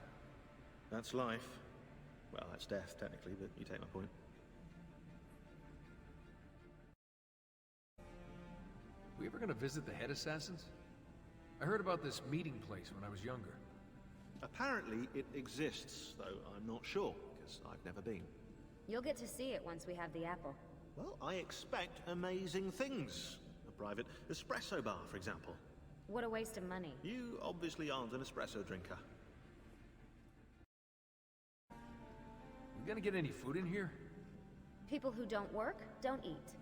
That's life. Well, that's death, technically, but you take my point. We ever gonna visit the head assassins? I heard about this meeting place when I was younger. Apparently it exists, though I'm not sure, because I've never been. You'll get to see it once we have the apple. Well, I expect amazing things. A private espresso bar, for example. What a waste of money. You obviously aren't an espresso drinker. You gonna get any food in here? People who don't work, don't eat.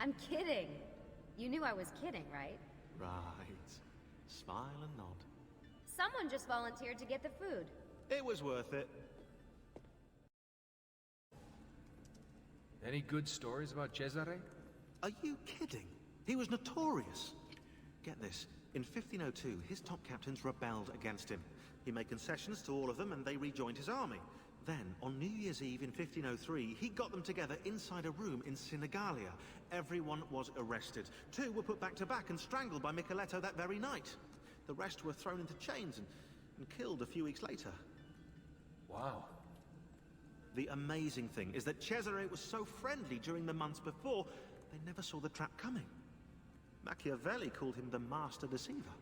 I'm kidding. You knew I was kidding, right? Right. Smile and nod. Someone just volunteered to get the food. It was worth it. Any good stories about Cesare? Are you kidding? He was notorious. Get this. In 1502, his top captains rebelled against him. He made concessions to all of them and they rejoined his army. Then, on New Year's Eve in 1503, he got them together inside a room in Sinigalia. Everyone was arrested. 2 were put back to back and strangled by Micheletto that very night. The rest were thrown into chains and killed a few weeks later. Wow. The amazing thing is that Cesare was so friendly during the months before, they never saw the trap coming. Machiavelli called him the master deceiver.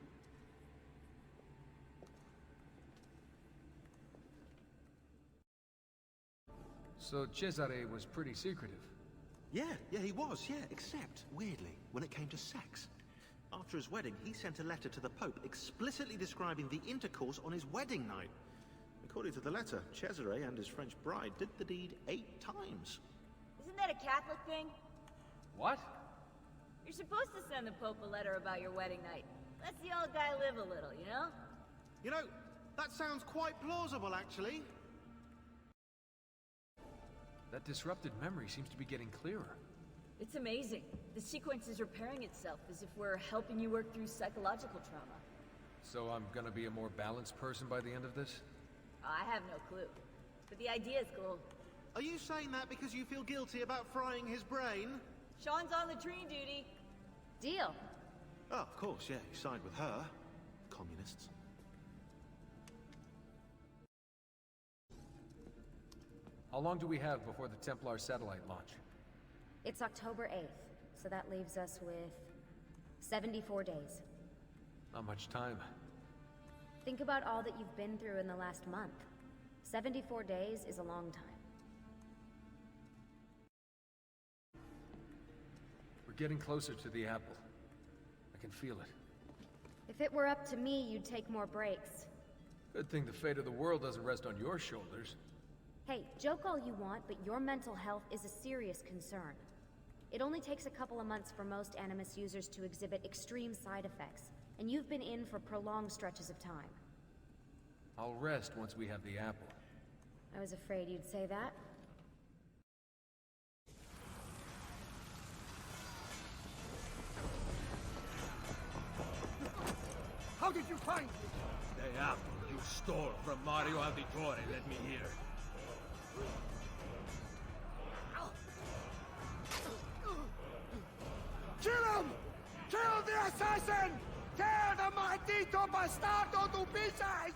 So Cesare was pretty secretive. Yeah, he was, except, weirdly, when it came to sex. After his wedding, he sent a letter to the Pope explicitly describing the intercourse on his wedding night. According to the letter, Cesare and his French bride did the deed 8 times. Isn't that a Catholic thing? What? You're supposed to send the Pope a letter about your wedding night. Let the old guy live a little, you know? You know, that sounds quite plausible, actually. That disrupted memory seems to be getting clearer. It's amazing. The sequence is repairing itself as if we're helping you work through psychological trauma. So I'm gonna be a more balanced person by the end of this? I have no clue. But the idea is cool. Are you saying that because you feel guilty about frying his brain? Sean's on the tree duty. Deal. Oh, of course, yeah. You side with her. Communists. How long do we have before the Templar satellite launch? It's October 8th, so that leaves us with 74 days. Not much time. Think about all that you've been through in the last month. 74 days is a long time. We're getting closer to the apple. I can feel it. If it were up to me, you'd take more breaks. Good thing the fate of the world doesn't rest on your shoulders. Hey, joke all you want, but your mental health is a serious concern. It only takes a couple of months for most Animus users to exhibit extreme side effects, and you've been in for prolonged stretches of time. I'll rest once we have the apple. I was afraid you'd say that. How did you find me? The apple you stole from Mario Auditore led me here. Kill him! Kill the assassin! Tear the maldito bastardo to pieces!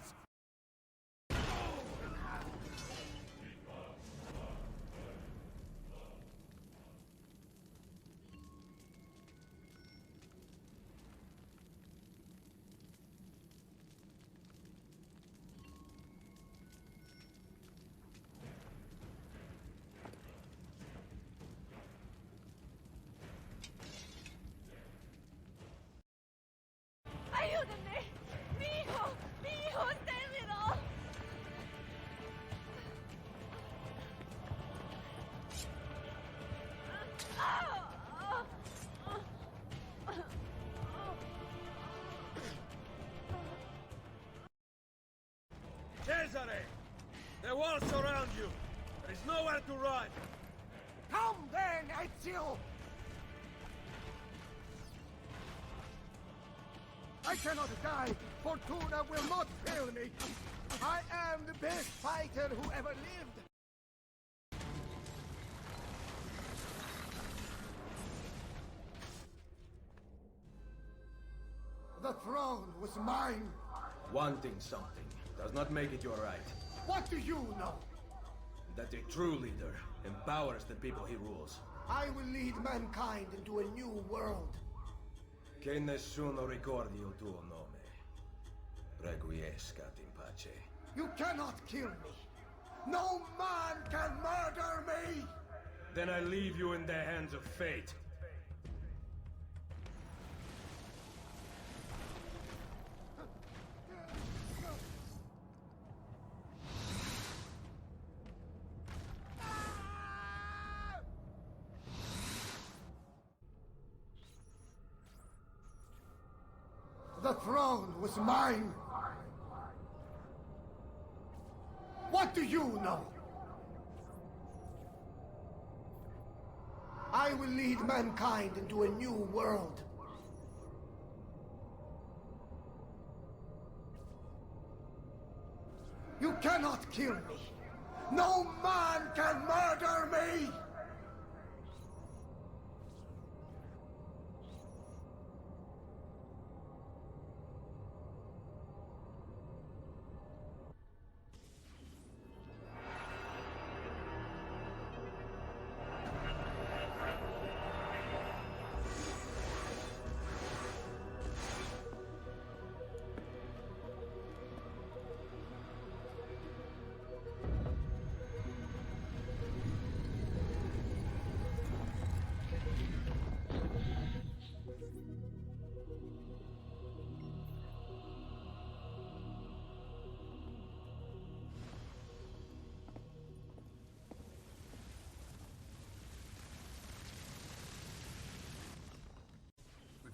¡Ayúdenme! ¡Mi hijo! ¡Mi hijo está herido! Cesare! The walls surround you! There is nowhere to run! Come then, Ezio! I cannot die! Fortuna will not fail me! I am the best fighter who ever lived! The throne was mine! Wanting something does not make it your right. What do you know? That a true leader empowers the people he rules. I will lead mankind into a new world. Che nessuno ricordi il tuo nome. Requiescat in pace. You cannot kill me! No man can murder me! Then I leave you in the hands of fate. The throne was mine! What do you know? I will lead mankind into a new world. You cannot kill me! No man can murder me!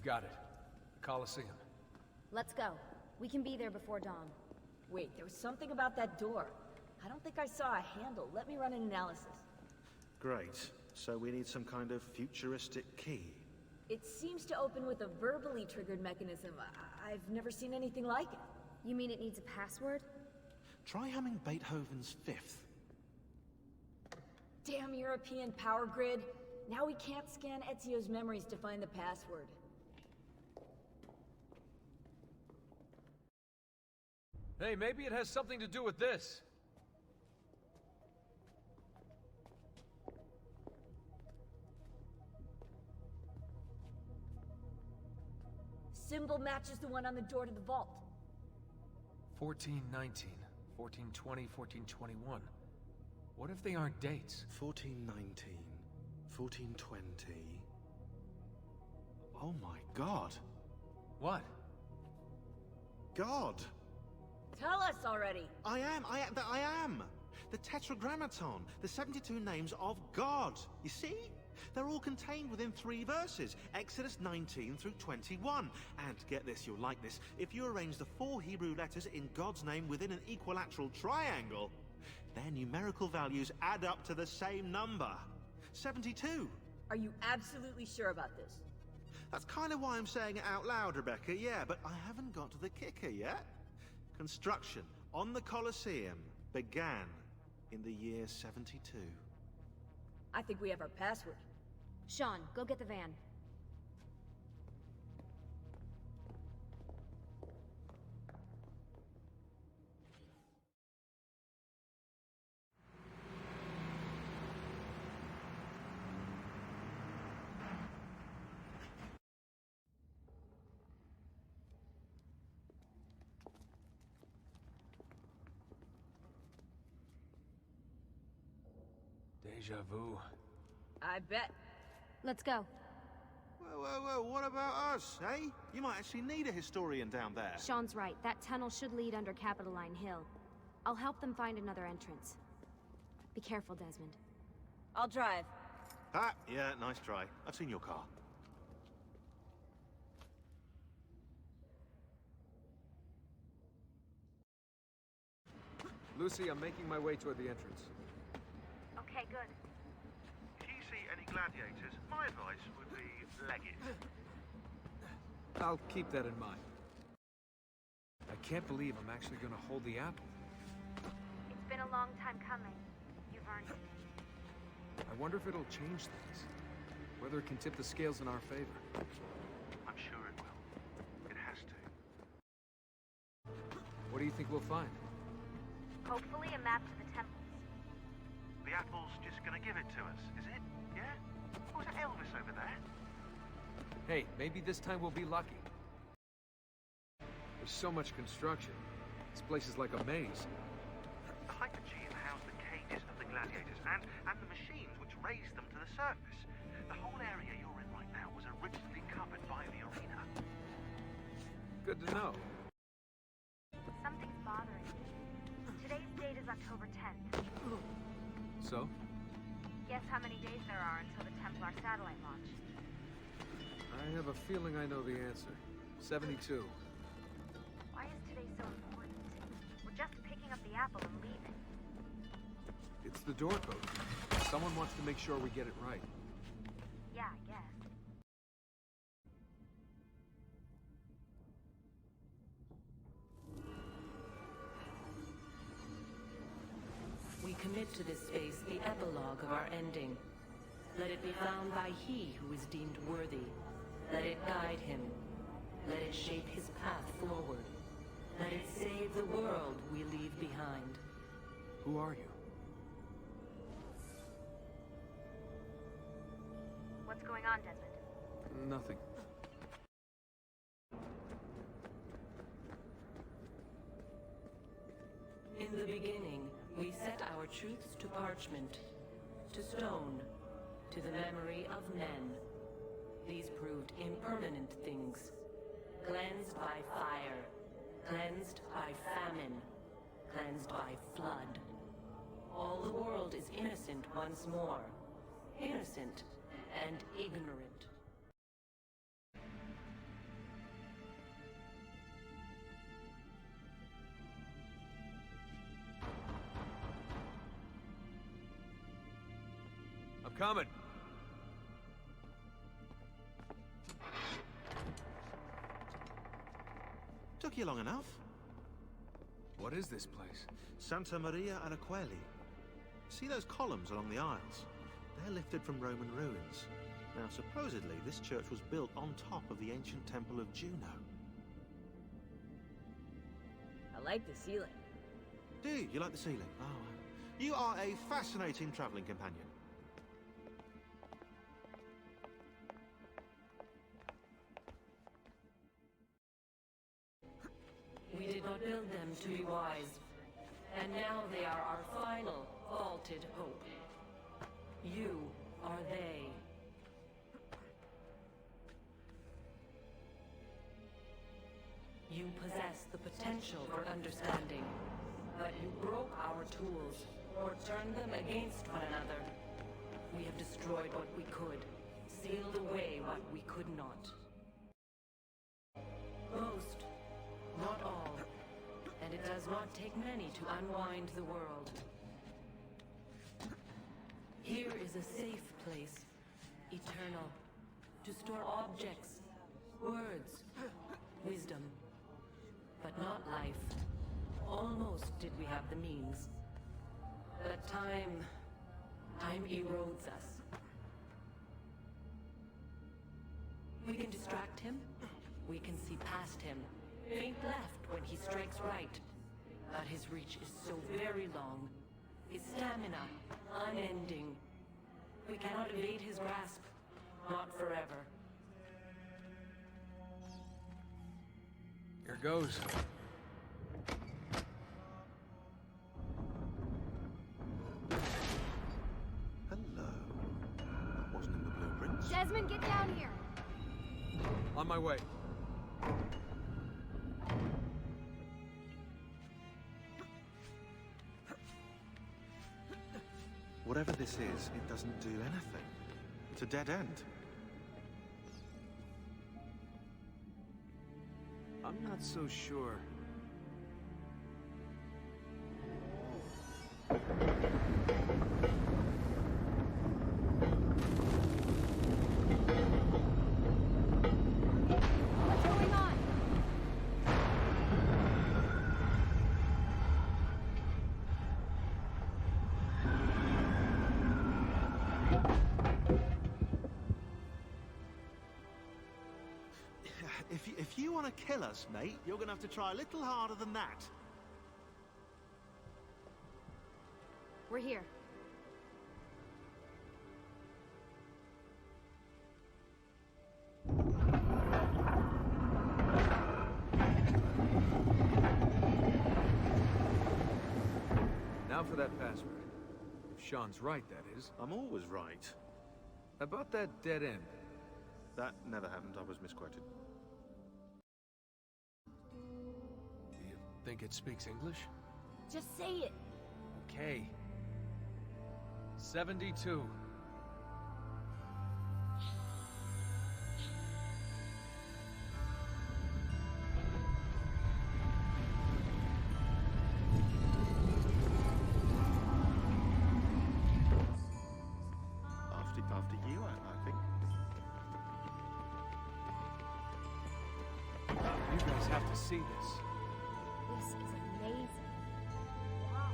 Got it. The Colosseum. Let's go. We can be there before dawn. Wait, there was something about that door. I don't think I saw a handle. Let me run an analysis. Great. So we need some kind of futuristic key. It seems to open with a verbally triggered mechanism. I've never seen anything like it. You mean it needs a password? Try humming Beethoven's Fifth. Damn European power grid. Now we can't scan Ezio's memories to find the password. Hey, maybe it has something to do with this. symbol matches the one on the door to the vault. 1419, 1420, 1421. What if they aren't dates? 1419, 1420... Oh my god. What? God! Tell us already! I am! The Tetragrammaton, the 72 names of God. You see? They're all contained within 3 verses, Exodus 19 through 21. And get this, you'll like this, if you arrange the 4 Hebrew letters in God's name within an equilateral triangle, their numerical values add up to the same number. 72. Are you absolutely sure about this? That's kind of why I'm saying it out loud, Rebecca, yeah, but I haven't got to the kicker yet. Construction on the Colosseum began in the year 72. I think we have our password. Sean, go get the van. Deja vu. I bet. Let's go. Whoa, what about us, eh? You might actually need a historian down there. Sean's right. That tunnel should lead under Capitoline Hill. I'll help them find another entrance. Be careful, Desmond. I'll drive. Ah, yeah, nice try. I've seen your car. Lucy, I'm making my way toward the entrance. Okay, good. If you see any gladiators, my advice would be leg it. I'll keep that in mind. I can't believe I'm actually going to hold the apple. It's been a long time coming. You've earned it. I wonder if it'll change things. Whether it can tip the scales in our favor. I'm sure it will. It has to. What do you think we'll find? Hopefully a map to the temples. The apple's just gonna give it to us, is it? Yeah? Or is it Elvis over there? Hey, maybe this time we'll be lucky. There's so much construction. This place is like a maze. The Hypogeum housed the cages of the gladiators and the machines which raised them to the surface. The whole area you're in right now was originally covered by the arena. Good to know. Something's bothering me. Today's date is October 10th. So? Guess how many days there are until the Templar satellite launch? I have a feeling I know the answer. 72. Why is today so important? We're just picking up the apple and leaving. It's the door code. Someone wants to make sure we get it right. Yeah, I guess. We commit to this space the epilogue of our ending. Let it be found by he who is deemed worthy. Let it guide him. Let it shape his path forward. Let it save the world we leave behind. Who are you? What's going on, Desmond? Nothing. In the beginning, we set our truths to parchment, to stone, to the memory of men. These proved impermanent things, cleansed by fire, cleansed by famine, cleansed by flood. All the world is innocent once more, innocent and ignorant. I'm coming. Took you long enough. What is this place? Santa Maria Araqueli. See those columns along the aisles? They're lifted from Roman ruins. Now, supposedly, this church was built on top of the ancient temple of Juno. I like the ceiling. Do you? You like the ceiling? Oh, you are a fascinating traveling companion. We did not build them to be wise. And now they are our final, vaulted hope. You are they. You possess the potential for understanding, but you broke our tools, or turned them against one another. We have destroyed what we could, sealed away what we could not. Most, not all, and it does not take many to unwind the world. Here is a safe place, eternal, to store objects, words, wisdom, but not life. Almost did we have the means. But time erodes us. We can distract him. We can see past him. Faint left when he strikes right. But his reach is so very long. His stamina, unending. We cannot evade his grasp. Not forever. Here goes. Hello. That wasn't in the blueprints. Desmond, get down here! On my way. Whatever this is, it doesn't do anything. It's a dead end. I'm not so sure. What's going on? If you want to kill us, mate, you're going to have to try a little harder than that. We're here. Now for that password. If Sean's right, that is. I'm always right. About that dead end. That never happened. I was misquoted. Do you think it speaks English? Just say it. Okay. 72. After you, I think. You guys have to see this. This is amazing. Wow.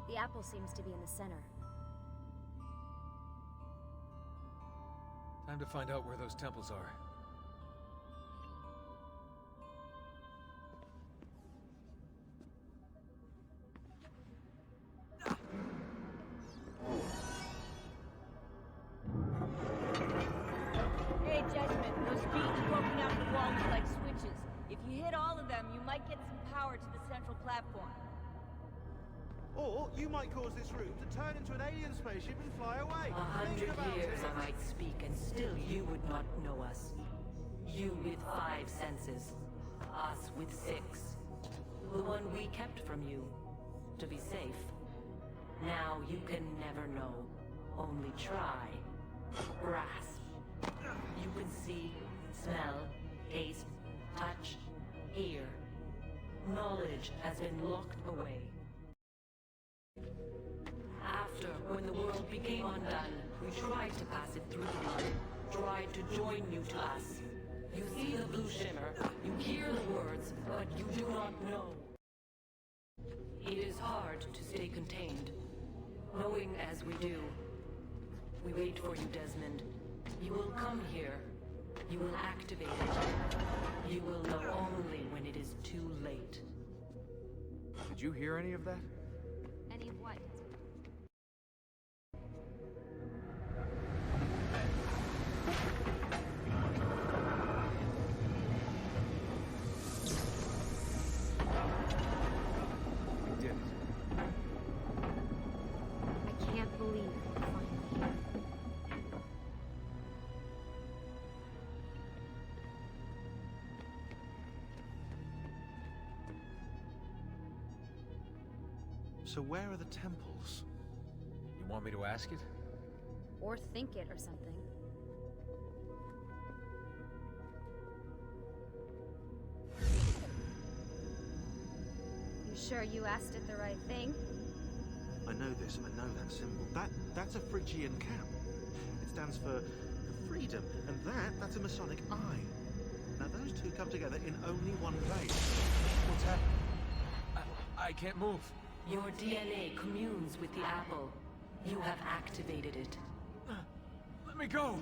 The apple seems to be in the center. Time to find out where those temples are. Hey, Judgment, those beams poking out the walls are like switches. If you hit all of them, you might get some power to the central platform. Or you might cause this room to turn into an alien spaceship and fly away. 100 years I might speak, and still you would not know us. You with 5 senses, us with 6. The one we kept from you, to be safe. Now you can never know. Only try. Grasp. You can see, smell, taste, touch, hear. Knowledge has been locked away. After, when the world became undone, we tried to pass it through the blood, tried to join you to us. You see the blue shimmer, you hear the words, but you do not know. It is hard to stay contained, knowing as we do. We wait for you, Desmond. You will come here. You will activate it. You will know only when it is too late. Did you hear any of that? Any of what? So where are the temples? You want me to ask it? Or think it or something. You sure you asked it the right thing? I know this, I know that symbol. That's a Phrygian cap. It stands for freedom, and that's a Masonic eye. Now those two come together in only one place. What's happening? I can't move. Your DNA communes with the apple. You have activated it. Let me go!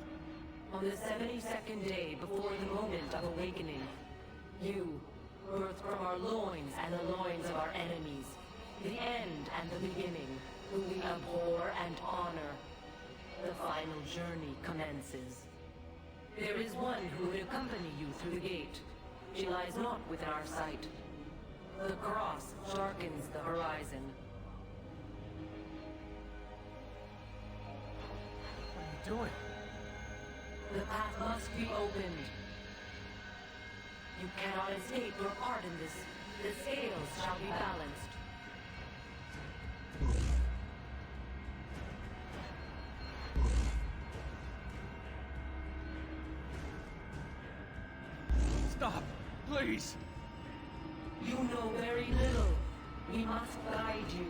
On the 72nd day before the moment of awakening, you, birthed from our loins and the loins of our enemies, the end and the beginning, whom we abhor and honor, the final journey commences. There is one who would accompany you through the gate. She lies not within our sight. The cross darkens the horizon. What are you doing? The path must be opened. You cannot escape your part in this. The scales shall be balanced. Stop! Please! You know very little. We must guide you.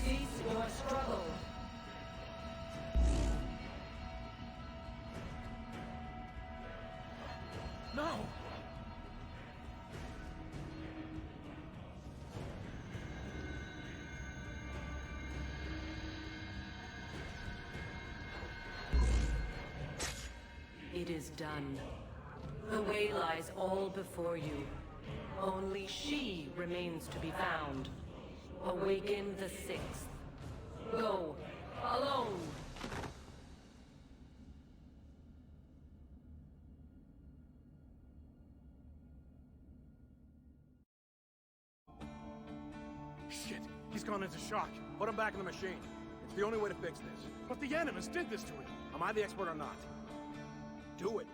Cease your struggle. No! It is done. The way lies all before you. Only she remains to be found. Awaken the sixth. Go, alone! Shit! He's gone into shock. Put him back in the machine. It's the only way to fix this. But the Animus did this to him. Am I the expert or not? Do it.